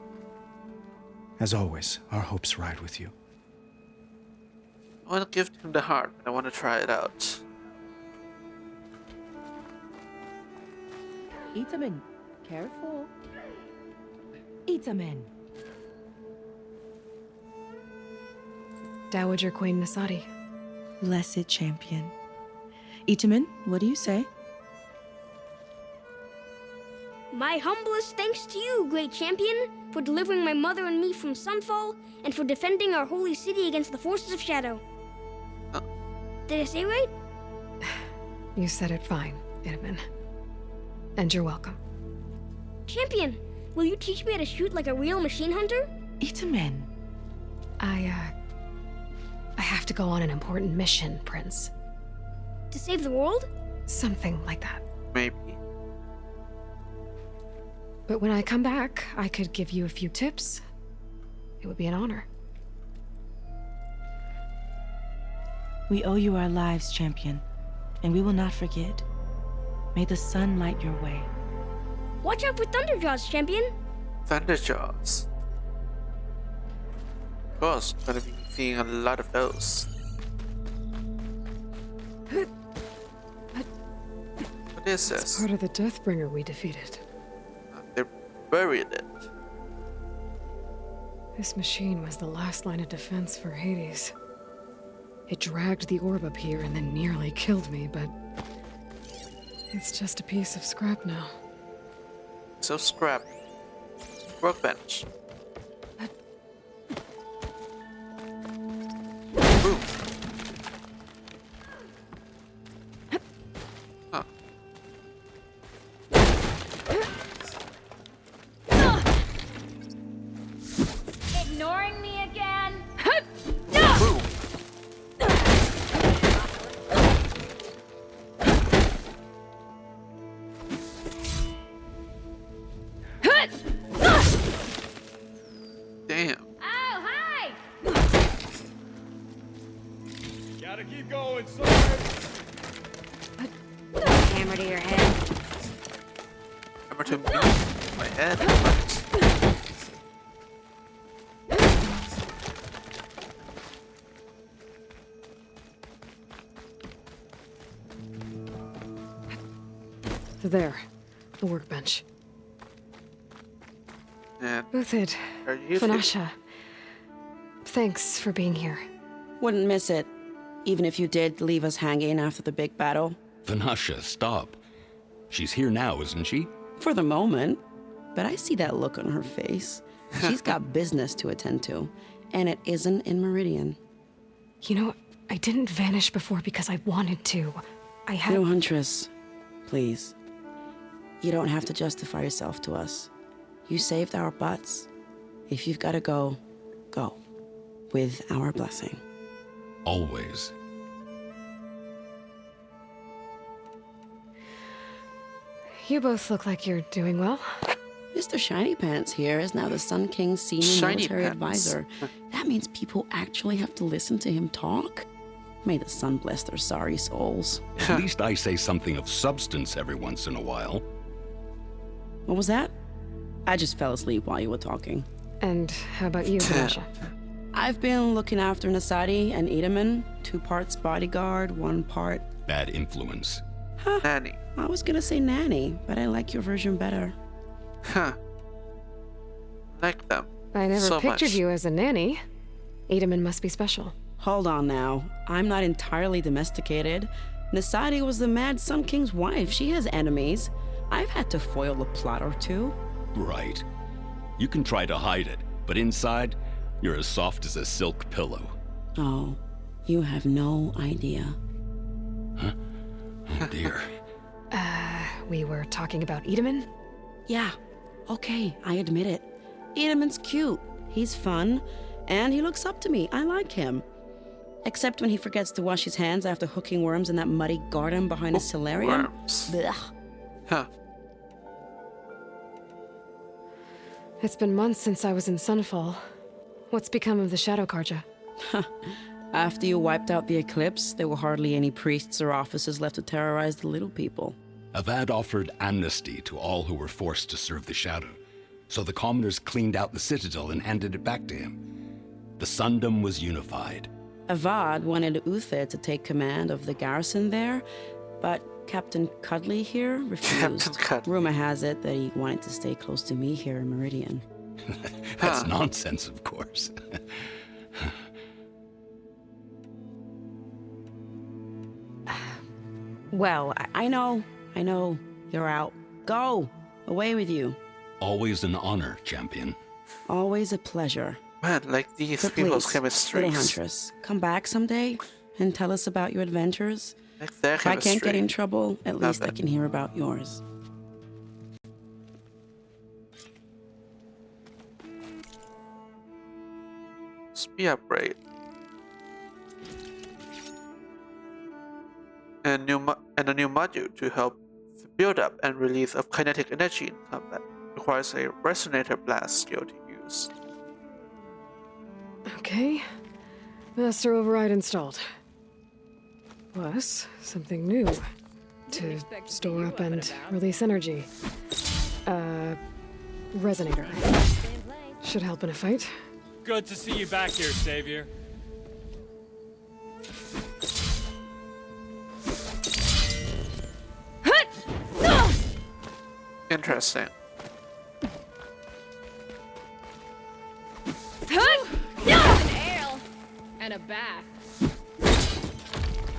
As always, our hopes ride with you. I want to give him the heart, but I want to try it out. Itamen, careful. Itamen. Dowager Queen Nasadi. Blessed champion. Itamen, what do you say? My humblest thanks to you, great champion, for delivering my mother and me from Sunfall, and for defending our holy city against the forces of Shadow. Did I say right? You said it fine, Itamen. And you're welcome. Champion, will you teach me how to shoot like a real machine hunter? Itamen. I have to go on an important mission, Prince. To save the world? Something like that. Maybe. But when I come back, I could give you a few tips. It would be an honor. We owe you our lives, champion, and we will not forget. May the sun light your way. Watch out for Thunderjaws, champion. Thunderjaws. Of course, gonna be seeing a lot of those. What is It's this? part of the Deathbringer we defeated. They buried it. This machine was the last line of defense for Hades. It dragged the orb up here and then nearly killed me, but it's just a piece of scrap now. So scrap. Workbench. Ooh. Huh. Ignoring me again? Ooh. good sword. Hammer to your head. Hammer to me, my head. There, the workbench. And Uthid, are you Vanasha, thanks for being here. Wouldn't miss it, even if you did leave us hanging after the big battle. Vanasha, stop. She's here now, isn't she? For the moment. But I see that look on her face. She's got business to attend to, and it isn't in Meridian. You know, I didn't vanish before because I wanted to. I had... No, Huntress. Please. You don't have to justify yourself to us. You saved our butts. If you've got to go, go. With our blessing. Always. You both look like you're doing well. Mr. Shiny Pants here is now the Sun King's senior military advisor. That means people actually have to listen to him talk? May the sun bless their sorry souls. At least I say something of substance every once in a while. What was that? I just fell asleep while you were talking. And how about you, Vanasha? I've been looking after Nasadi and Edaman. 2 parts bodyguard, 1 part... Bad influence. Huh. Nanny. I was gonna say nanny, but I like your version better. Huh. Like them. I never so pictured much. you as a nanny. Edaman must be special. Hold on now. I'm not entirely domesticated. Nasadi was the Mad Sun King's wife. She has enemies. I've had to foil a plot or 2. Right. You can try to hide it, but inside, you're as soft as a silk pillow. Oh, you have no idea. Huh? Oh dear. We were talking about Edaman? Yeah, okay, I admit it. Edaman's cute. He's fun, and he looks up to me. I like him. Except when he forgets to wash his hands after hooking worms in that muddy garden behind his solarium. Worms. Blech. Huh. It's been months since I was in Sunfall. What's become of the Shadow Karja? After you wiped out the eclipse, there were hardly any priests or officers left to terrorize the little people. Avad offered amnesty to all who were forced to serve the Shadow, so the commoners cleaned out the citadel and handed it back to him. The Sundom was unified. Avad wanted Uthid to take command of the garrison there, but Captain Cuddly here refused. Rumor has it that he wanted to stay close to me here in Meridian. That's nonsense, of course. Well, I know. You're out. Go! Away with you. Always an honor, champion. Always a pleasure. Man, like these But people's please, chemistry. Little Huntress, come back someday and tell us about your adventures. Like their If I can't chemistry. get in trouble, at Love least I it. can hear about yours. Speed upgrade. And a new module to help the build up and release of kinetic energy in combat. Requires a resonator blast skill to use. Okay. Master override installed. Plus, something new. To store up and release energy. Resonator. Should help in a fight. Good to see you back here, Savior. Interesting. An ale and a bath.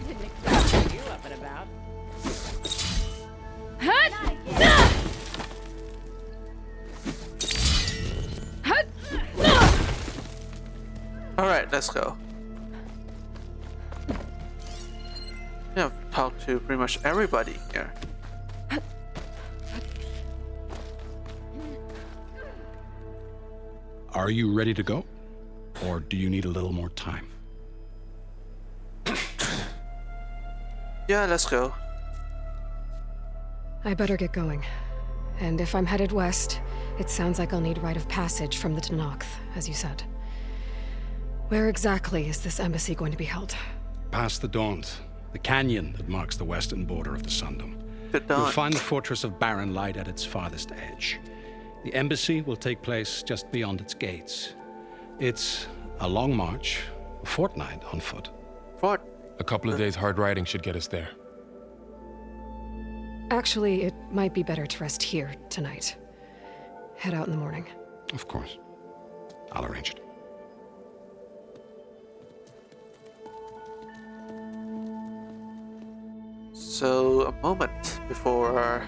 Didn't expect you up and about. Alright, let's go. I've talked to pretty much everybody here. Are you ready to go? Or do you need a little more time? Yeah, let's go. I better get going. And if I'm headed west, it sounds like I'll need rite of passage from the Tenakth, as you said. Where exactly is this embassy going to be held? Past the Daunt, the canyon that marks the western border of the Sundom. You'll find the fortress of Barren Light at its farthest edge. The embassy will take place just beyond its gates. It's a long march, a fortnight on foot. A couple of days hard riding should get us there. Actually, it might be better to rest here tonight. Head out in the morning. Of course. I'll arrange it. So, a moment before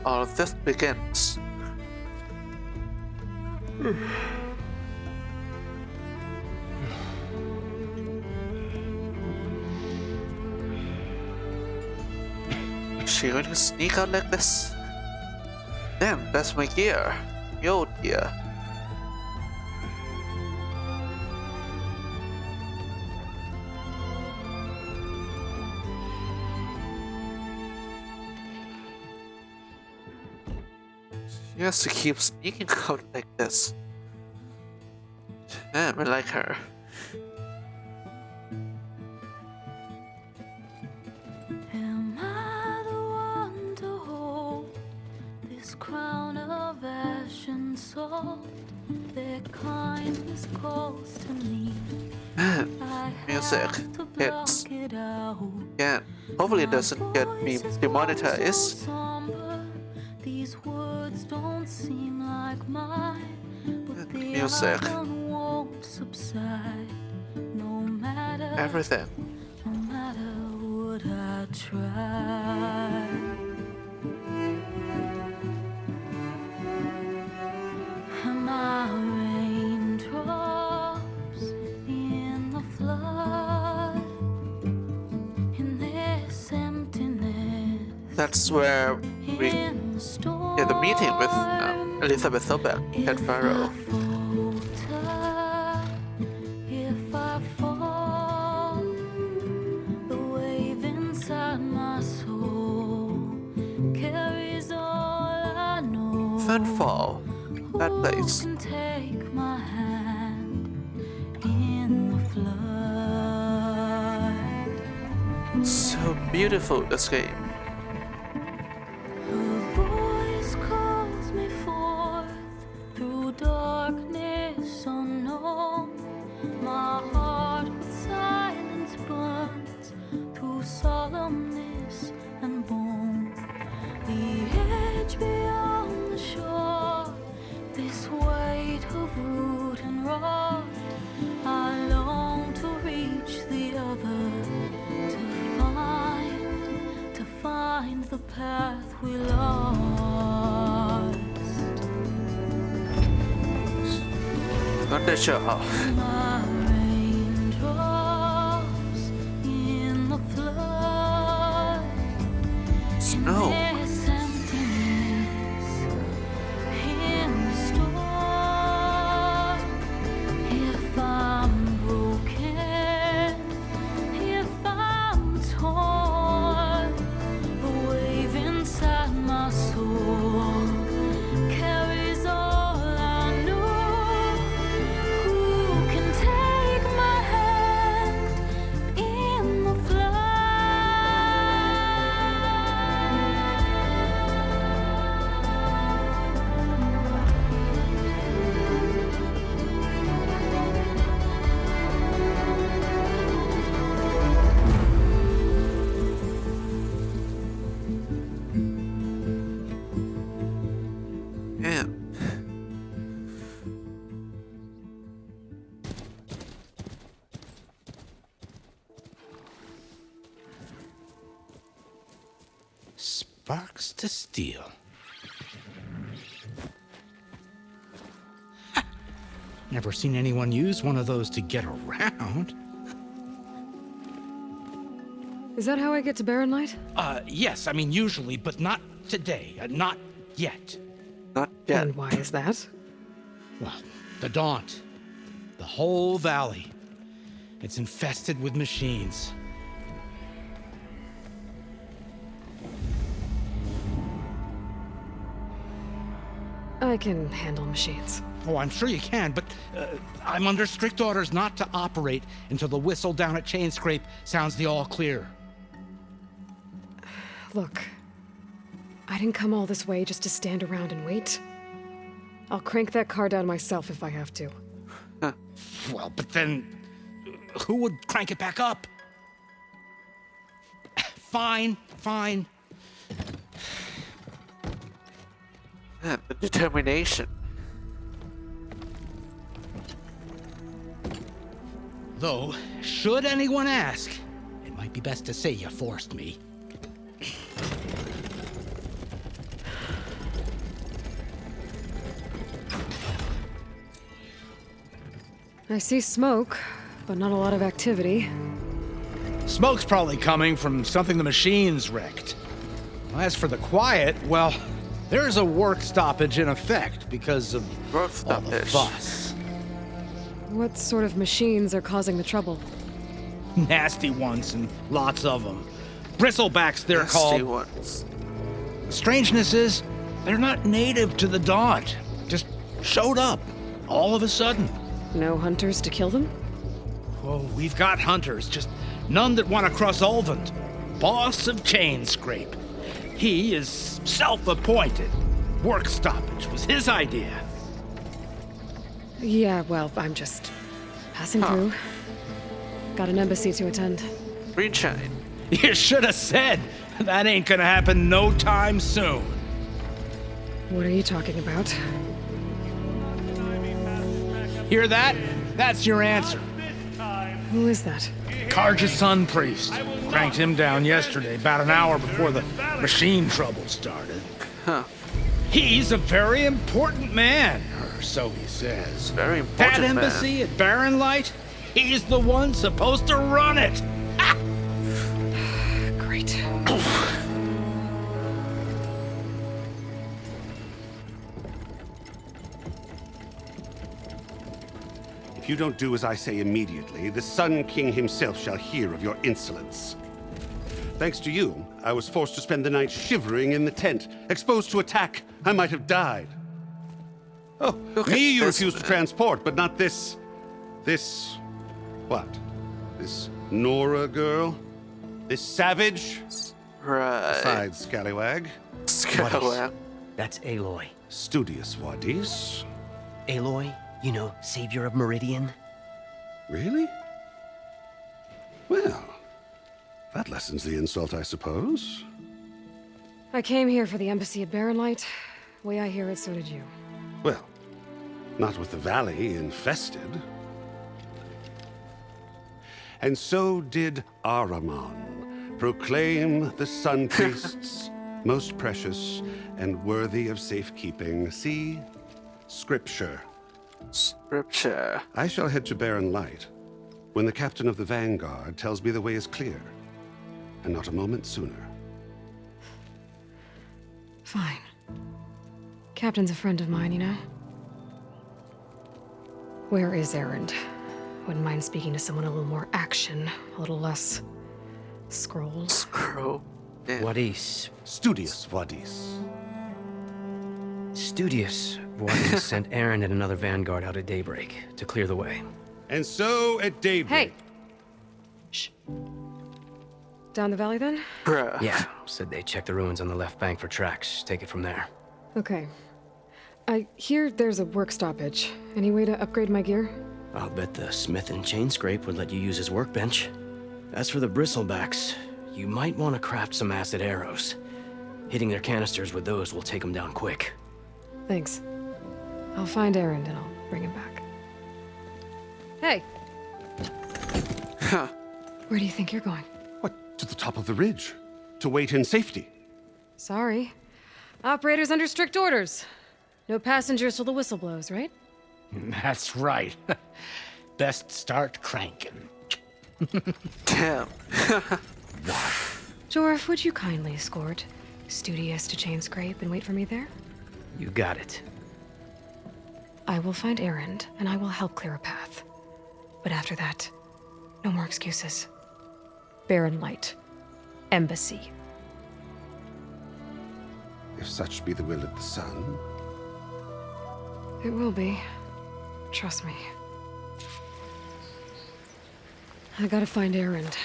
all of this begins. Is she going to sneak out like this? Damn, that's my gear. Yo, gear. She has to keep sneaking out like this. Damn, I like her. Am I the one to hold this crown of ash and salt? Their kindness calls to me. Man, music hits. Yeah, hopefully it doesn't get me demonetized. These words don't seem like mine, but the music. iron won't subside. No matter Everything. No matter what I try. Am I raindrops in the flood? In this emptiness. That's where we get the meeting with Elizabeth Sobeck, head pharaoh. If I fall, the wave inside my soul carries all I know. Sunfall, that place. Who can take my hand in the flood? So beautiful, this game. Darkness unknown, my heart with silence burns through solemnness and bone. The edge beyond the shore, this weight of root and rod, I long to reach the other, to find the path we lost. Not that sure how. My raindrops in the flood. Snow. In this emptiness, in the storm. If I'm broken, if I'm torn, the wave inside my soul carries all I know. Take my hand in the Yeah. Sparks to steel. Never seen anyone use one of those to get around. Is that how I get to Barren Light? Yes, I mean usually, but not today. Not yet. Not yet. And why is that? Well, the Daunt. The whole valley. It's infested with machines. I can handle machines. Oh, I'm sure you can, but I'm under strict orders not to operate until the whistle down at Chainscrape sounds the all clear. Look, I didn't come all this way just to stand around and wait. I'll crank that car down myself if I have to. Well, but then who would crank it back up? Fine. The determination. Though, should anyone ask, it might be best to say you forced me. I see smoke, but not a lot of activity. Smoke's probably coming from something the machines wrecked. As for the quiet, well, there's a work stoppage in effect because of all the fuss. What sort of machines are causing the trouble? Nasty ones, and lots of them. Bristlebacks, they're called. Nasty ones. The strangeness is, they're not native to the Daunt. Just showed up, all of a sudden. No hunters to kill them? Oh, we've got hunters, just none that want to cross Ulvund. Boss of Chainscrape. He is self-appointed. Work stoppage was his idea. Yeah, well, I'm just passing through. Got an embassy to attend. Greenshine. You should have said. That ain't gonna happen no time soon. What are you talking about? Hear that? That's your answer. Who is that? Karja's Sun Priest. Cranked him down yesterday, about an hour before the machine trouble started. Huh. He's a very important man, or so he says. Very important That embassy at Barren Light, he's the one supposed to run it. Great. If you don't do as I say immediately, the Sun King himself shall hear of your insolence. Thanks to you, I was forced to spend the night shivering in the tent, exposed to attack. I might have died. Oh, me you refused to transport, but not this... what? This Nora girl? This savage? Right. Besides, Scallywag. Scallywag. That's Aloy. Studious Wadis. Aloy, you know, savior of Meridian. Really? Well, that lessens the insult, I suppose. I came here for the embassy at Barren Light. Way I hear it, so did you. Well, not with the valley infested. And so did Ahriman proclaim the Sun Priests most precious and worthy of safekeeping. See? Scripture. Scripture. I shall head to Barren Light when the captain of the Vanguard tells me the way is clear, and not a moment sooner. Fine. Captain's a friend of mine, you know? Where is Erend? Wouldn't mind speaking to someone a little more action, a little less scrolls. Scroll. Yeah. Wadis. Studious Wadis. Studious Wadis sent Aaron and another vanguard out at daybreak to clear the way. And so at daybreak... Hey! Shh. Down the valley, then? Bruh. Yeah, said they check the ruins on the left bank for tracks. Take it from there. Okay. I hear there's a work stoppage. Any way to upgrade my gear? I'll bet the smith in Chainscrape would let you use his workbench. As for the bristlebacks, you might want to craft some acid arrows. Hitting their canisters with those will take them down quick. Thanks. I'll find Erend and I'll bring him back. Hey! Huh. Where do you think you're going? What, to the top of the ridge? To wait in safety? Sorry. Operator's under strict orders. No passengers till the whistle blows, right? That's right. Best start cranking. Damn. Jorf, would you kindly escort Studious to Chainscrape and wait for me there? You got it. I will find Erend, and I will help clear a path. But after that, no more excuses. Barren Light. Embassy. If such be the will of the sun. It will be. Trust me. I gotta find Erend.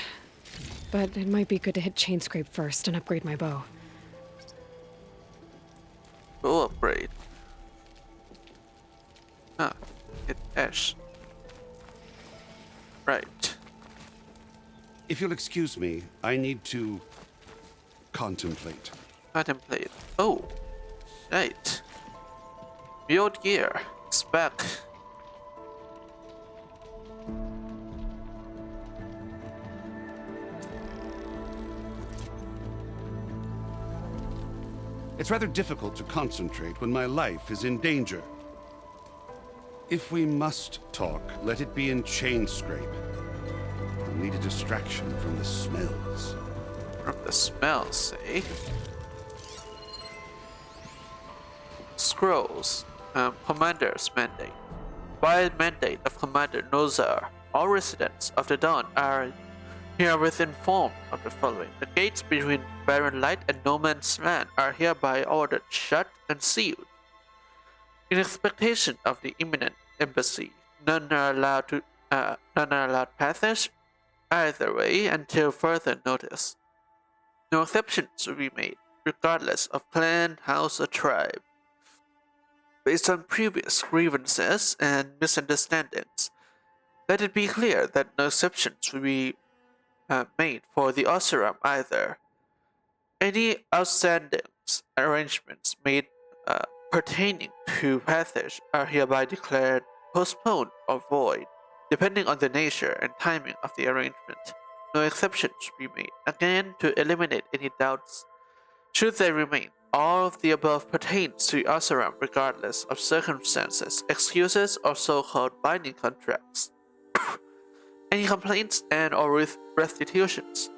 but it might be good to hit Chainscrape first and upgrade my bow. Bow upgrade. Ah, hit Ash. Right. If you'll excuse me, I need to contemplate. Contemplate. Oh, right. Build gear. It's back. It's rather difficult to concentrate when my life is in danger. If we must talk, let it be in Chainscrape. I'll need a distraction from the smells. From the smells, eh? Scrolls. Commander's Mandate. By mandate of Commander Nozar, all residents of the Dawn are herewith informed of the following. The gates between Barren Light and No Man's Land are hereby ordered shut and sealed. In expectation of the imminent embassy, none are allowed passage either way until further notice. No exceptions will be made, regardless of clan, house, or tribe. Based on previous grievances and misunderstandings, let it be clear that no exceptions will be made for the Oseram either. Any outstanding arrangements made pertaining to passage are hereby declared postponed or void, depending on the nature and timing of the arrangement. No exceptions will be made, again to eliminate any doubts. Should they remain, all of the above pertains to Oseram regardless of circumstances, excuses, or so-called binding contracts. Any complaints and or restitutions,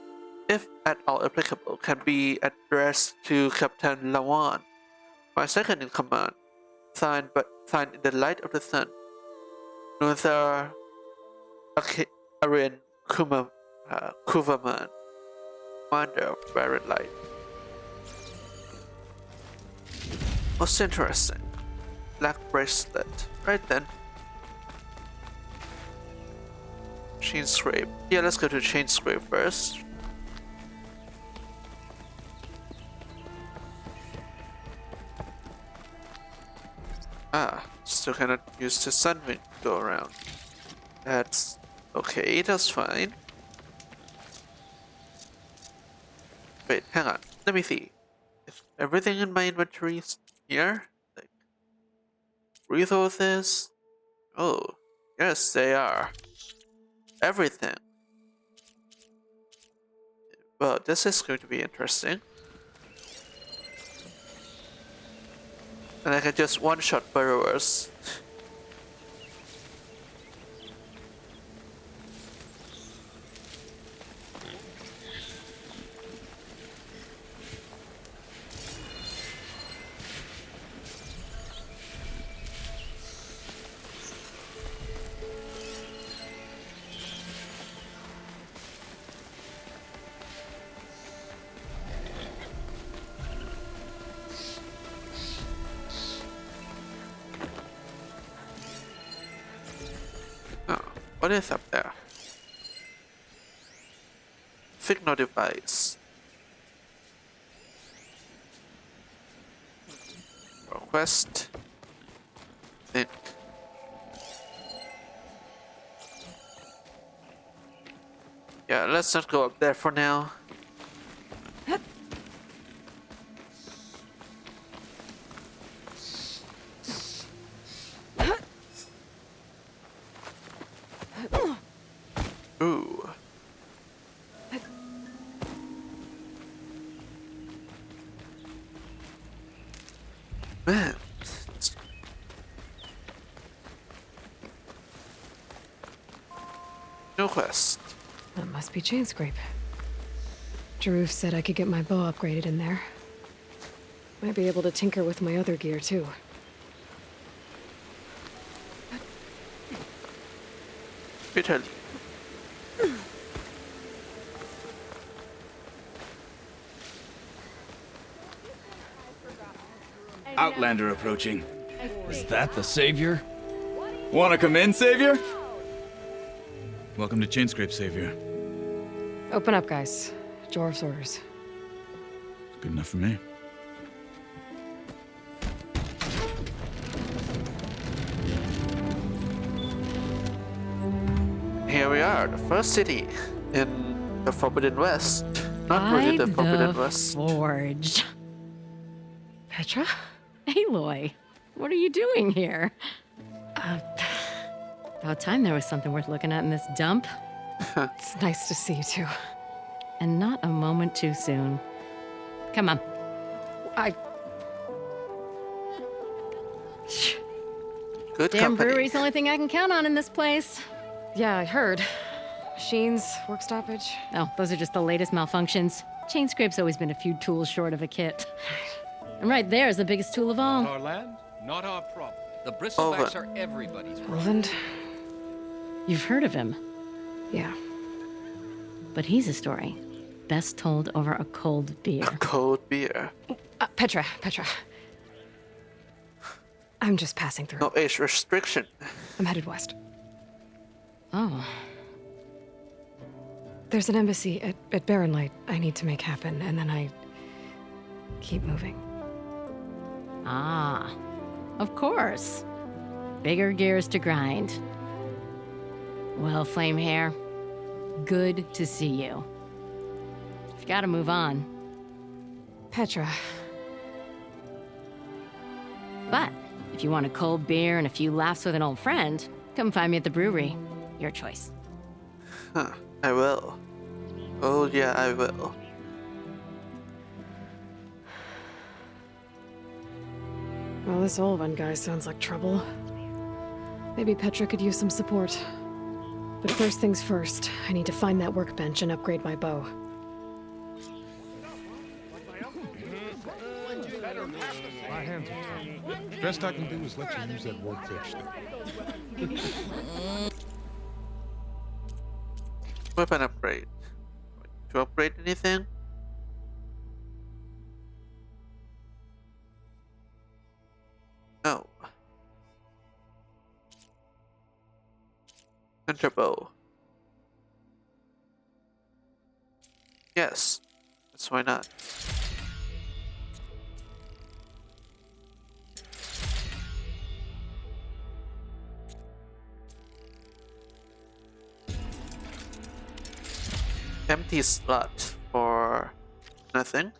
if at all applicable, can be addressed to Captain Lawan, my second in command, signed in the light of the sun. Nothar Aryan Kuvaman, commander of Barren Light. Most interesting. Black bracelet. Right then. Chainscrape. Yeah, let's go to Chainscrape first. Still cannot use the sunwing to go around. That's okay, that's fine. Wait, hang on. Let me see. Is everything in my inventory is here? Like, resources? Oh, yes, they are. Everything. Well, this is going to be interesting. And I can just one-shot burrowers. What is up there? Signal device. Request. Think. Yeah, let's not go up there for now. Ooh. Man. No quest. That must be Chainscrape. Jaruf said I could get my bow upgraded in there. Might be able to tinker with my other gear too. Bitterly. Outlander approaching. Is that the Savior? Wanna come in, Savior? Welcome to Chainscrape, Savior. Open up, guys. Jorv's orders. Good enough for me. Here we are, the first city in the Forbidden West. Not really the Forbidden West. Forge. Petra? Aloy, what are you doing here? About time there was something worth looking at in this dump. It's nice to see you too. And not a moment too soon. Come on. Good Damn company. brewery's the only thing I can count on in this place. Yeah, I heard. Machines, work stoppage. Oh, those are just the latest malfunctions. Chain scrape's always been a few tools short of a kit. And right there is the biggest tool of all. Not our land, not our problem. The bristlebacks are everybody's problem. Roland? You've heard of him. Yeah. But he's a story best told over a cold beer. A cold beer. Petra. I'm just passing through. No age restriction. I'm headed west. Oh. There's an embassy at Barren Light I need to make happen, and then I keep moving. Ah, of course. Bigger gears to grind. Well, Flame Hair, good to see you. You've got to move on. Petra. But if you want a cold beer and a few laughs with an old friend, come find me at the brewery. Your choice. Huh, I will. Oh yeah, I will. Well, this old one guy sounds like trouble. Maybe Petra could use some support. But first things first, I need to find that workbench and upgrade my bow. My hands are tied. Best I can do is let you use that workbench there. Weapon upgrade. To upgrade anything? No. Hunter bow. Yes. That's why not. Empty slot for nothing.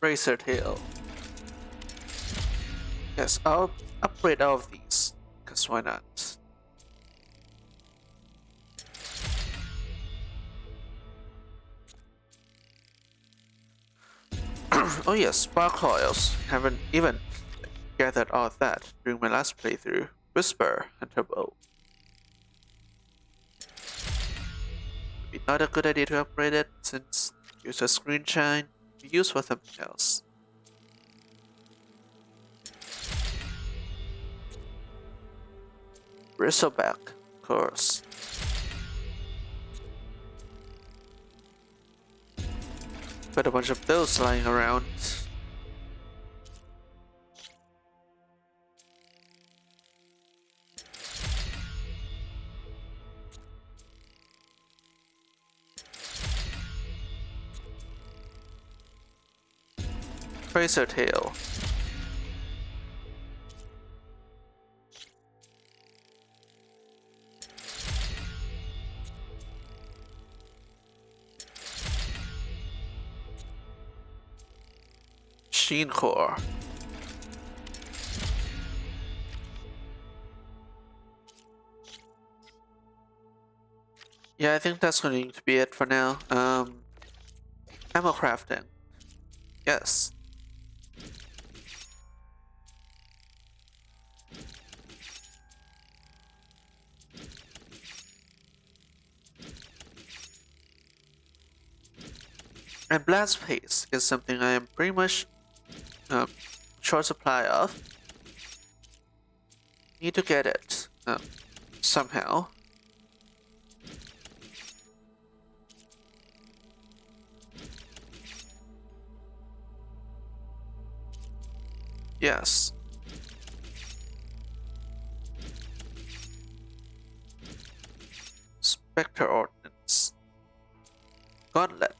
Razor tail. Yes, I'll upgrade all of these, because why not? Oh yes, spark coils. Haven't even gathered all of that during my last playthrough. Whisper and Turbo. Maybe not a good idea to upgrade it, since use a screen shine be used for something else. Bristleback, of course. Got a bunch of those lying around. Razor tail. Sheen core. Yeah, I think that's going to be it for now. Ammo crafting. Yes. And blast paste is something I am pretty much short supply of. Need to get it somehow. Yes. Spectre Ordnance. Gauntlet.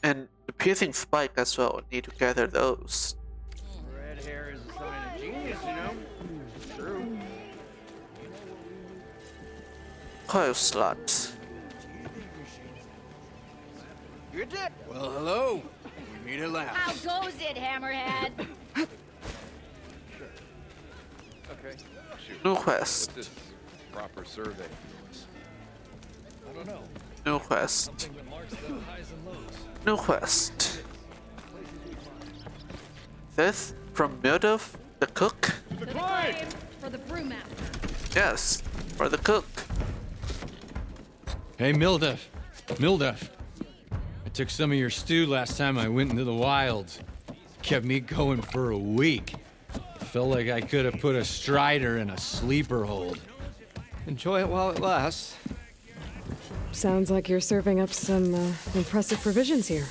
And the piercing spike as well. Need to gather those. Red hair is a sign of genius, you know? True. Coil slot. You're dead. Well, hello. We meet at last. How goes it, Hammerhead? Okay. Shoot. New quest. What's this proper survey? I don't know. New quest. Something that marks the highs and lows. New quest. This from Mildov, the cook? The claim for the brewmaster. Yes, for the cook. Hey, Mildov. Mildov. I took some of your stew last time I went into the wilds. Kept me going for a week. Felt like I could have put a strider in a sleeper hold. Enjoy it while it lasts. Sounds like you're serving up some impressive provisions here.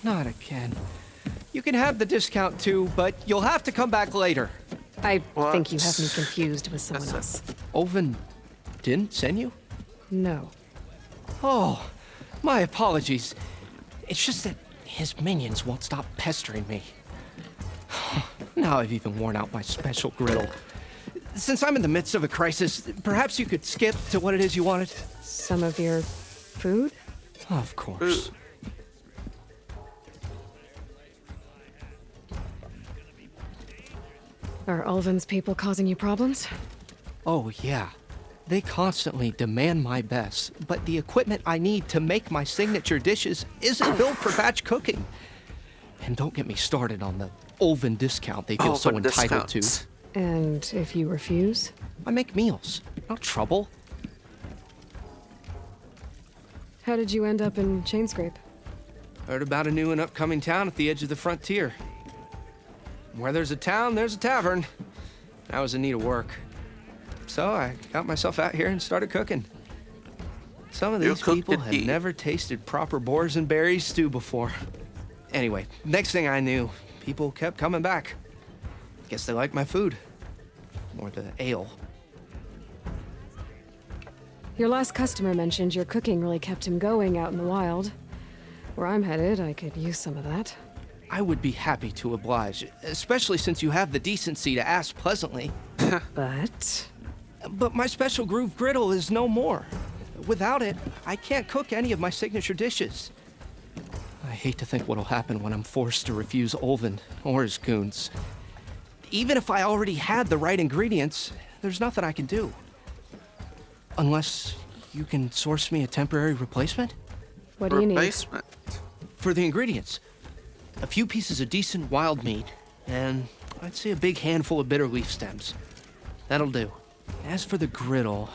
Not again. You can have the discount too, but you'll have to come back later. I think you have me confused with someone else. Oven didn't send you? No. Oh, my apologies. It's just that his minions won't stop pestering me. Now I've even worn out my special griddle. Since I'm in the midst of a crisis, perhaps you could skip to what it is you wanted? Some of your food? Of course. Are Ulvin's people causing you problems? Oh, yeah. They constantly demand my best, but the equipment I need to make my signature dishes isn't built for batch cooking. And don't get me started on the Ulvin discount they feel so entitled to. And if you refuse? I make meals. No trouble. How did you end up in Chainscrape? Heard about a new and upcoming town at the edge of the frontier. Where there's a town, there's a tavern. I was in need of work. So I got myself out here and started cooking. Some of these people had never tasted proper boars and berries stew before. Anyway, next thing I knew, people kept coming back. Guess they like my food. Or the ale. Your last customer mentioned your cooking really kept him going out in the wild. Where I'm headed, I could use some of that. I would be happy to oblige, especially since you have the decency to ask pleasantly. But my special groove griddle is no more. Without it, I can't cook any of my signature dishes. I hate to think what'll happen when I'm forced to refuse Ulvin or his goons. Even if I already had the right ingredients, there's nothing I can do. Unless you can source me a temporary replacement? What do you need? Replacement? For the ingredients. A few pieces of decent wild meat, and I'd say a big handful of bitter leaf stems. That'll do. As for the griddle,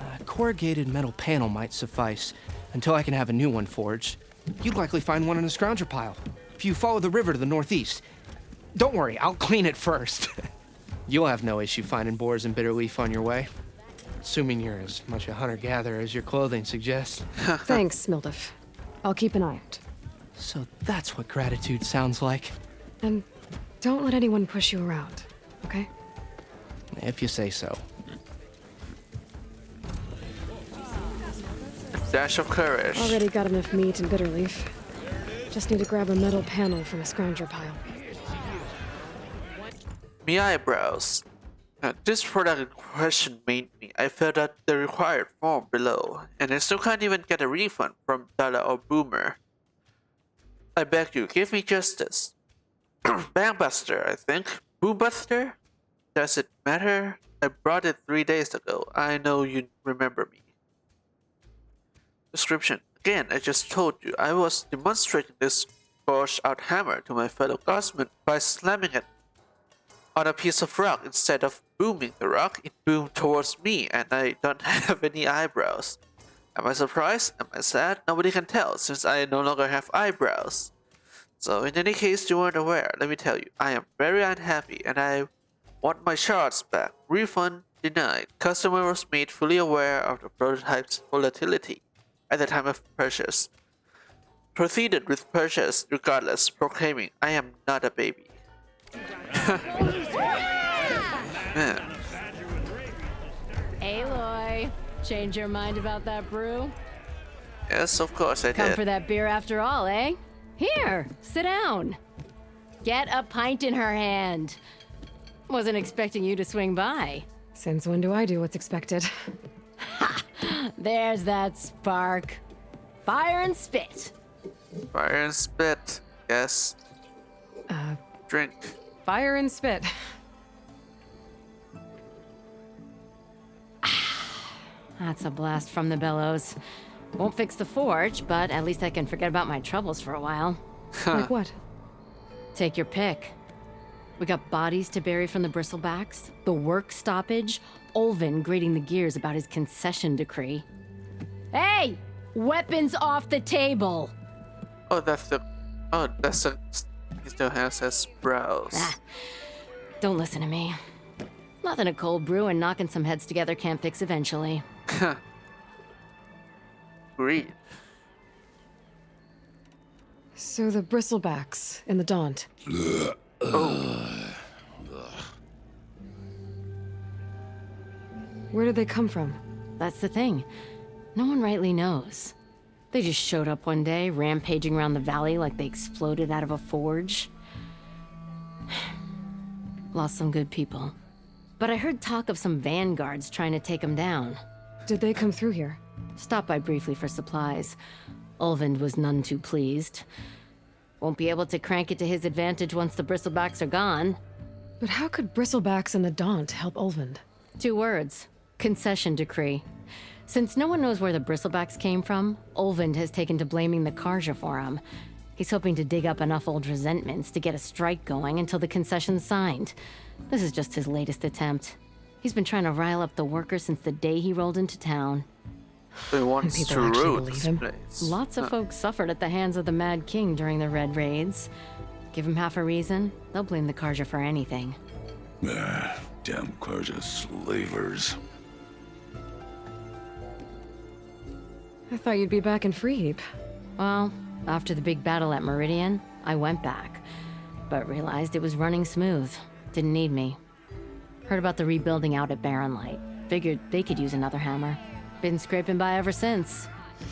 a corrugated metal panel might suffice until I can have a new one forged. You'd likely find one in a scrounger pile, if you follow the river to the northeast. Don't worry, I'll clean it first. You'll have no issue finding boars and bitter leaf on your way. Assuming you're as much a hunter-gatherer as your clothing suggests. Thanks, Mildov. I'll keep an eye out. So that's what gratitude sounds like. And don't let anyone push you around, okay? If you say so. Dash of courage. Already got enough meat and bitter leaf. Just need to grab a metal panel from a scrounger pile. Me eyebrows. This product in question made me. I filled out the required form below, and I still can't even get a refund from Dada or Boomer. I beg you, give me justice. Bangbuster, I think. Boombuster? Does it matter? I brought it 3 days ago. I know you remember me. Description. Again, I just told you I was demonstrating this forged out hammer to my fellow guardsmen by slamming it on a piece of rock. Instead of booming the rock, it boomed towards me, and I don't have any eyebrows. Am I surprised? Am I sad? Nobody can tell, since I no longer have eyebrows. So in any case you weren't aware, let me tell you, I am very unhappy, and I Want my shards back. Refund denied. Customer was made fully aware of the prototype's volatility at the time of purchase. Proceeded with purchase regardless, proclaiming, I am not a baby. Man. Aloy, change your mind about that brew? Yes, of course I Come did. for that beer after all, eh? Here, sit down. Get a pint in her hand. Wasn't expecting you to swing by. Since when do I do what's expected? There's that spark. Fire and spit. Fire and spit. Yes. Drink. Fire and spit. That's a blast from the bellows. Won't fix the forge, but at least I can forget about my troubles for a while. Like what? Take your pick. We got bodies to bury from the bristlebacks, the work stoppage, Olvin grating the gears about his concession decree. Hey! Weapons off the table! Oh, that's the... Oh, that's the... He still has his brows. Don't listen to me. Nothing a cold brew and knocking some heads together can't fix eventually. Agreed. So the bristlebacks in the Daunt. Where did they come from? That's the thing. No one rightly knows. They just showed up one day, rampaging around the valley like they exploded out of a forge. Lost some good people. But I heard talk of some vanguards trying to take them down. Did they come through here? Stopped by briefly for supplies. Olvind was none too pleased. Won't be able to crank it to his advantage once the bristlebacks are gone. But how could bristlebacks and the Daunt help Olvind? 2 words. Concession decree. Since no one knows where the bristlebacks came from, Olvind has taken to blaming the Karja for him. He's hoping to dig up enough old resentments to get a strike going until the concession's signed. This is just his latest attempt. He's been trying to rile up the workers since the day he rolled into town. He wants to root this place. Lots of folks suffered at the hands of the Mad King during the Red Raids. Give him half a reason, they'll blame the Karja for anything. Damn Karja slavers. I thought you'd be back in Freeheap. Well, after the big battle at Meridian, I went back, but realized it was running smooth. Didn't need me. Heard about the rebuilding out at Barren Light. Figured they could use another hammer. Been scraping by ever since.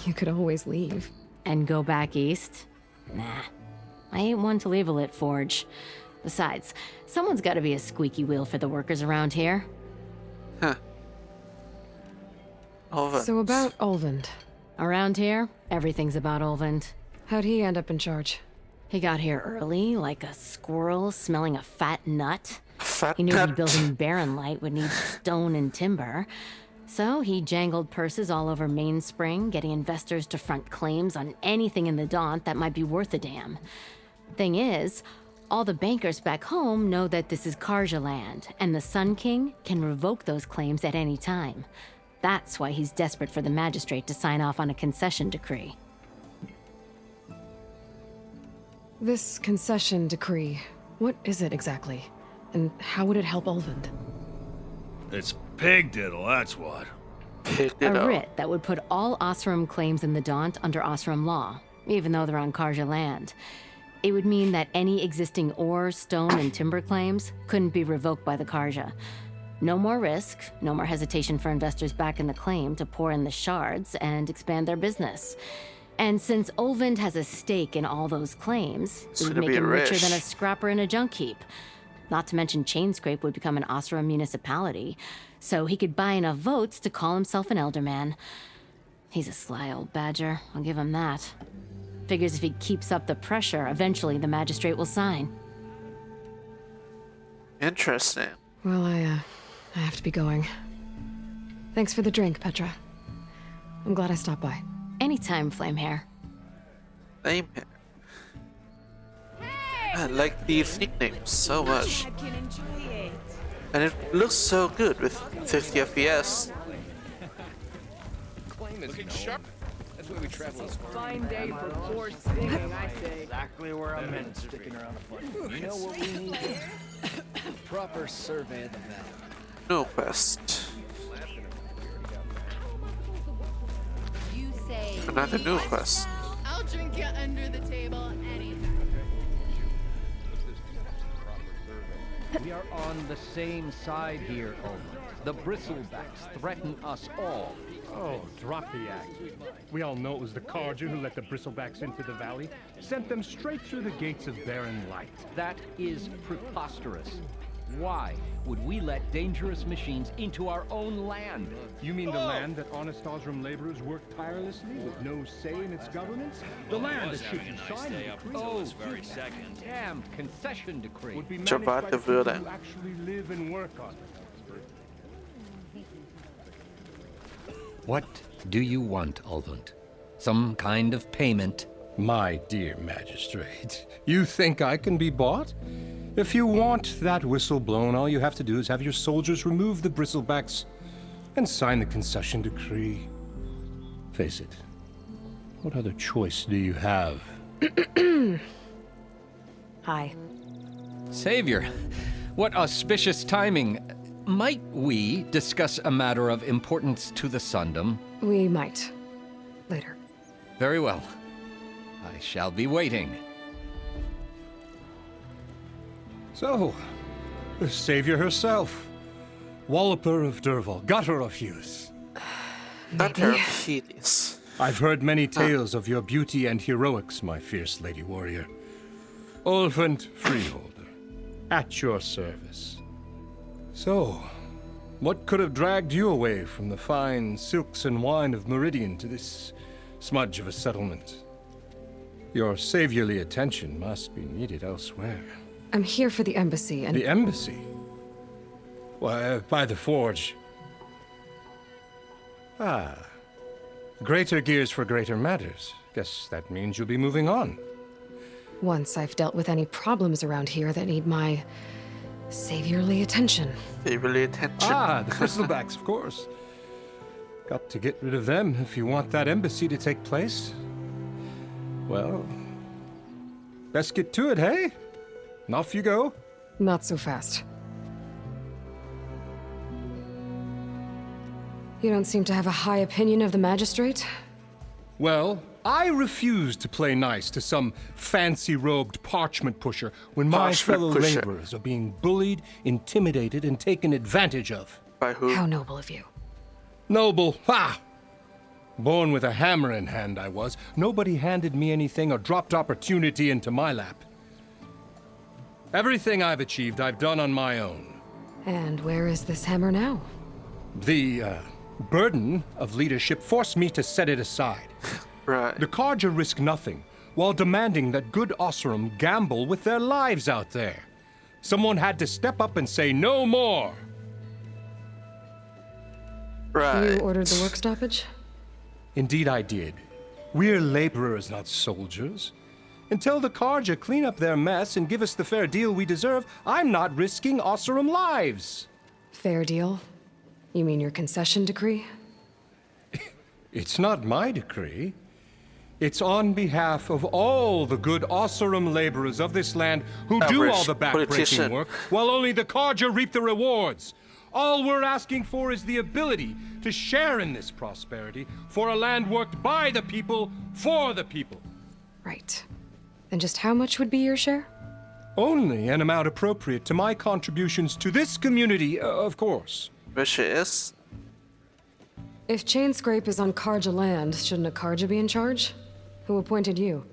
You could always leave. And go back east? Nah. I ain't one to leave a lit forge. Besides, someone's gotta be a squeaky wheel for the workers around here. Huh. Olvind. So about Olvind. Around here, everything's about Olvind. How'd he end up in charge? He got here early, like a squirrel smelling a fat nut. He knew nut. rebuilding Barren Light would need stone and timber. So he jangled purses all over Mainspring, getting investors to front claims on anything in the Daunt that might be worth a damn. Thing is, all the bankers back home know that this is Karja land, and the Sun King can revoke those claims at any time. That's why he's desperate for the magistrate to sign off on a concession decree. This concession decree, what is it exactly? And how would it help Olvind? It's pig diddle, that's what. A writ that would put all Osram claims in the Daunt under Osram law, even though they're on Karja land. It would mean that any existing ore, stone, and timber claims couldn't be revoked by the Karja. No more risk, no more hesitation for investors back in the claim to pour in the shards and expand their business. And since Olvind has a stake in all those claims, it would make him richer than a scrapper in a junk heap. Not to mention Chainscrape would become an Osram municipality, so he could buy enough votes to call himself an elderman. He's a sly old badger, I'll give him that. Figures if he keeps up the pressure, eventually the magistrate will sign. Interesting. Well, I have to be going. Thanks for the drink, Petra. I'm glad I stopped by. Anytime, Flamehair. Same here. I like these nicknames so much. And it looks so good with 50 FPS. Looking sharp. That's why we travel. Fine day for poor singing, I say. Exactly where I'm meant to be. You know what we need? Proper survey of the valley. New quest. You say Another new quest. I'll drink you under the table anytime. We are on the same side here, Aloy. The bristlebacks threaten us all. Oh, drop the act. We all know it was the Carja who let the bristlebacks into the valley, sent them straight through the gates of Barren Light. That is preposterous. Why would we let dangerous machines into our own land? You mean the land that honest Osram laborers work tirelessly with no say in its governance? The land that should you sign the decree. Oh, very second. Damn concession decree. Would be managed by the people who actually live and work on it. What do you want, Ulvund? Some kind of payment? My dear magistrate, you think I can be bought? If you want that whistle blown, all you have to do is have your soldiers remove the bristlebacks and sign the concession decree. Face it, what other choice do you have? Hi. Savior, what auspicious timing. Might we discuss a matter of importance to the Sundom? We might. Later. Very well. I shall be waiting. So, the Savior herself. Walloper of Derval, Gutter of Hughes. Gutter of Hades. I've heard many tales of your beauty and heroics, my fierce lady warrior. Ulvund Freeholder, at your service. So, what could have dragged you away from the fine silks and wine of Meridian to this smudge of a settlement? Your saviorly attention must be needed elsewhere. I'm here for the embassy and... The embassy? Why, by the forge. Ah. Greater gears for greater matters. Guess that means you'll be moving on. Once I've dealt with any problems around here that need my saviorly attention. Saviorly attention. Ah, the bristlebacks, of course. Got to get rid of them if you want that embassy to take place. Well, best get to it, hey? And off you go. Not so fast. You don't seem to have a high opinion of the magistrate? Well, I refuse to play nice to some fancy-robed parchment pusher when my fellow laborers are being bullied, intimidated, and taken advantage of. By who? How noble of you. Noble? Ha! Born with a hammer in hand, I was. Nobody handed me anything or dropped opportunity into my lap. Everything I've achieved, I've done on my own. And where is this hammer now? The, burden of leadership forced me to set it aside. Right. The Carja risk nothing, while demanding that good Osram gamble with their lives out there. Someone had to step up and say no more. Right. You ordered the work stoppage? Indeed I did. We're laborers, not soldiers. Until the Carja clean up their mess and give us the fair deal we deserve, I'm not risking Osram lives. Fair deal? You mean your concession decree? It's not my decree. It's on behalf of all the good Osram laborers of this land who do all the backbreaking work, while only the Carja reap the rewards. All we're asking for is the ability to share in this prosperity for a land worked by the people, for the people. Right. And just how much would be your share? Only an amount appropriate to my contributions to this community, of course. Which is? If Chainscrape is on Carja land, shouldn't a Carja be in charge? Who appointed you?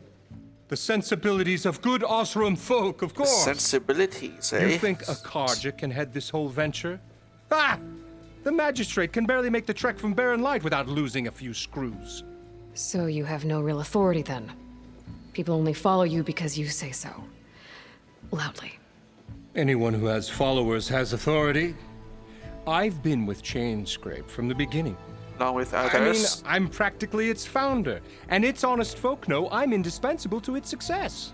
The sensibilities of good Osram folk, of course. Sensibilities, eh? You think a Carja can head this whole venture? Ah! The magistrate can barely make the trek from Barren Light without losing a few screws. So you have no real authority then? People only follow you because you say so. Loudly. Anyone who has followers has authority. I've been with Chainscrape from the beginning. Along with others? I mean, I'm practically its founder, and its honest folk know I'm indispensable to its success.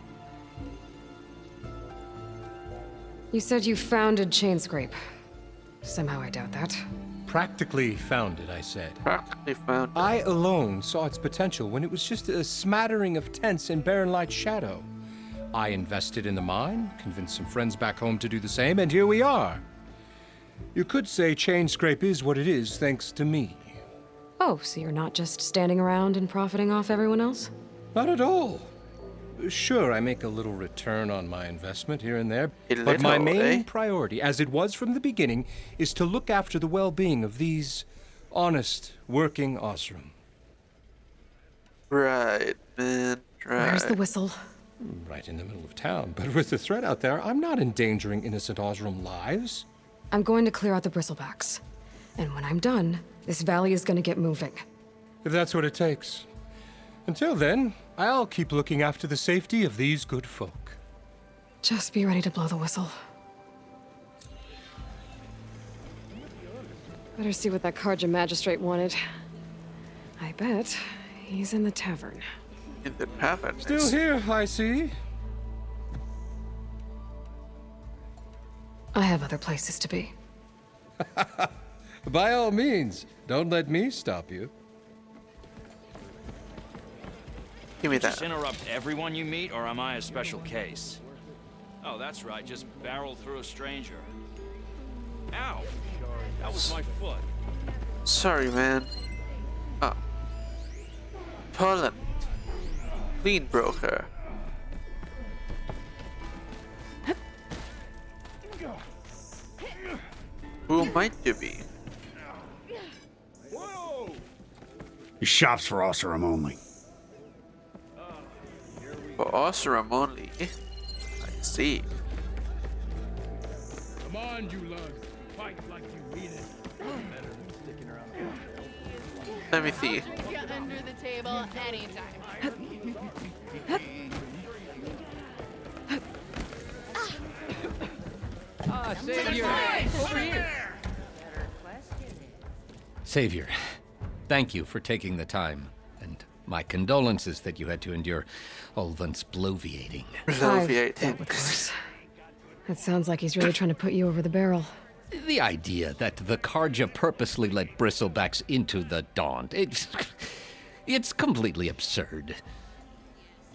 You said you founded Chainscrape. Somehow I doubt that. Practically founded, I said. Practically founded. I alone saw its potential when it was just a smattering of tents in Barren Light's shadow. I invested in the mine, convinced some friends back home to do the same, and here we are. You could say Chainscrape is what it is thanks to me. Oh, so you're not just standing around and profiting off everyone else? Not at all. Sure, I make a little return on my investment here and there, but my main priority, as it was from the beginning, is to look after the well-being of these honest, working Osram. Right, man, right. Where's the whistle? Right in the middle of town, but with the threat out there, I'm not endangering innocent Osram lives. I'm going to clear out the bristlebacks. And when I'm done, this valley is going to get moving. If that's what it takes. Until then, I'll keep looking after the safety of these good folk. Just be ready to blow the whistle. Better see what that Karja magistrate wanted. I bet he's in the tavern. In the tavern? Still here, I see. I have other places to be. By all means, don't let me stop you. Give me that. Just interrupt everyone you meet, or am I a special case? Oh, that's right. Just barrel through a stranger. Ow! That was my foot. Sorry, man. Ah. Poland. Clean broker. Who might you be? He shops for Osram only. For Osram only. I see. Come on, you lugs. Fight like you mean it. Better than sticking around. Let me see. Get under the table anytime. Savior! Over here! Savior, thank you for taking the time, and my condolences that you had to endure Ulvant's bloviating. I've dealt with worse. It sounds like he's really trying to put you over the barrel. The idea that the Karja purposely let bristlebacks into the Daunt, it's completely absurd.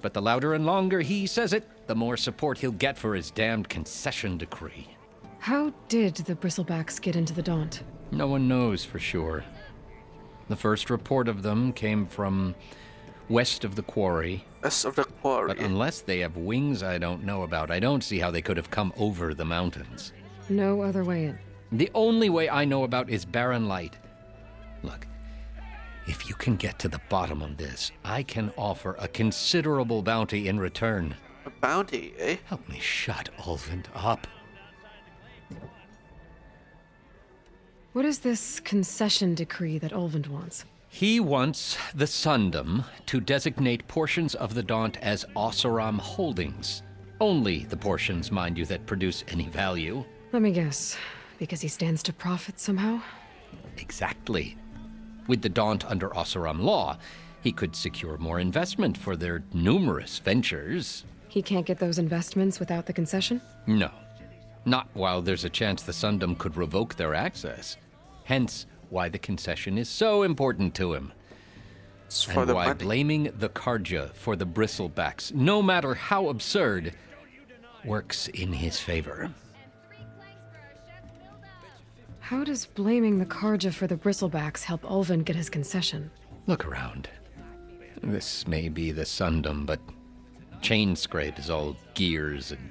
But the louder and longer he says it, the more support he'll get for his damned concession decree. How did the bristlebacks get into the Daunt? No one knows for sure. The first report of them came from west of the quarry. West of the quarry. But unless they have wings I don't know about, I don't see how they could have come over the mountains. No other way in. The only way I know about is barren light. Look, if you can get to the bottom of this, I can offer a considerable bounty in return. A bounty, eh? Help me shut Ulvant up. What is this concession decree that Ulvant wants? He wants the Sundom to designate portions of the Daunt as Oseram holdings. Only the portions, mind you, that produce any value. Let me guess. Because he stands to profit somehow? Exactly. With the Daunt under Oseram law, he could secure more investment for their numerous ventures. He can't get those investments without the concession? No. Not while there's a chance the Sundom could revoke their access. Hence, why the concession is so important to him. And why blaming the Karja for the bristlebacks, no matter how absurd, works in his favor. How does blaming the Karja for the bristlebacks help Ulvant get his concession? Look around. This may be the Sundom, but Chainscrape is all gears and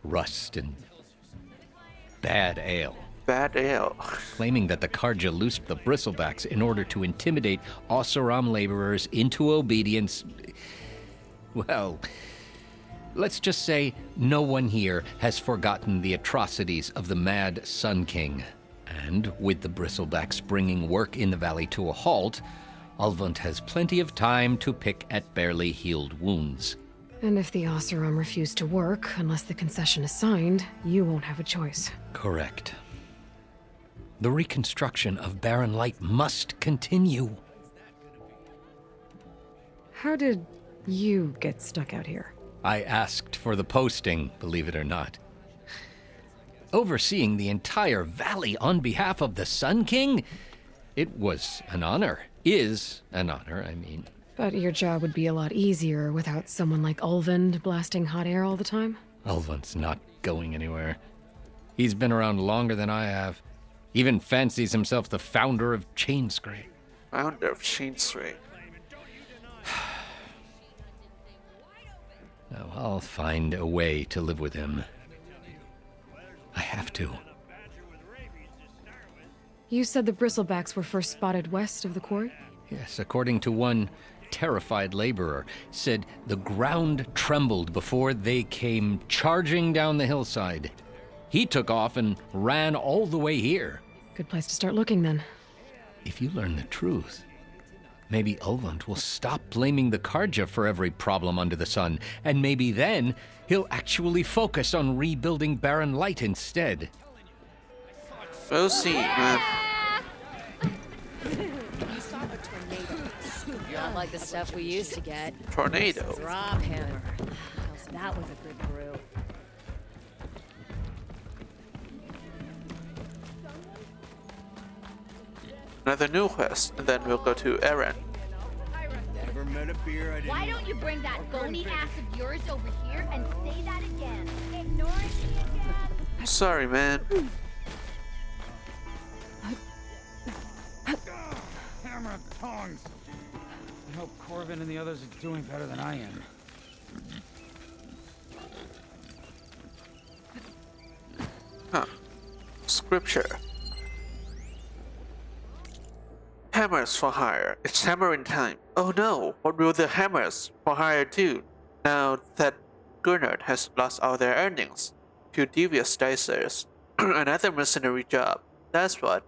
rust and bad ale. Bad ale. Claiming that the Karja loosed the bristlebacks in order to intimidate Oseram laborers into obedience. Well, let's just say no one here has forgotten the atrocities of the Mad Sun King. And with the bristlebacks bringing work in the valley to a halt, Ulvant has plenty of time to pick at barely healed wounds. And if the Oseram refuse to work, unless the concession is signed, you won't have a choice. Correct. The reconstruction of Barren Light must continue. How did you get stuck out here? I asked for the posting, believe it or not. Overseeing the entire valley on behalf of the Sun King? It was an honor. Is an honor, I mean. But your job would be a lot easier without someone like Ulvund blasting hot air all the time. Ulvund's not going anywhere. He's been around longer than I have. Even fancies himself the founder of Chainscrape. Founder of Chainscrape. No, I'll find a way to live with him. I have to. You said the bristlebacks were first spotted west of the quarry? Yes, according to one terrified laborer, said the ground trembled before they came charging down the hillside. He took off and ran all the way here. Good place to start looking, then. If you learn the truth, maybe Ulvund will stop blaming the Karja for every problem under the sun, and maybe then he'll actually focus on rebuilding Barren Light instead. We'll see, man. Not like the stuff we used to get. Tornado. Drop hammer. That was a good brew. Another new quest, and then we'll go to Eren. Why don't you bring that bony ass of yours over here and say that again? Ignoring me again? Sorry, man. Hammer and tongs. I hope Corvin and the others are doing better than I am. Huh. Scripture. Hammers for hire. It's hammering time. Oh no, what will the hammers for hire do now that Gurnard has lost all their earnings? To devious dicers. Another mercenary job. That's what.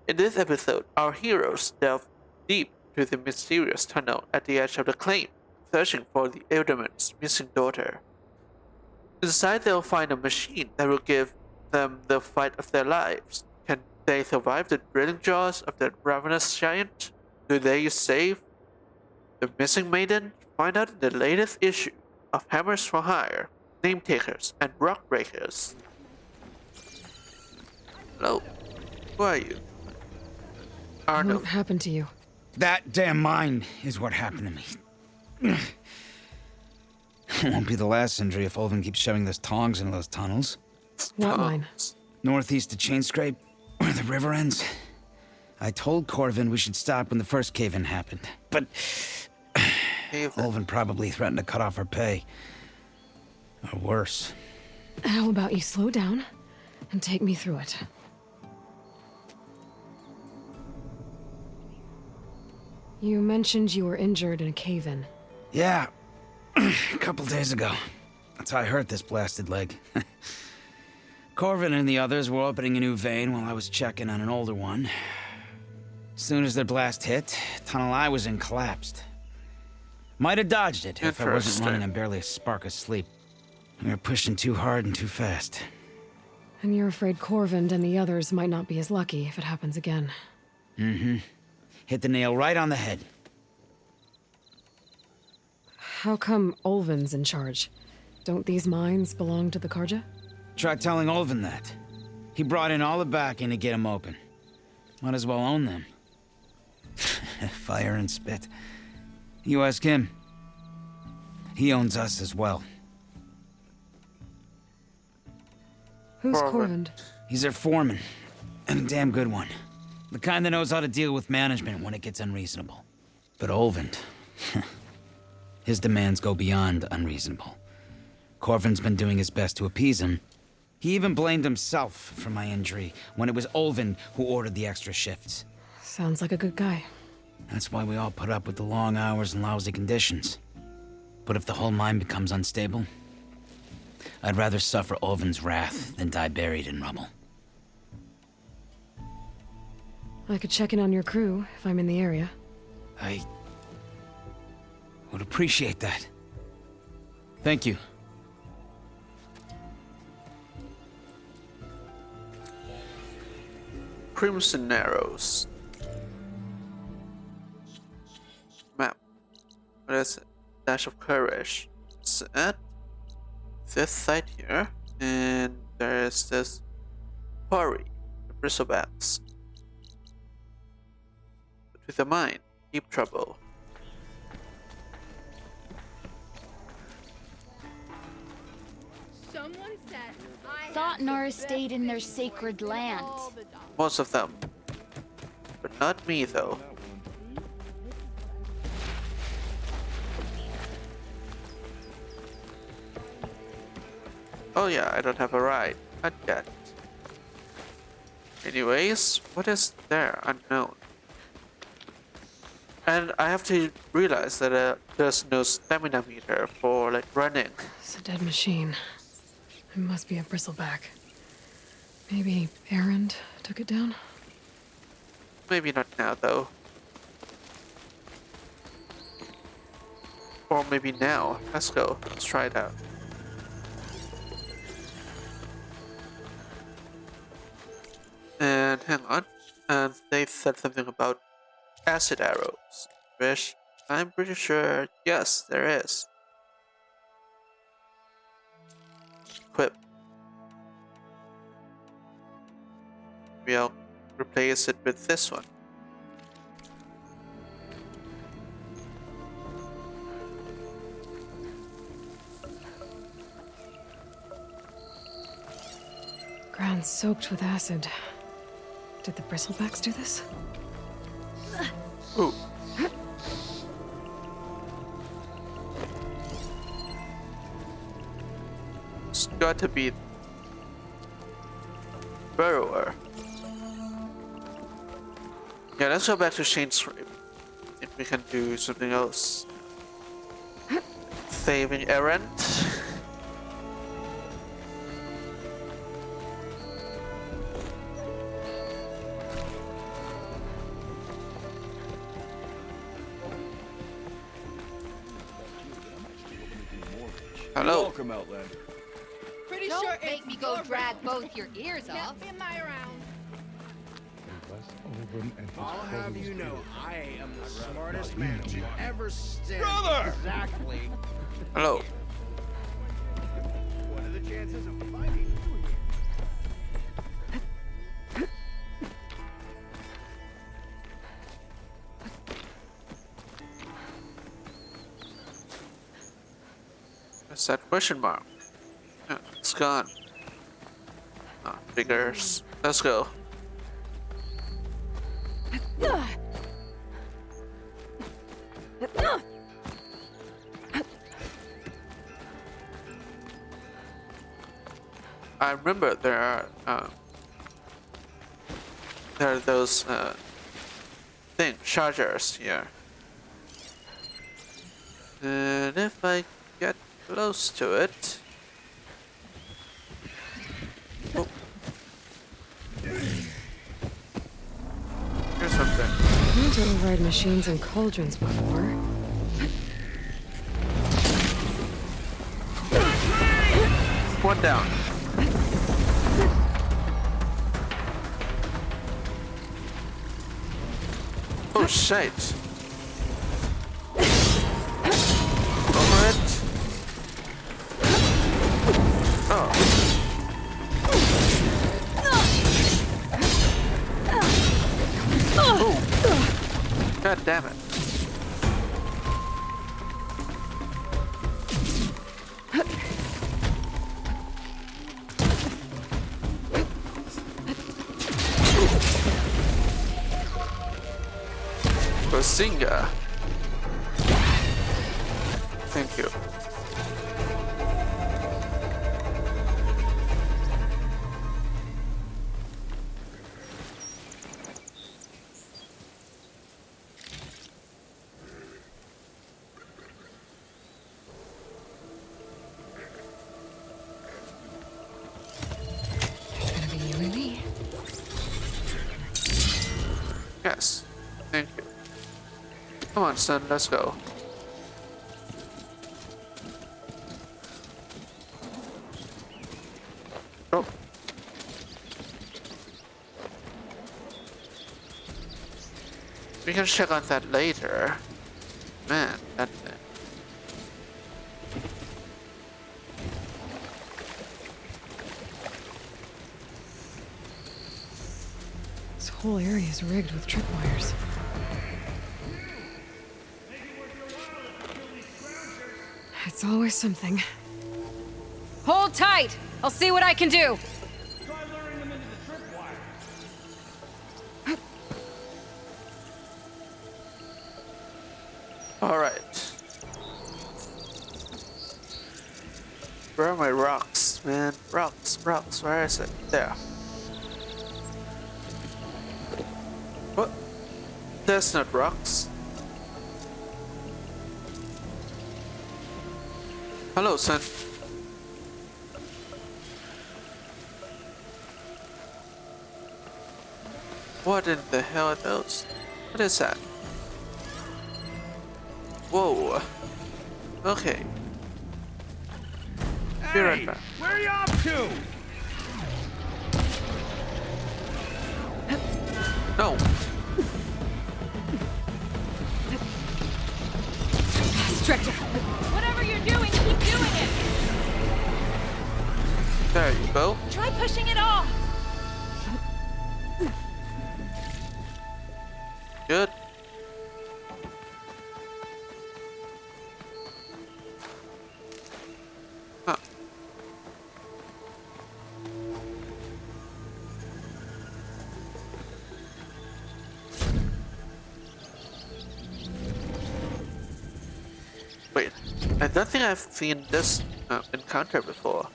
In this episode, our heroes delve deep to the mysterious tunnel at the edge of the claim, searching for the Elderman's missing daughter. Inside, they'll find a machine that will give them the fight of their lives. Can they survive the drilling jaws of the ravenous giant? Do they save the missing maiden? Find out in the latest issue of Hammers for Hire, Name Takers, and Rock Breakers. Hello, who are you? What happened to you? That damn mine is what happened to me. It won't be the last injury if Ulvund keeps shoving those tongs into those tunnels. What mine? Northeast of Chainscrape, where the river ends. I told Corvin we should stop when the first cave-in happened, but Ulvund probably threatened to cut off our pay. Or worse. How about you slow down and take me through it? You mentioned you were injured in a cave-in. Yeah, a couple days ago. That's how I hurt this blasted leg. Corvin and the others were opening a new vein while I was checking on an older one. As soon as their blast hit, tunnel I was in collapsed. Might have dodged it if I wasn't running on barely a spark of sleep. We were pushing too hard and too fast. And you're afraid Corvin and the others might not be as lucky if it happens again. Mm-hmm. Hit the nail right on the head. How come Ulvund's in charge? Don't these mines belong to the Karja? Try telling Ulvund that. He brought in all the backing to get them open. Might as well own them. Fire and spit. You ask him. He owns us as well. Who's Corvin? He's their foreman. And a damn good one. The kind that knows how to deal with management when it gets unreasonable. But Ulvund... his demands go beyond unreasonable. Corvin's been doing his best to appease him. He even blamed himself for my injury when it was Ulvund who ordered the extra shifts. Sounds like a good guy. That's why we all put up with the long hours and lousy conditions. But if the whole mine becomes unstable, I'd rather suffer Ulvund's wrath than die buried in rubble. I could check in on your crew if I'm in the area. I would appreciate that. Thank you. Crimson Arrows. Map. What is it? Dash of Courage. Set. This site here. And there is this quarry. The Bristlebacks. But with a mine. Deep trouble. Thought Nora stayed in their sacred land. Most of them. But not me, though. Oh yeah, I don't have a ride. Not yet. Anyways, what is there? Unknown. And I have to realize that there's no stamina meter for like running. It's a dead machine. It must be a bristleback. Maybe Erend took it down? Maybe not now though. Or maybe now. Let's go. Let's try it out. And hang on. And they said something about acid arrows, which I'm pretty sure, yes, there is. Equip. We'll replace it with this one. Ground soaked with acid. Did the bristlebacks do this? Ooh. It's got to be Burrower. Yeah, let's go back to Shane's Scrape. If we can do something else. Saving Erend. Hello. Welcome, Outlander. Pretty Don't sure make me go drag both your ears off. In my round. I'll have you know, I am the smartest man to ever stand. Brother! Exactly. Hello. What are the chances of finding you here? What's that question mark? Oh, it's gone. Oh, figures. Let's go. I remember there are those chargers here, and if I get close to it, oh, here's something. I've had to override machines and cauldrons before. One down. Oh shit. Over it. Oh. Oh. God damn it. Bazinga. Thank you. It's gonna be you and me. Yes. Thank you. Come on, son, let's go. Oh. We can check on that later. Man, that thing. This whole area is rigged with tripwires. It's always something. Hold tight! I'll see what I can do! Alright. Where are my rocks, man? Rocks, where is it? There. What? That's not rocks. Hello, son. What in the hell are those? What is that? Whoa. Okay. Be right back. Where are you off to? No. Stretcher! Whatever you're doing, keep doing it. There you go. Try pushing it off. Good. Huh. Wait, I don't think I've seen this encounter before.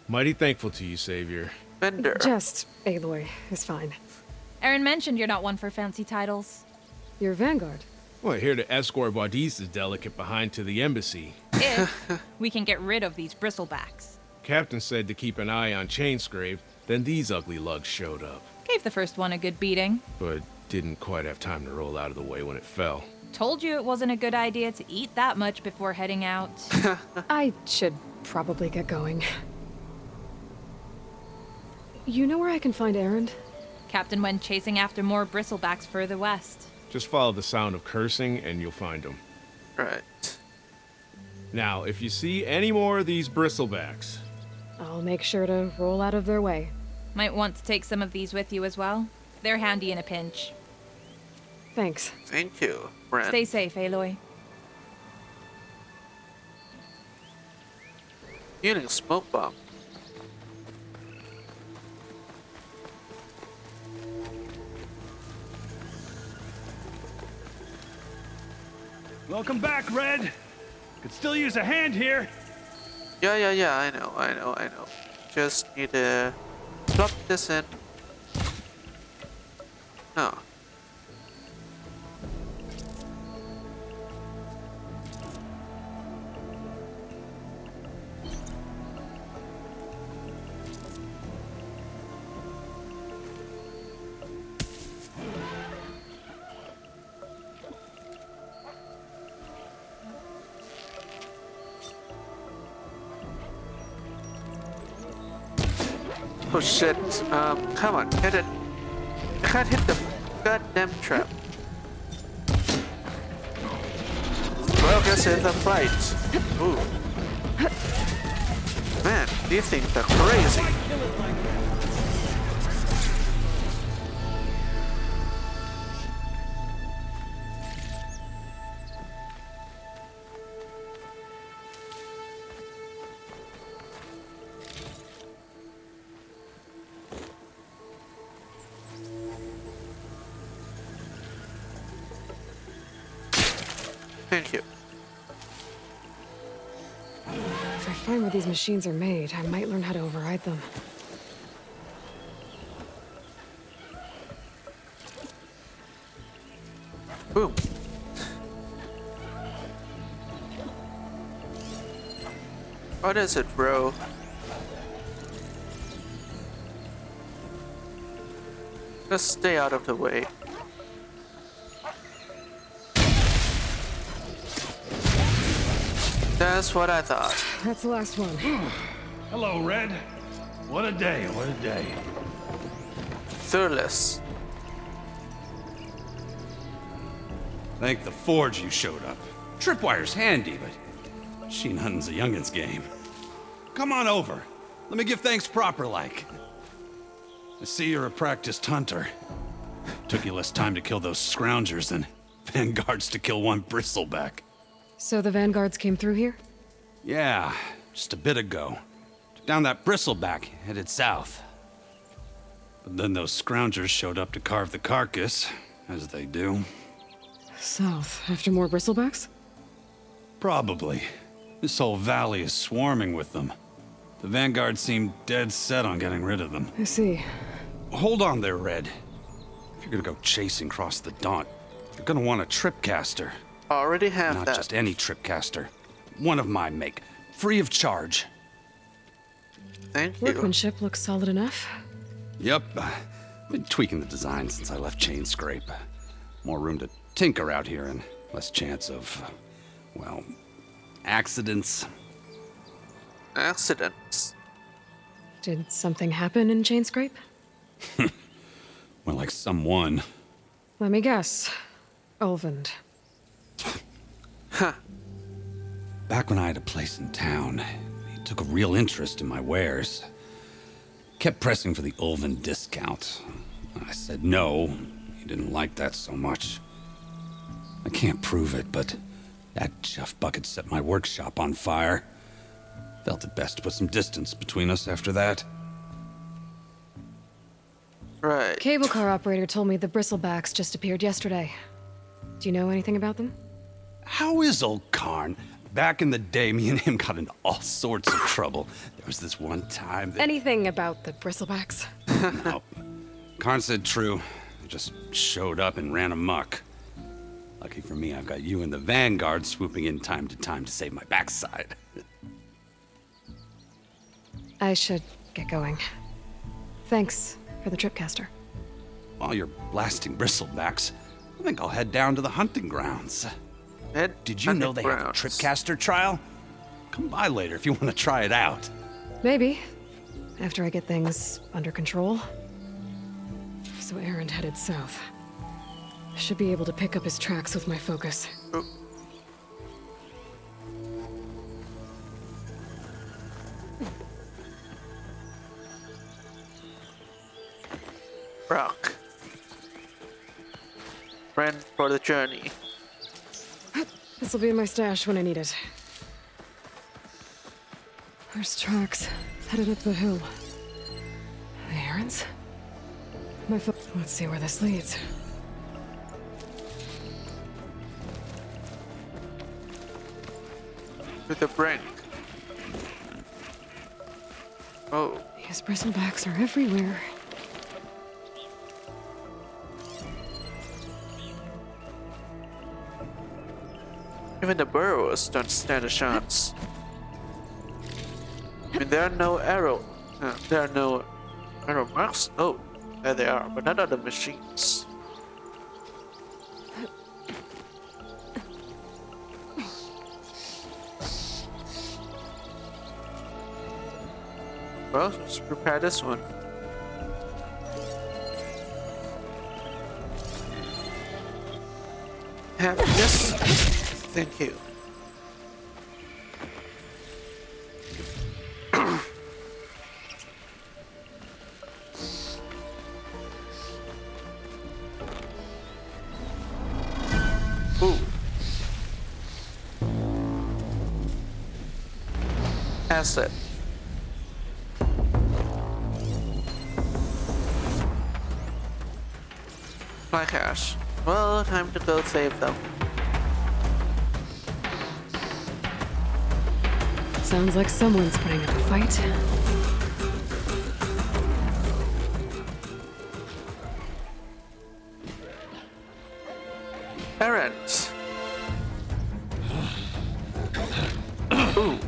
Mighty thankful to you, Savior. Bender. Just Aloy is fine. Aaron mentioned you're not one for fancy titles. You're Vanguard. Well, here to escort Baudisa's delicate behind to the embassy. If we can get rid of these bristlebacks. Captain said to keep an eye on Chainscrape, then these ugly lugs showed up. Gave the first one a good beating. But didn't quite have time to roll out of the way when it fell. Told you it wasn't a good idea to eat that much before heading out. I should probably get going. You know where I can find Aaron? Captain went chasing after more bristlebacks further west. Just follow the sound of cursing and you'll find them. Right. Now, if you see any more of these bristlebacks... I'll make sure to roll out of their way. Might want to take some of these with you as well. They're handy in a pinch. Thanks. Thank you, Brent. Stay safe, Aloy. Healing smoke bomb. Welcome back, Red. Could still use a hand here. Yeah, I know. Just need to plop this in. Oh. Oh shit, come on, hit it. I can't hit the goddamn trap. Well, guess it's a fight. Ooh. Man, these things are crazy. Thank you. If I find where these machines are made, I might learn how to override them. Boom. What is it, bro? Just stay out of the way. That's what I thought. That's the last one. Hello, Red. What a day, what a day. Thurless. Thank the Forge you showed up. Tripwire's handy, but machine hunting's a youngin's game. Come on over. Let me give thanks proper like. I see you're a practiced hunter. Took you less time to kill those scroungers than Vanguards to kill one bristleback. So the Vanguards came through here? Yeah, just a bit ago. Took down that bristleback, headed south. But then those scroungers showed up to carve the carcass, as they do. South, after more bristlebacks? Probably. This whole valley is swarming with them. The Vanguard seemed dead set on getting rid of them. I see. Hold on there, Red. If you're gonna go chasing across the Daunt, you're gonna want a tripcaster. Already have Not that. just any tripcaster. One of my make. Free of charge. Thank you. Workmanship looks solid enough. Yep. Been tweaking the design since I left Chain Scrape. More room to tinker out here and less chance of, well, accidents. Accidents? Did something happen in Chain Scrape? Well, like someone. Let me guess. Ulvund. Huh. Back when I had a place in town, he took a real interest in my wares. Kept pressing for the Ulvund discount. I said no. He didn't like that so much. I can't prove it, but that chuff bucket set my workshop on fire. Felt it best to put some distance between us after that. Right. Cable car operator told me the bristlebacks just appeared yesterday. Do you know anything about them? How is old Karn? Back in the day, me and him got into all sorts of trouble. There was this one time that... Anything about the bristlebacks? No. Karn said true. They just showed up and ran amok. Lucky for me, I've got you and the Vanguard swooping in time to save my backside. I should get going. Thanks for the tripcaster. While you're blasting bristlebacks, I think I'll head down to the hunting grounds. Did you know they have a tripcaster trial? Come by later if you want to try it out. Maybe. After I get things under control. So Erend headed south. Should be able to pick up his tracks with my focus. Oh. Rock. Friend for the journey. This'll be in my stash when I need it. There's tracks headed up the hill. The errands? Let's see where this leads. To the brink. Oh. These bristlebacks are everywhere. Even the burrows don't stand a chance. I mean, there are no arrow marks. Oh, there they are, but not on the machines. Well, let's prepare this one. Have this. Thank you. Ooh. Asset. Fly cash. Well, time to go save them. Sounds like someone's putting up a fight. Errands. Ooh.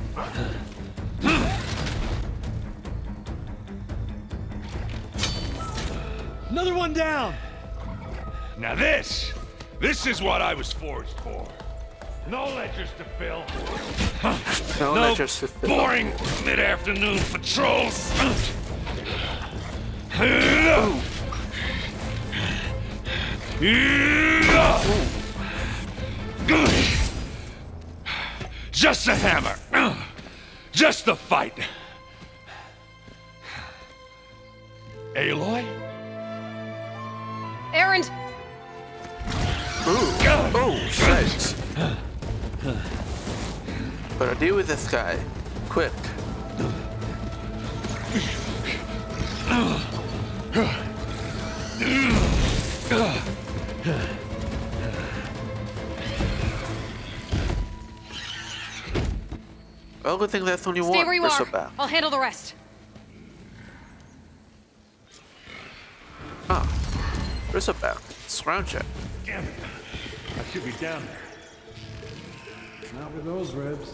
Another one down! Now this is what I was forged for. No ledgers to fill. No ledgers to fill. Boring mid-afternoon patrols. Just a hammer. Just the fight. Aloy? Erend! Ooh. Oh, shit. Gotta deal with this guy. quit. Well, good thing there's only Stay one where you are. bristleback. I'll handle the rest. Ah, bristleback. Scrounge check. Damn it. I should be down there. Not with those ribs.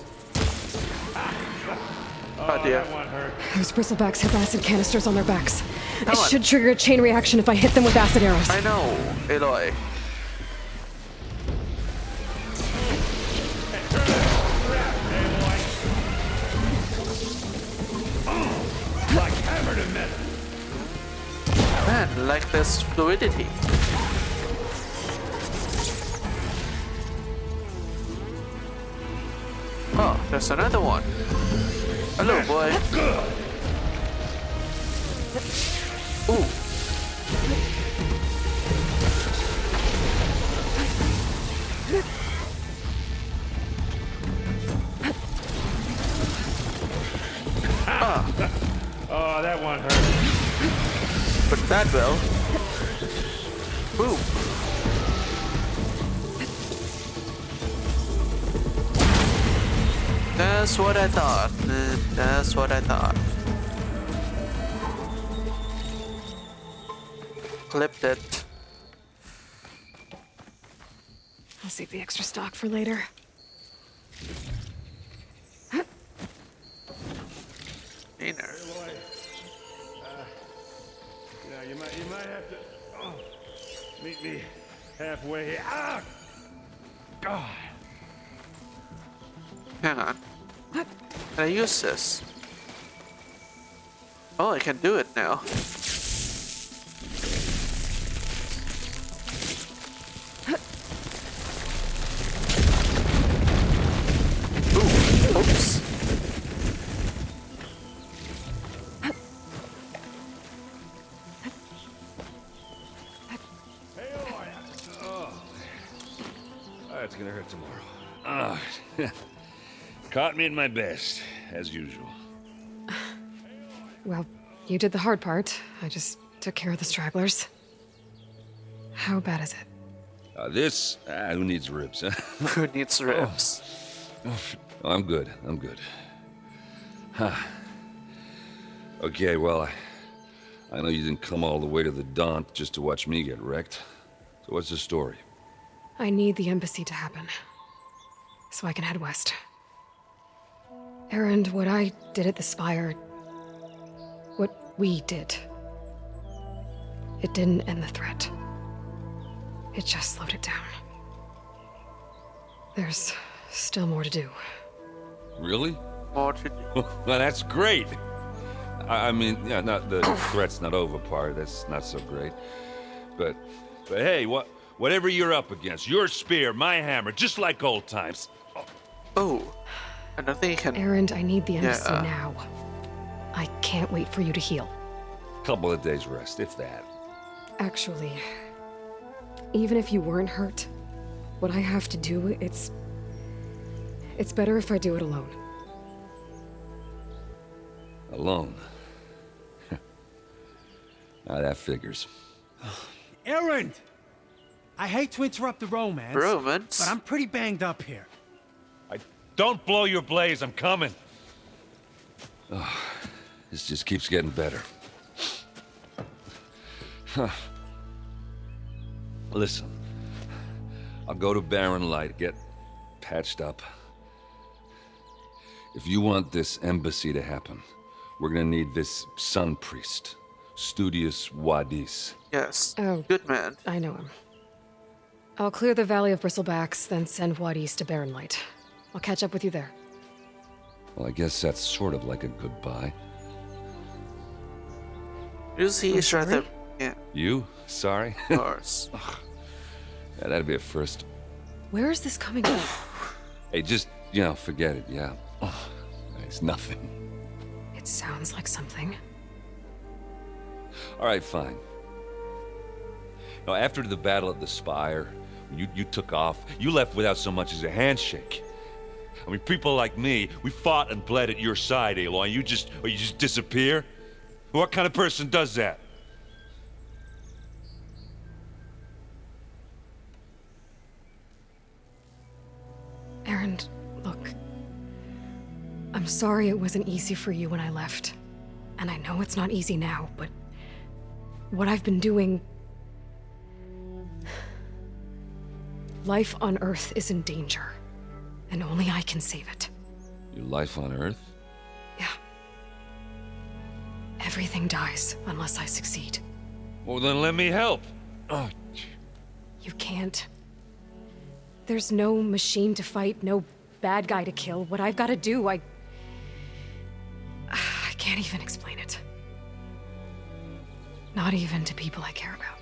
Oh dear. That one hurt. Those bristlebacks have acid canisters on their backs. It Come on. should trigger a chain reaction if I hit them with acid arrows. I know, Aloy. Like hammer to metal. Man, like this fluidity. Oh, there's another one. Hello, boy. Ooh. Ah. Oh, that one hurt. But that will. Boom. That's what I thought. That's what I thought. Clipped it. I'll save the extra stock for later. Inner. You might have to meet me halfway. Ah! God. Hang on. Can I use this? Oh, I can do it now. Ooh, oops. That's gonna hurt tomorrow. Caught me at my best, as usual. Well, you did the hard part. I just took care of the stragglers. How bad is it? Who needs ribs, huh? Who needs ribs? Oh, I'm good. Huh. Okay, well, I know you didn't come all the way to the Daunt just to watch me get wrecked. So what's the story? I need the embassy to happen, so I can head west. Erend, what I did at the Spire, what we did, it didn't end the threat. It just slowed it down. There's still more to do. Really? More to do. Well, that's great. I mean, yeah, not the threat's not over part. That's not so great. But hey, whatever you're up against, your spear, my hammer, just like old times. Oh, I don't think I can. Erend, I need the embassy now. I can't wait for you to heal. Couple of days rest, if that. Actually, even if you weren't hurt, what I have to do, it's better if I do it alone. Alone? Now that figures. Erend! I hate to interrupt the romance. Romance? But I'm pretty banged up here. Don't blow your blaze, I'm coming. Oh, this just keeps getting better. Huh. Listen, I'll go to Barren Light, get patched up. If you want this embassy to happen, we're gonna need this sun priest, Studius Wadis. Yes. Oh, good man. I know him. I'll clear the Valley of Bristlebacks, then send Wadis to Barren Light. I'll catch up with you there. Well, I guess that's sort of like a goodbye. You see, he's rather. Yeah. You? Sorry? Of course. Yeah, that'd be a first. Where is this coming from? Hey, just, forget it, yeah. Oh, it's nothing. It sounds like something. All right, fine. Now, after the Battle of the Spire, you took off. You left without so much as a handshake. I mean, people like me, we fought and bled at your side, Aloy. You just disappear? What kind of person does that? Aaron, look. I'm sorry it wasn't easy for you when I left. And I know it's not easy now, but what I've been doing... Life on Earth is in danger, and only I can save it. Your life on Earth? Yeah. Everything dies unless I succeed. Well, then let me help. Oh. You can't. There's no machine to fight, no bad guy to kill. What I've got to do, I can't even explain it. Not even to people I care about.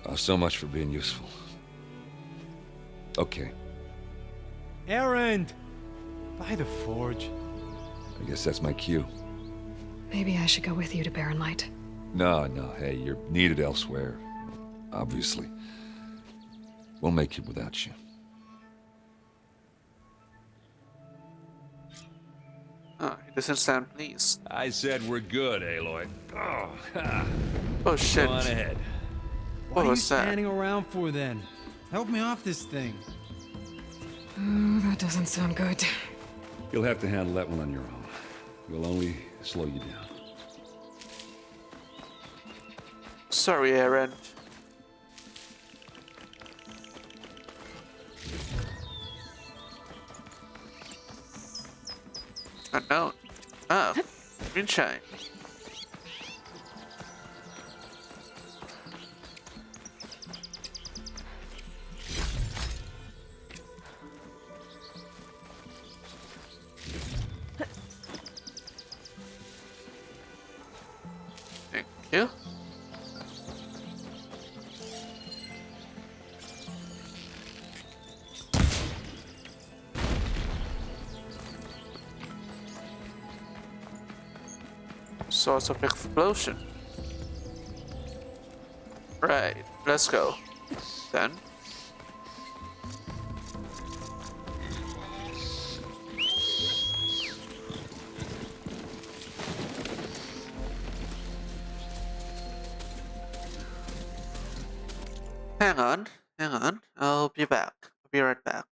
Oh, so much for being useful. Okay. Erend! By the forge. I guess that's my cue. Maybe I should go with you to Barren Light. No, hey, you're needed elsewhere. Obviously. We'll make it without you. Oh, he doesn't sound pleased. I said we're good, Aloy. Oh, oh shit. Go on ahead. What are you standing around for then? Help me off this thing. Oh, that doesn't sound good. You'll have to handle that one on your own. We'll only slow you down. Sorry, Aaron. Unknown. Oh, moonshine. Thank you. Source of explosion. Right, let's go. Then. Hang on. I'll be back. I'll be right back.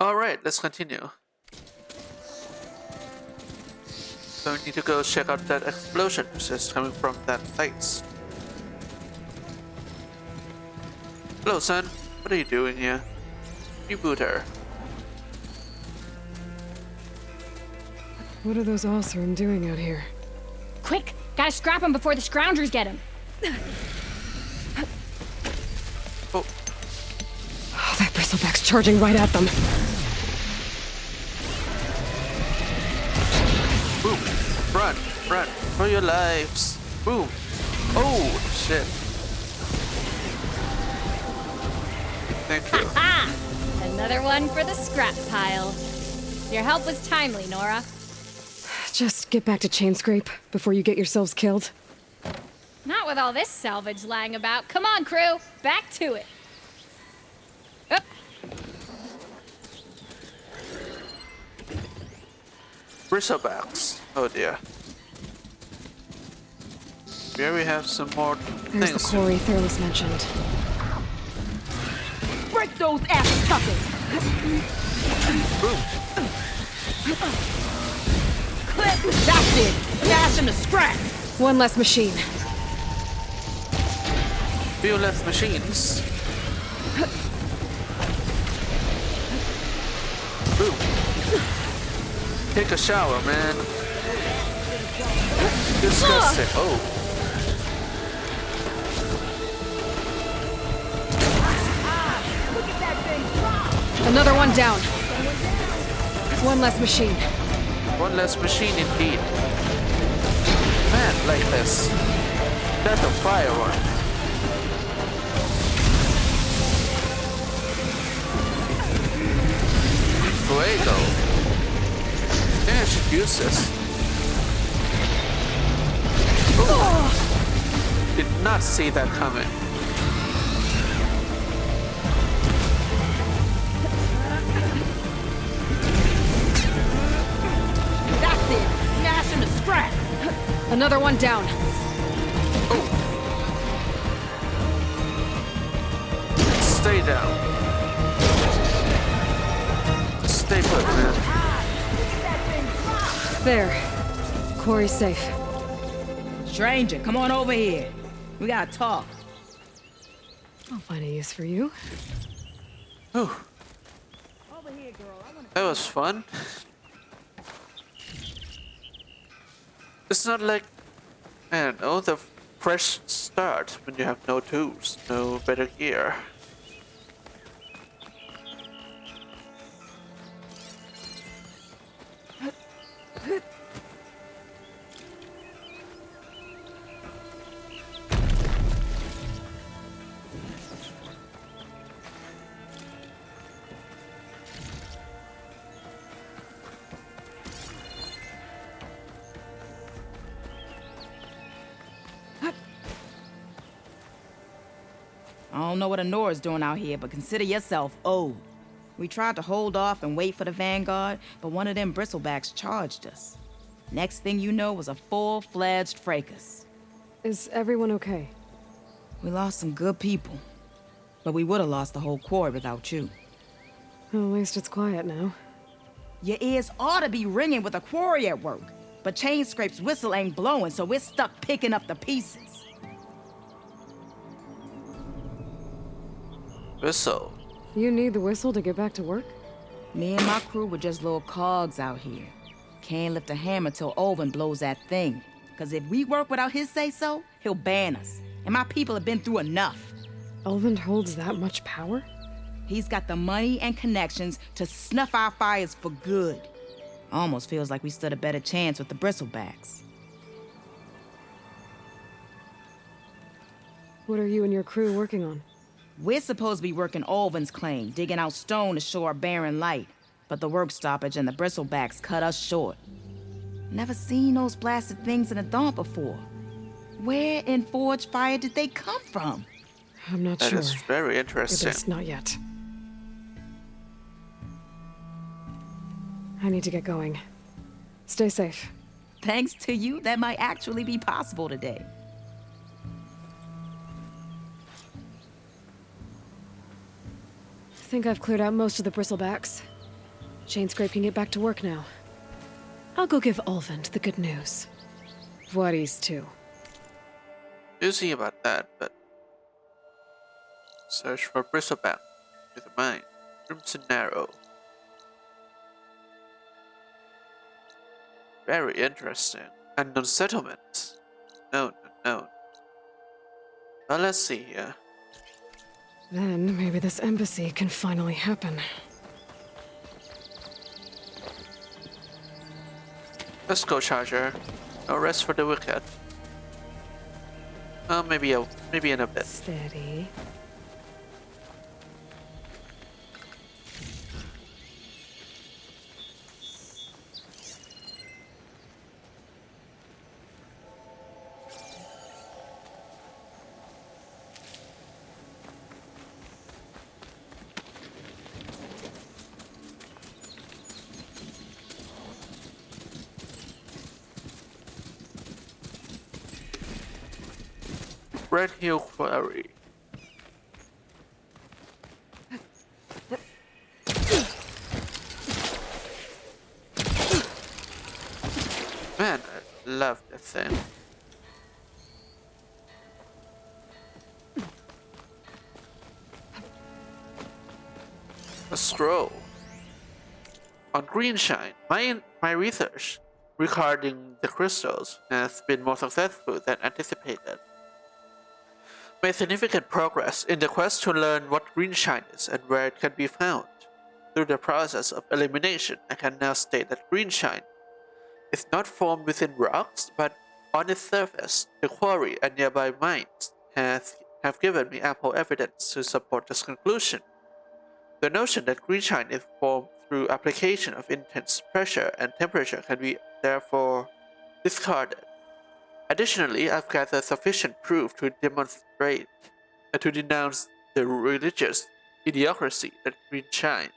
Alright, let's continue. So we need to go check out that explosion which is coming from that place. Hello, son. What are you doing here? Reboot her. What are those Oseram doing out here? Quick! Gotta scrap him before the scroungers get him! Oh, that bristleback's charging right at them. Boom! Run! For your lives! Boom! Oh, shit. Thank you. Ha! Another one for the scrap pile. Your help was timely, Nora. Just get back to Chainscrape before you get yourselves killed. Not with all this salvage lying about. Come on, crew! Back to it! Up. Bristlebacks. Oh dear. Here we have some more There's things. the quarry Thurles mentioned. Break those ass suckers! Boom. Clip! That's it! Smash him to scrap! One less machine. Few less machines. Boom. Take a shower, man. Disgusting. Oh. Another one down. One less machine. One less machine indeed. Man, like this. That's a firework. Fuego. Yeah, I should use this. Ooh. Did not see that coming. That's it. Smash him to scrap. Another one down. Stay down. Stay put, man. There. Corey's safe. Stranger, come on over here. We gotta talk. I'll find a use for you. Whew. That was fun. It's not like, I don't know, the fresh start when you have no tools, no better gear. I don't know what Honora's doing out here, but consider yourself owed. We tried to hold off and wait for the Vanguard, but one of them bristlebacks charged us. Next thing you know was a full-fledged fracas. Is everyone okay? We lost some good people, but we would have lost the whole quarry without you. Well, at least it's quiet now. Your ears ought to be ringing with a quarry at work, but Chainscrape's whistle ain't blowing, so we're stuck picking up the pieces. Whistle. You need the whistle to get back to work? Me and my crew were just little cogs out here. Can't lift a hammer till Olvin blows that thing. Cause if we work without his say-so, he'll ban us. And my people have been through enough. Olvin holds that much power? He's got the money and connections to snuff our fires for good. Almost feels like we stood a better chance with the bristlebacks. What are you and your crew working on? We're supposed to be working Olvin's claim, digging out stone to show our barren light. But the work stoppage and the bristlebacks cut us short. Never seen those blasted things in a Daunt before. Where in Forge Fire did they come from? I'm not sure. That is very interesting. At least not yet. I need to get going. Stay safe. Thanks to you, that might actually be possible today. I think I've cleared out most of the bristlebacks. Chainscrape can get back to work now. I'll go give Olvin the good news. Voorhees too. Busy about that, but search for bristleback with a mine. Crimson Narrow. Very interesting. Unknown settlements. Known. Well, let's see here. Then maybe this embassy can finally happen. Let's go, Charger. No rest for the wicked. Maybe in a bit. Steady. Red Hill Quarry. Man, I love that thing. A scroll. On Greenshine, my research regarding the crystals has been more successful than anticipated. Made significant progress in the quest to learn what Greenshine is and where it can be found. Through the process of elimination, I can now state that Greenshine is not formed within rocks, but on its surface. The quarry and nearby mines have given me ample evidence to support this conclusion. The notion that green shine is formed through application of intense pressure and temperature can be therefore discarded. Additionally, I've gathered sufficient proof to denounce the religious idiocracy that green shine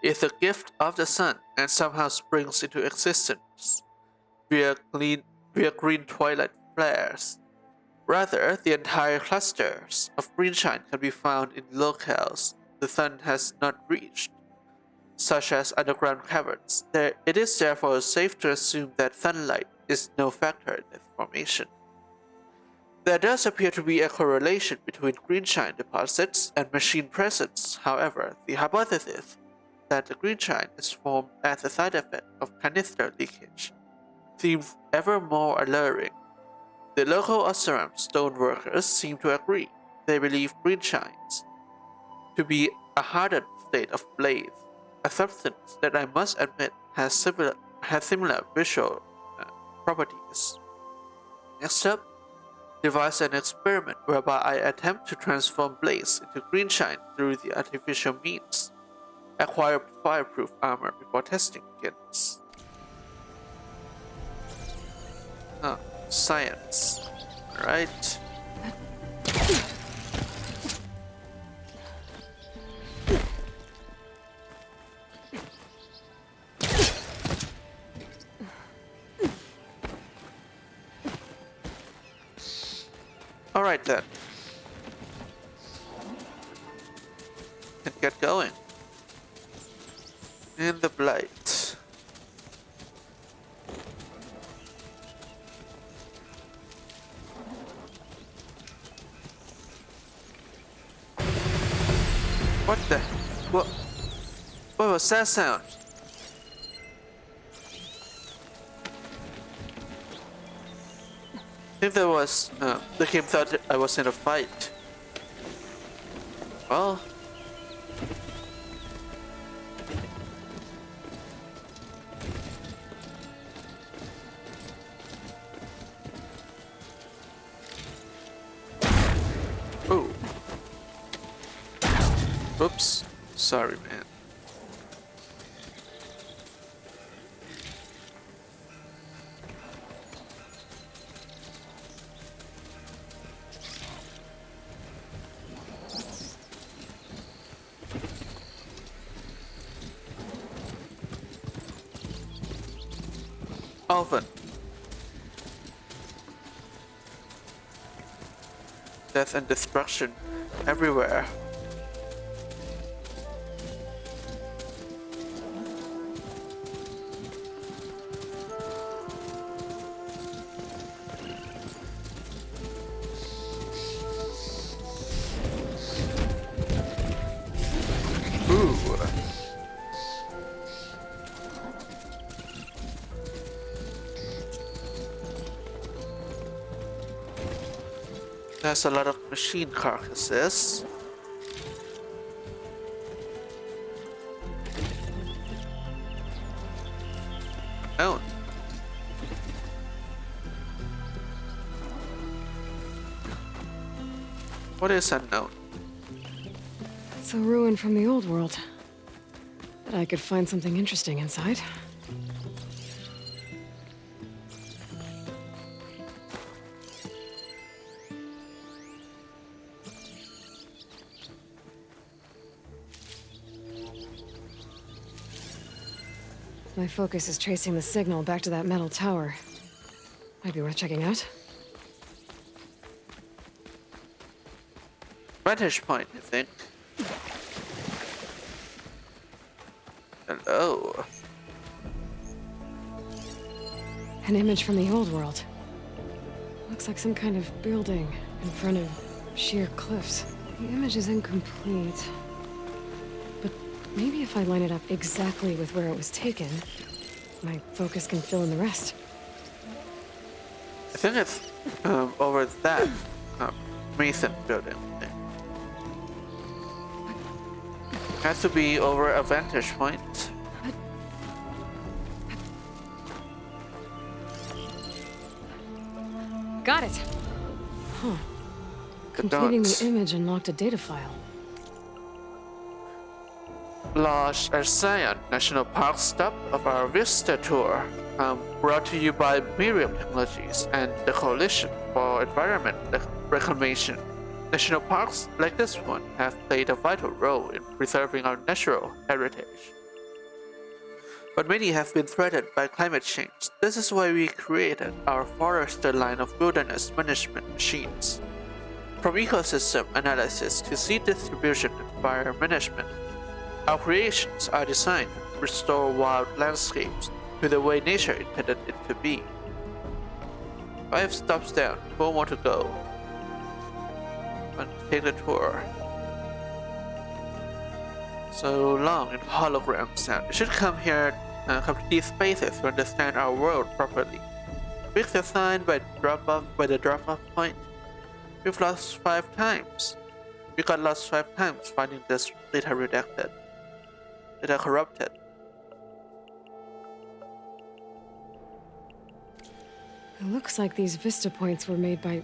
is a gift of the sun and somehow springs into existence via green twilight flares. Rather, the entire clusters of green shine can be found in locales the sun has not reached, such as underground caverns. It is therefore safe to assume that sunlight is no factor in its formation. There does appear to be a correlation between green shine deposits and machine presence. However, the hypothesis that the green shine is formed as a side effect of canister leakage seems ever more alluring. The local Oseram stoneworkers seem to agree. They believe green shines to be a hardened state of blaze, a substance that I must admit has similar visual properties. Next up, devise an experiment whereby I attempt to transform blaze into green shine through the artificial means. Acquire fireproof armor before testing begins. Science. Alright. Alright then. Let's get going. In the blight. What the? What was that sound? I think there was. The game thought I was in a fight. Well. Oh. Oops. Sorry, man. Alvin. Death and destruction everywhere. Ooh. There's a lot of machine carcasses. Oh. What is unknown? It's a ruin from the old world. Bet I could find something interesting inside. My focus is tracing the signal back to that metal tower. Might be worth checking out. Vantage point, I think. Hello. An image from the old world. Looks like some kind of building in front of sheer cliffs. The image is incomplete. But maybe if I line it up exactly with where it was taken, my focus can fill in the rest. I think it's over that Mason building. Has to be over a vantage point. Got it. Huh. Completing the image unlocked a data file. Lost at Zion National Park stop of our Vista tour. Brought to you by Miriam Technologies and the Coalition for Environment Reclamation. National parks like this one have played a vital role in preserving our natural heritage. But many have been threatened by climate change. This is why we created our Forester line of wilderness management machines. From ecosystem analysis to seed distribution and fire management, our creations are designed to restore wild landscapes to the way nature intended it to be. 5 stops down, 4 more to go. And take the tour. So long in hologram sound. You should come here, come to these spaces to understand our world properly. Fix the sign by the drop-off point. We've lost 5 times. We got lost 5 times finding this data redacted. Data corrupted. It looks like these Vista points were made by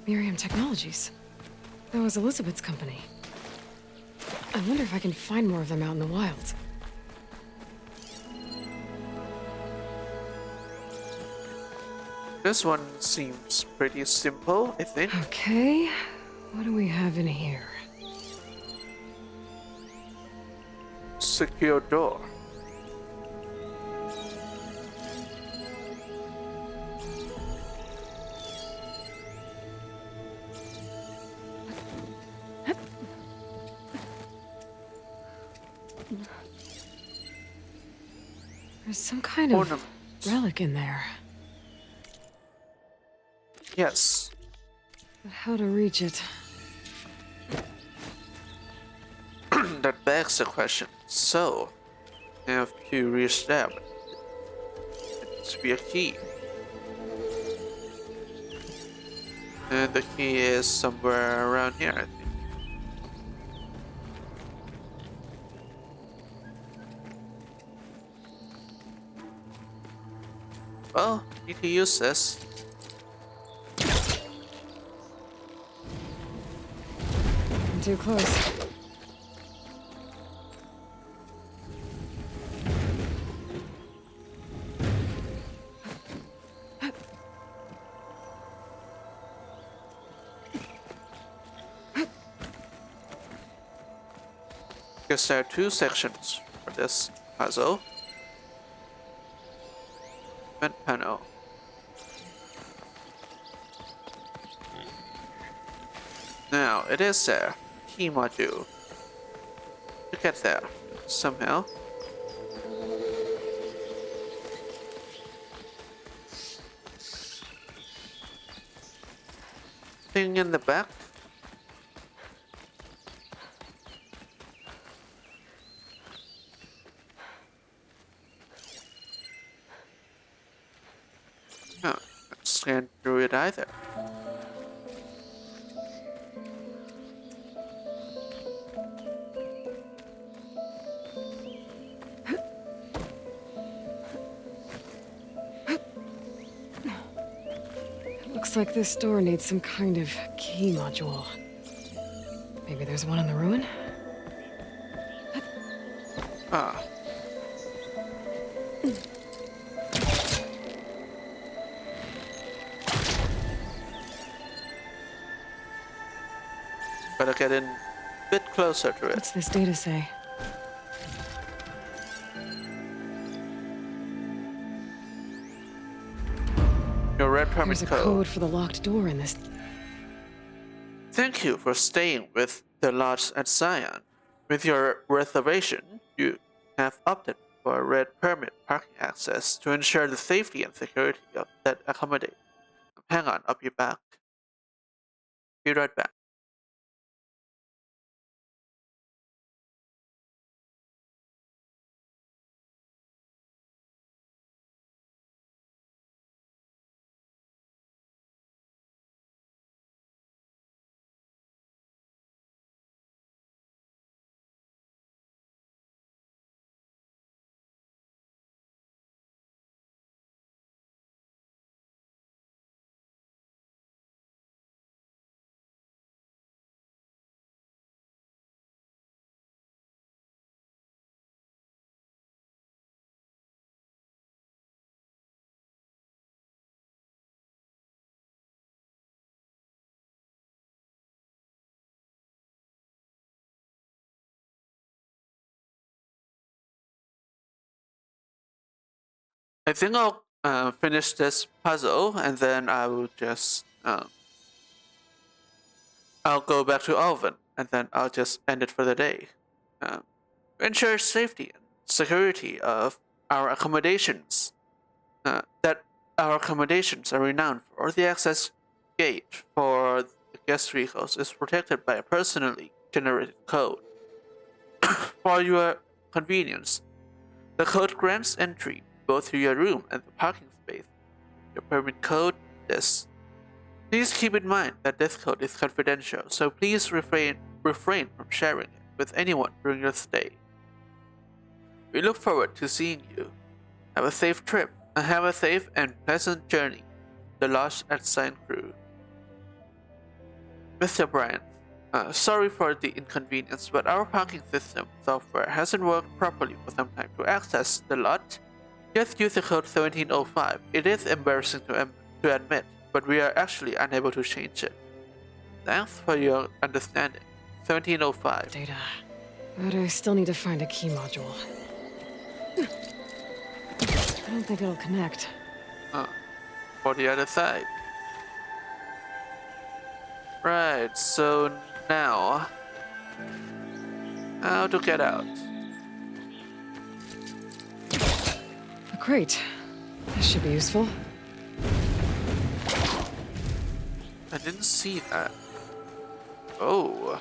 Miriam Technologies. That was Elizabeth's company. I wonder if I can find more of them out in the wild. This one seems pretty simple, I think. Okay, what do we have in here? Secure door. There's some kind of relic in there. Yes. But how to reach it? That begs the question. So, I have to reach that. It must be a key. And the key is somewhere around here, I think. Well, need to use this. I'm too close. Guess there are 2 sections for this puzzle. Vent panel. Now, it is there. Key module. To get there, somehow. Thing in the back. Oh, can't scan through it either. Looks like this door needs some kind of key module. Maybe there's one in the ruin? Ah. Gotta get in a bit closer to it. What's this data say? Your red permit There's a code for the locked door in this. Thank you for staying with the Lodge at Zion. With your reservation, you have opted for a red permit parking access to ensure the safety and security of that accommodation. Hang on, I'll be back. Be right back. I think I'll finish this puzzle and then I will just I'll go back to Alvin and then I'll just end it for the day. Ensure safety and security of our accommodations. That our accommodations are renowned for. The access gate for the guest vehicles is protected by a personally generated code. For your convenience, the code grants entry both to your room and the parking space. Your permit code is. Please keep in mind that this code is confidential, so please refrain from sharing it with anyone during your stay. We look forward to seeing you. Have a safe trip, and have a safe and pleasant journey. The Lost at Sign Crew. Mr. Bryant, sorry for the inconvenience, but our parking system software hasn't worked properly for some time. To access the lot, just use the code 1705. It is embarrassing to admit, but we are actually unable to change it. Thanks for your understanding. 1705. Data. But I still need to find a key module. I don't think it'll connect. For the other side. Right, so now... how to get out? A crate. This should be useful. I didn't see that. Oh.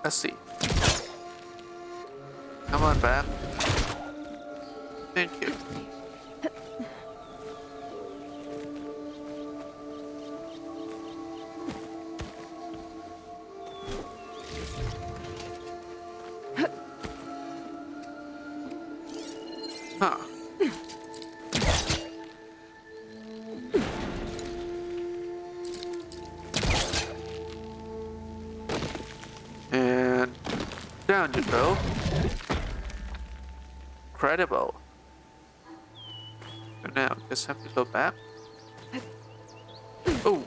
Let's see. Come on back. Thank you. Huh. And down you go. Incredible. So now just have to go back. Oh,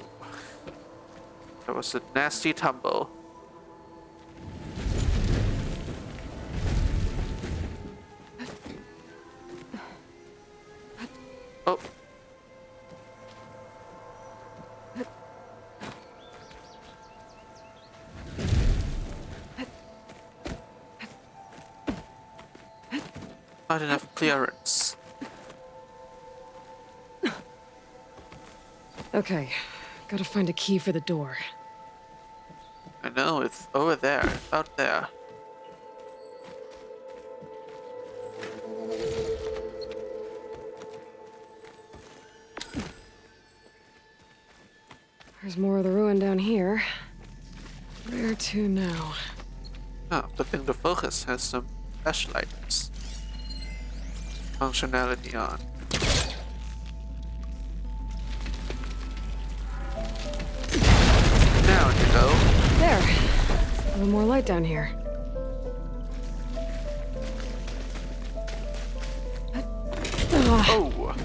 that was a nasty tumble. Oh. Not enough clearance. Okay, gotta find a key for the door. I know, it's over there, out there. There's more of the ruin down here. Where to now? Oh, good thing the Focus has some flashlights. Functionality on. Down you go. There. A little more light down here. Oh.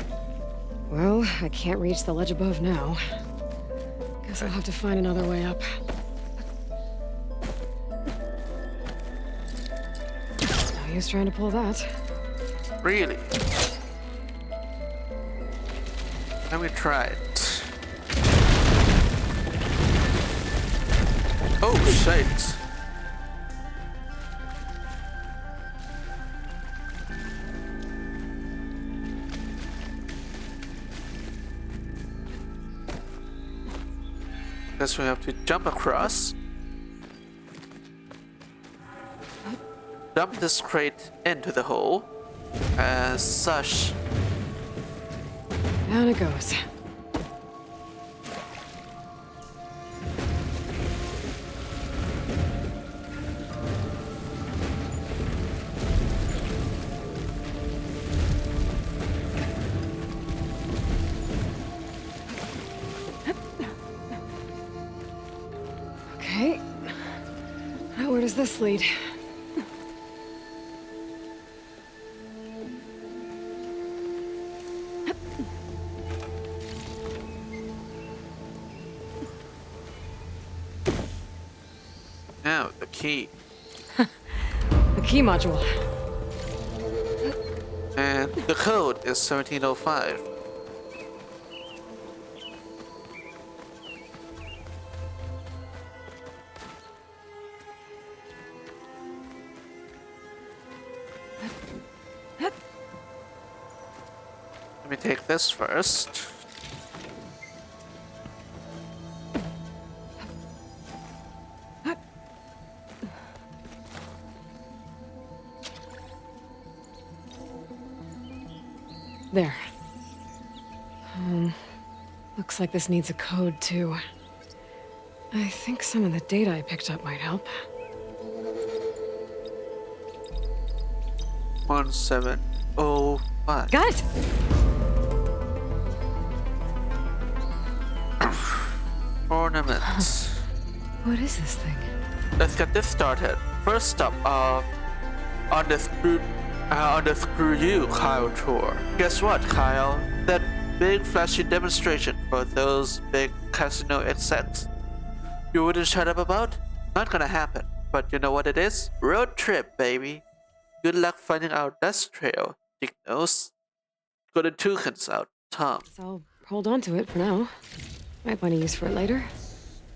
Well, I can't reach the ledge above now. Guess I'll have to find another way up. No use trying to pull that. Really? Let me try it. Oh, shit. Guess we have to jump across. Dump this crate into the hole. As such. Down it goes. Okay. Now where does this lead? Now the key. The key module. And the code is 1705. Let me take this first. There. Looks like this needs a code, too. I think some of the data I picked up might help. 1705. Got it! Ornaments. What is this thing? Let's get this started. First stop on the Screw You Kyle tour. Guess what, Kyle? That big flashy demonstration for those big casino execs you wouldn't shut up about? Not gonna happen. But you know what it is? Road trip, baby. Good luck finding our dust trail, Dick Nose. Got the tokens out, Tom. So I'll hold on to it for now. Might find a use for it later.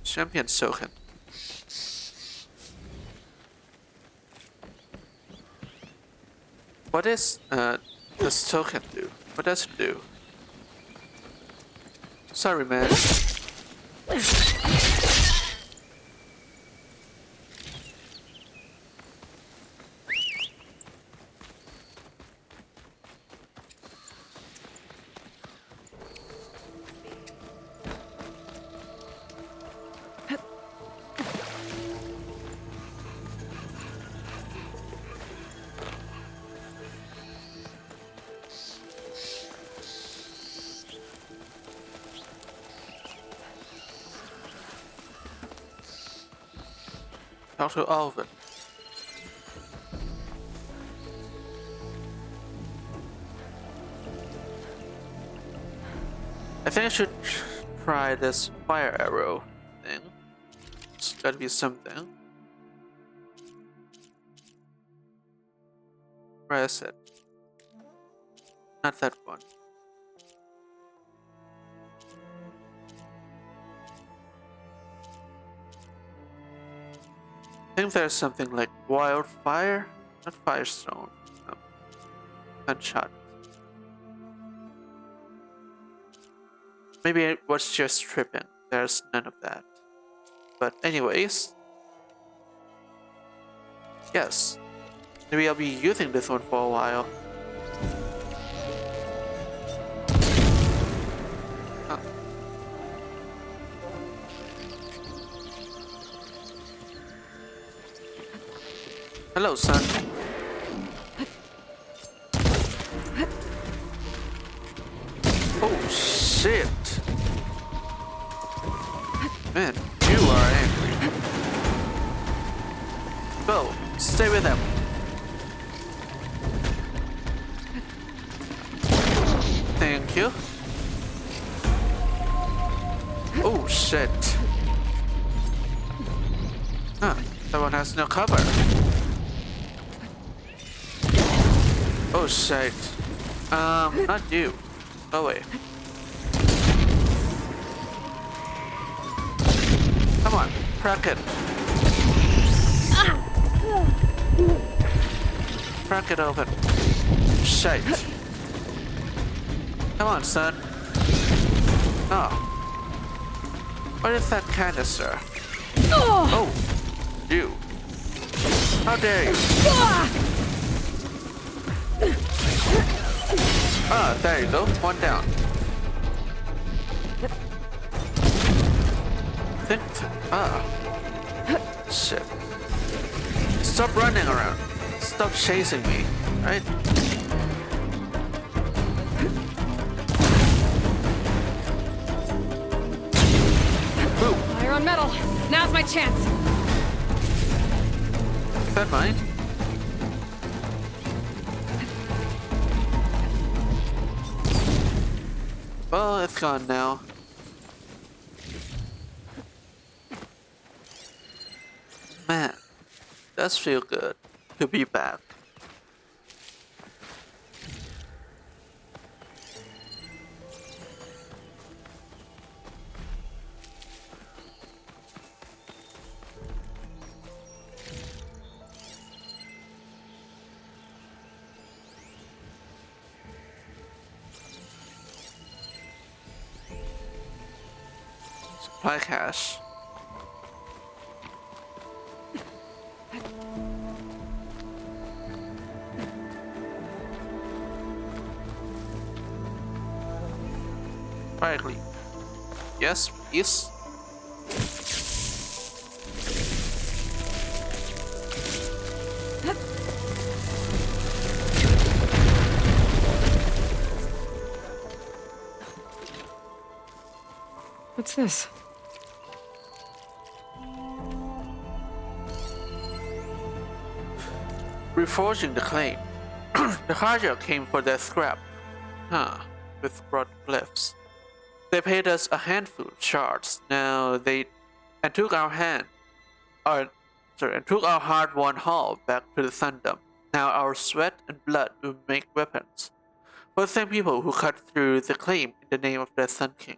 Champion token. What is this token do? What does it do? Sorry, man. Talk to Alvin. I think I should try this fire arrow thing. It's gotta be something. Where is it? Not that one. I think there's something like wildfire, not firestone. No. Gunshot. Maybe it was just tripping. There's none of that. But anyways. Yes. Maybe I'll be using this one for a while. Huh. Hello, son. Oh, shit. Man, you are angry. Go, stay with him. Thank you. Oh, shit. Huh, that one has no cover. Oh shit. Not you. Go away. Come on, crack it. Crack it open. Shite. Come on, son. Oh. What is that canister? Oh, you. How dare you? Ah, there you go. One down. Shit. Stop running around. Stop chasing me, right? Boom. Fire on metal. Now's my chance. Is that mine? Well, it's gone now. Man, does feel good to be back. Supply cache. Right. Yes, please. What's this? Reforging the claim. The Karja came for their scrap. With broad glyphs. They paid us a handful of shards. And took our hard-won haul back to the Thundom. Now our sweat and blood will make weapons for the same people who cut through the claim in the name of their Sun King.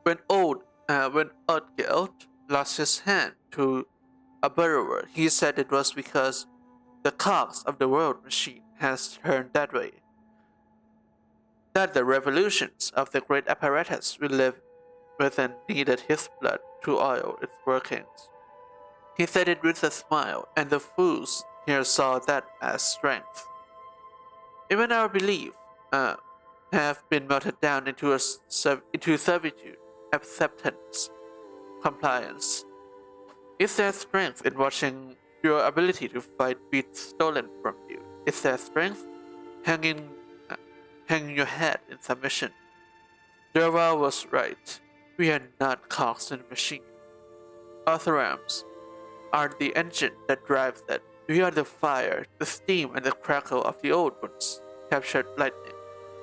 When Odgild lost his hand to a burrower, he said it was because the cogs of the world machine has turned that way. That the revolutions of the great apparatus we live within needed his blood to oil its workings. He said it with a smile, and the fools here saw that as strength. Even our belief have been melted down into servitude, acceptance, compliance. Is there strength in watching your ability to fight be stolen from you? Is there strength hanging your head in submission? Derval was right. We are not cogs in a machine. Orthorams are the engine that drives it. We are the fire, the steam, and the crackle of the old ones captured lightning.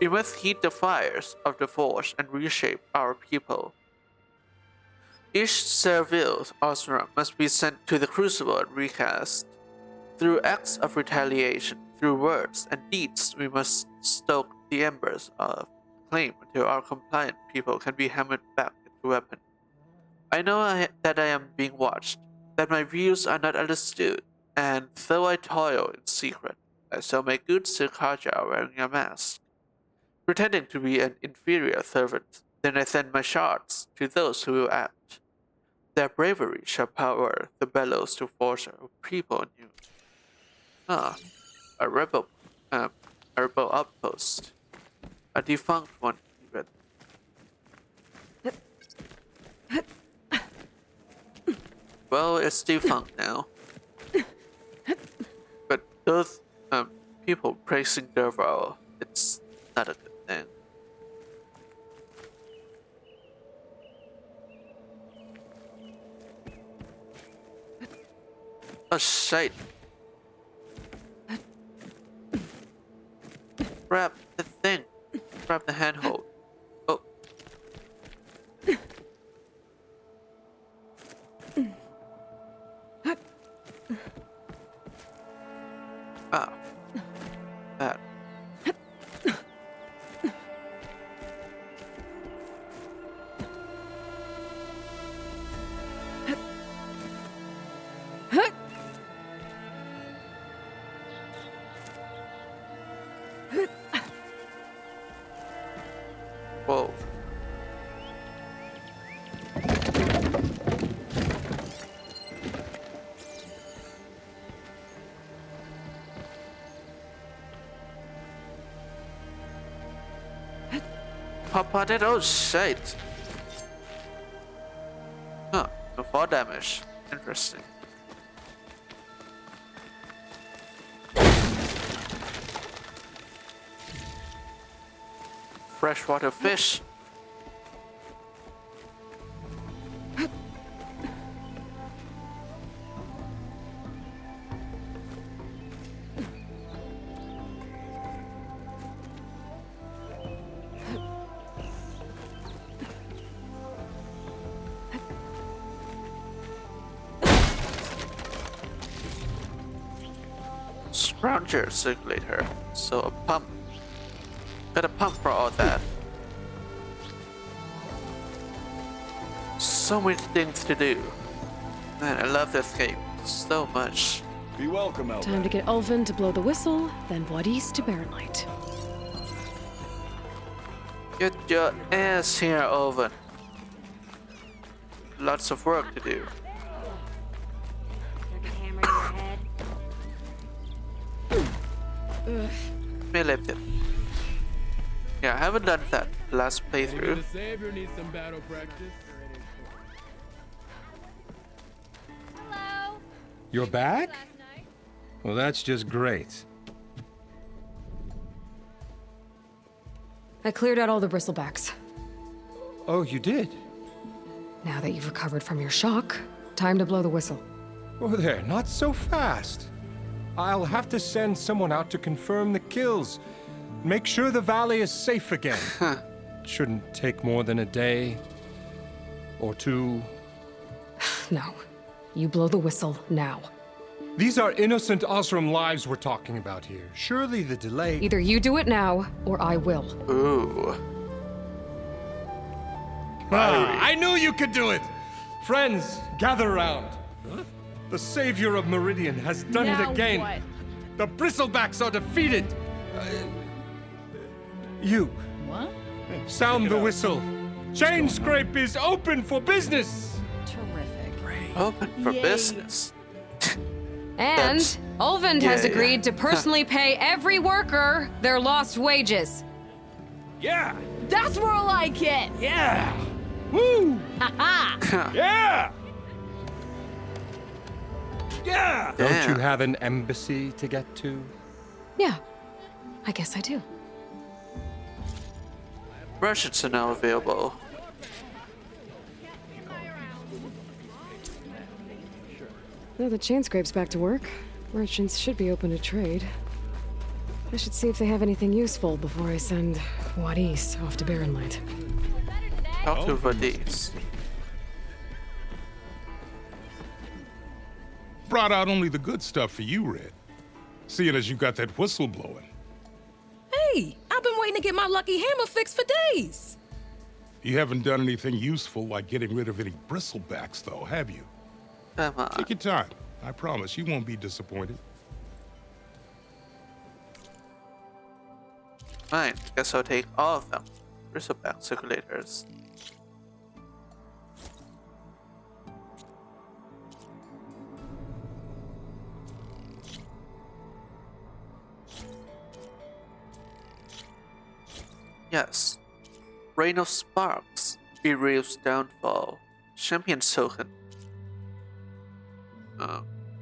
We must heat the fires of the forge and reshape our people. Each servile Orthram must be sent to the crucible and recast. Through acts of retaliation, through words and deeds, we must stoke the embers of claim until our compliant people can be hammered back into weapon. I know that I am being watched, that my views are not understood, and though I toil in secret, I still make good Sir Karja wearing a mask. Pretending to be an inferior servant, then I send my shards to those who will act. Their bravery shall power the bellows to forge a people anew. A rebel outpost. A defunct one, even. Well, it's defunct now. But those people praising Derval, it's not a good thing. Oh shit. Grab the thing. Grab the handhold. Oh. Ah. That. Whoa. Papa did, oh shit. Huh, no fall damage. Interesting. Freshwater fish. scrounger circulator. So a pump. Got a pump for all that. So many things to do. Man, I love this game so much. Be welcome, Elvin. Time to get Ulvin to blow the whistle, then Wadis to Barren Light. Get your ass here, Owen. Lots of work to do. Melee pit. Yeah, I haven't done that last playthrough. Savior needs some battle practice. Hello. You're back? Well, that's just great. I cleared out all the bristlebacks. Oh, you did? Now that you've recovered from your shock, time to blow the whistle. Oh, there, not so fast. I'll have to send someone out to confirm the kills. Make sure the valley is safe again. Shouldn't take more than a day or two. No. You blow the whistle now. These are innocent Osram lives we're talking about here. Surely the delay... Either you do it now, or I will. Ooh. I knew you could do it! Friends, gather round. Huh? The savior of Meridian has done it again. What? The bristlebacks are defeated. You. What? Sound the whistle. Chain Scrape is open for business. Terrific. Open for business. And Ulvin has agreed to personally pay every worker their lost wages. Yeah! That's more like it! Yeah! Woo! Ha-ha! Yeah! Yeah! Don't you have an embassy to get to? Yeah, I guess I do. Merchants are now available. Now that Chain Scrape's back to work, merchants should be open to trade. I should see if they have anything useful before I send Wadis off to Barren Light. Talk to Wadis. Brought out only the good stuff for you, Red. Seeing as you got that whistle blowing. Hey, I've been waiting to get my lucky hammer fixed for days. You haven't done anything useful like getting rid of any bristlebacks, though, have you? Come on. Take your time. I promise you won't be disappointed. Fine, guess I'll take all of them. Bristleback circulators. Yes. Rain of Sparks. Bereave's downfall. Champion token.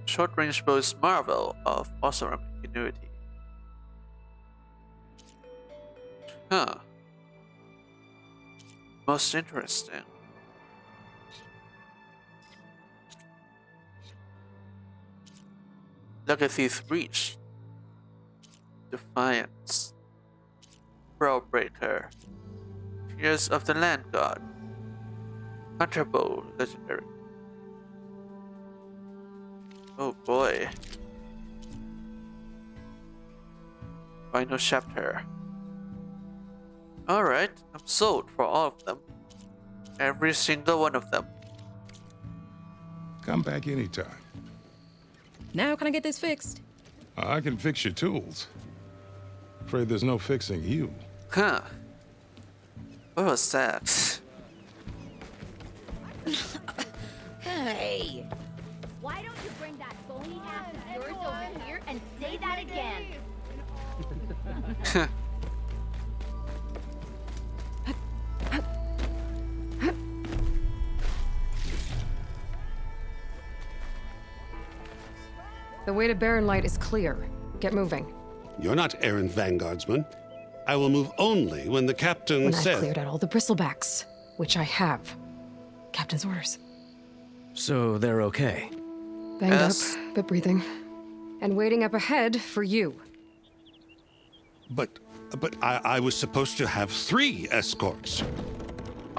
Short range bows Marvel of awesome ingenuity. Huh. Most interesting. Legacy's Breach. Defiance. Browbreaker. Tears of the Land God. Hunterbow Legendary. Oh boy. Final chapter. Alright, I'm sold for all of them. Every single one of them. Come back anytime. Now can I get this fixed? I can fix your tools. Afraid there's no fixing you. Huh. What was that? Hey! Why don't you bring that bony ass of yours over here and say that again? The way to Barren Light is clear. Get moving. You're not errant vanguardsman. I will move only when the captain When says... I've cleared out all the bristlebacks, which I have. Captain's orders. So they're okay? Banged up, but breathing. And waiting up ahead for you. But I was supposed to have 3 escorts.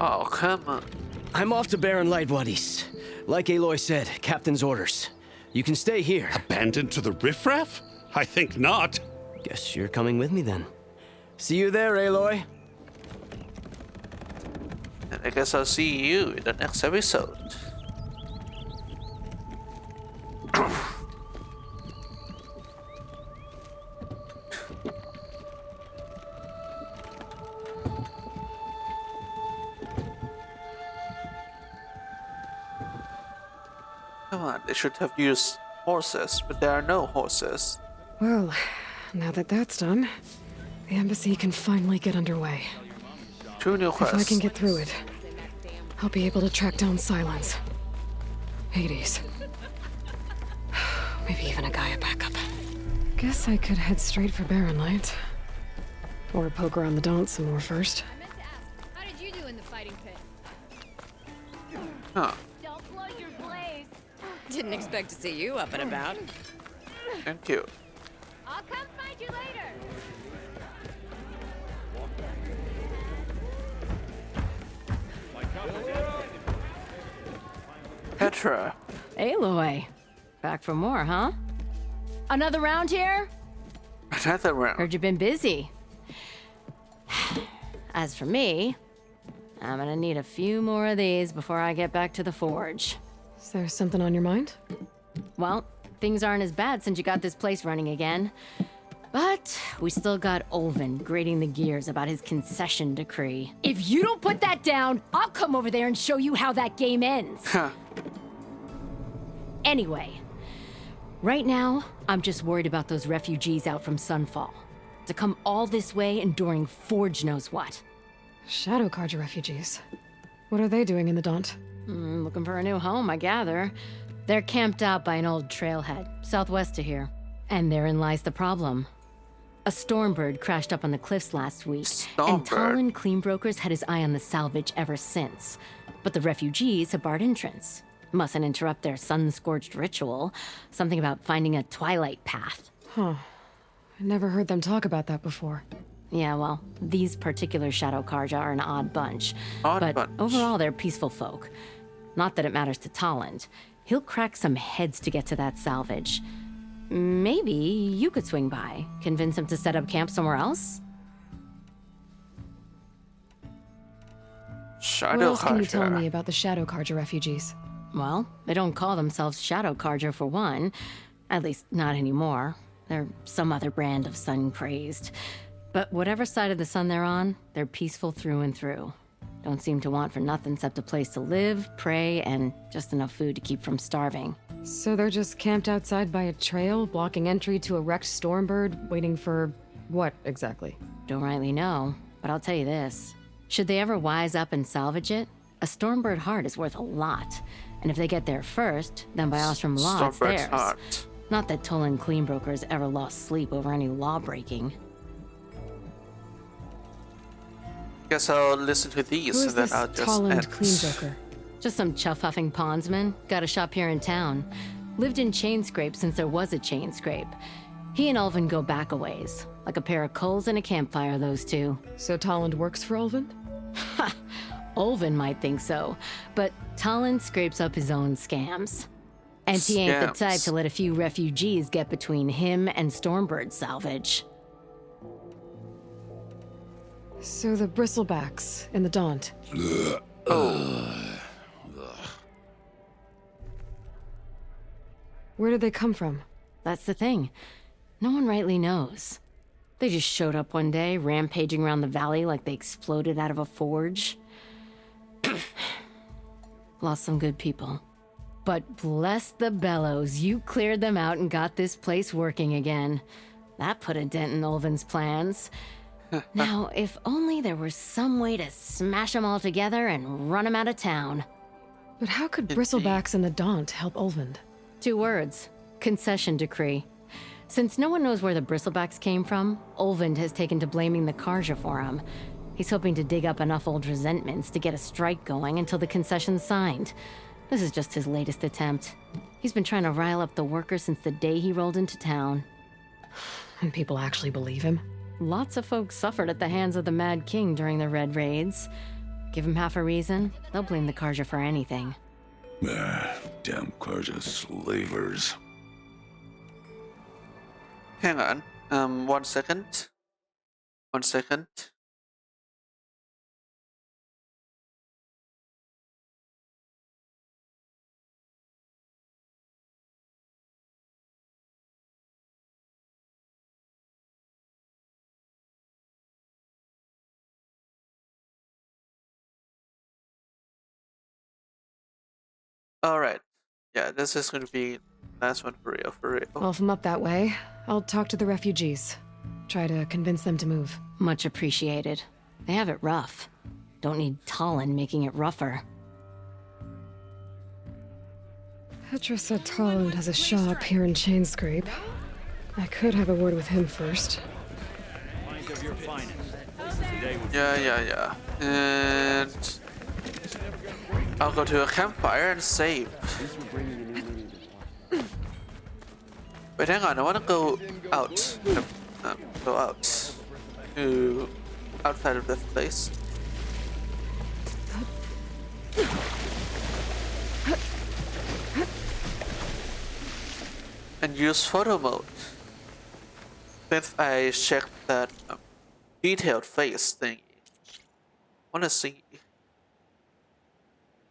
Oh, come on. I'm off to Barren Light, Wadis. Like Aloy said, Captain's orders. You can stay here. Abandoned to the riffraff? I think not. Guess you're coming with me then. See you there, Aloy. And I guess I'll see you in the next episode. Come on, they should have used horses, but there are no horses. Well, now that that's done, the embassy can finally get underway. 2 new quests. If I can get through it, I'll be able to track down Silence, Hades, maybe even a Gaia backup. Guess I could head straight for Barren Light. Or poke around the Daunt some more first. How did you do in the fighting pit? Huh. Don't blow your blaze. Didn't expect to see you up and about. Thank you. I'll come find you later. Petra. Aloy. Back for more, huh? Another round here? Another round. Heard you've been busy. As for me, I'm gonna need a few more of these before I get back to the forge. Is there something on your mind? Well, things aren't as bad since you got this place running again. But we still got Olvin grating the gears about his concession decree. If you don't put that down, I'll come over there and show you how that game ends. Anyway, right now, I'm just worried about those refugees out from Sunfall. To come all this way enduring Forge knows what. Shadow Carja refugees. What are they doing in the Daunt? Looking for a new home, I gather. They're camped out by an old trailhead, southwest of here. And therein lies the problem. A Stormbird crashed up on the cliffs last week, and Talon Cleanbrokers had his eye on the salvage ever since. But the refugees have barred entrance. Mustn't interrupt their sun-scorched ritual. Something about finding a twilight path. Huh. I never heard them talk about that before. Yeah, well, these particular Shadow Carja are an odd bunch. But overall, they're peaceful folk. Not that it matters to Talon. He'll crack some heads to get to that salvage. Maybe you could swing by, convince him to set up camp somewhere else? What else can you tell me about the Shadow Carja refugees? Well, they don't call themselves Shadow Carja for one. At least, not anymore. They're some other brand of sun-crazed. But whatever side of the sun they're on, they're peaceful through and through. Don't seem to want for nothing except a place to live, pray, and just enough food to keep from starving. So they're just camped outside by a trail, blocking entry to a wrecked Stormbird, waiting for what exactly? Don't rightly know, but I'll tell you this. Should they ever wise up and salvage it, a Stormbird heart is worth a lot. And if they get there first, then by Ostrom law, it's theirs. Heart. Not that Tolan Cleanbrokers ever lost sleep over any law breaking. Guess I'll listen to these Who is and then this I'll just Talland Cleanbroker? Just some chuff-huffing pondsman. Got a shop here in town. Lived in Chainscrape since there was a Chainscrape. He and Ulvin go back a ways. Like a pair of coals and a campfire, those two. So Talland works for Ulvin? Ha! Ulvin might think so, but Talland scrapes up his own scams. And he ain't the type to let a few refugees get between him and Stormbird salvage. So the bristlebacks in the Daunt. Where did they come from? That's the thing. No one rightly knows. They just showed up one day, rampaging around the valley like they exploded out of a forge. Lost some good people. But bless the bellows, you cleared them out and got this place working again. That put a dent in Ulvin's plans. Now, if only there were some way to smash them all together and run them out of town. But how could bristlebacks in the Daunt help Ulvin? 2 words. Concession decree. Since no one knows where the bristlebacks came from, Ulvin has taken to blaming the Carja for them. He's hoping to dig up enough old resentments to get a strike going until the concession's signed. This is just his latest attempt. He's been trying to rile up the workers since the day he rolled into town. And people actually believe him? Lots of folks suffered at the hands of the Mad King during the Red Raids. Give him half a reason, they'll blame the Carja for anything. Damn Carja slavers. Hang on. 1 second. 1 second. Alright. Yeah, this is gonna be last one for real, for real. Well, if I'm up that way, I'll talk to the refugees. Try to convince them to move. Much appreciated. They have it rough. Don't need Talon making it rougher. Petra said Talon has a shop here in Chainscrape. I could have a word with him first. Yeah. And I'll go to a campfire and save. Wait, hang on. I want to go out. Go out to outside of this place. And use photo mode. Since I checked that detailed face thingy. Wanna see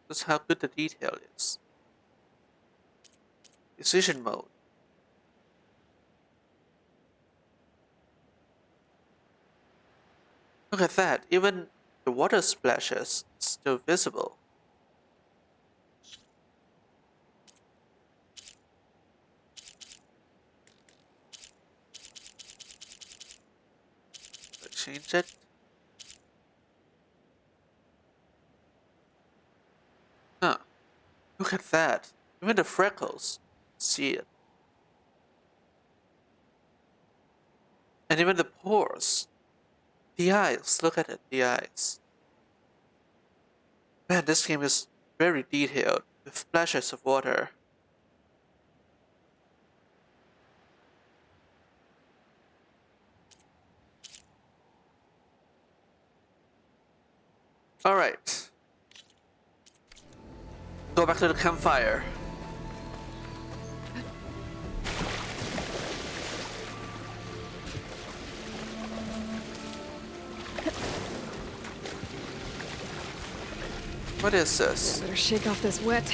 just how good the detail is. Decision mode. Look at that, even the water splashes still visible. Change it. Huh. Look at that. Even the freckles. See it. And even the pores. The eyes. Look at it. The eyes. Man, this game is very detailed with splashes of water. Alright. Go back to the campfire. What is this? Better shake off this wet.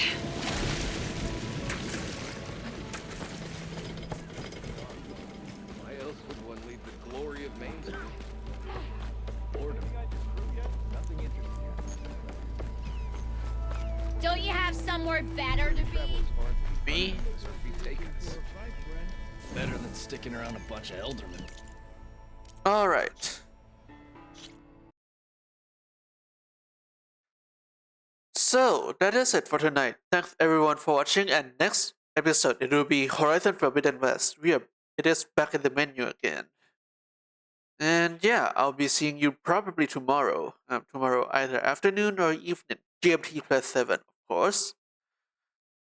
Why else would one leave the glory of Main Street? Boredom. Nothing interesting. Don't you have somewhere better to be? Me? Better than sticking around a bunch of eldermen. Alright. So, that is it for tonight. Thanks everyone for watching, and next episode it will be Horizon Forbidden West. It is back in the menu again. And yeah, I'll be seeing you probably tomorrow. Tomorrow either afternoon or evening. GMT +7, of course.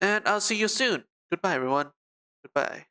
And I'll see you soon. Goodbye everyone. Goodbye.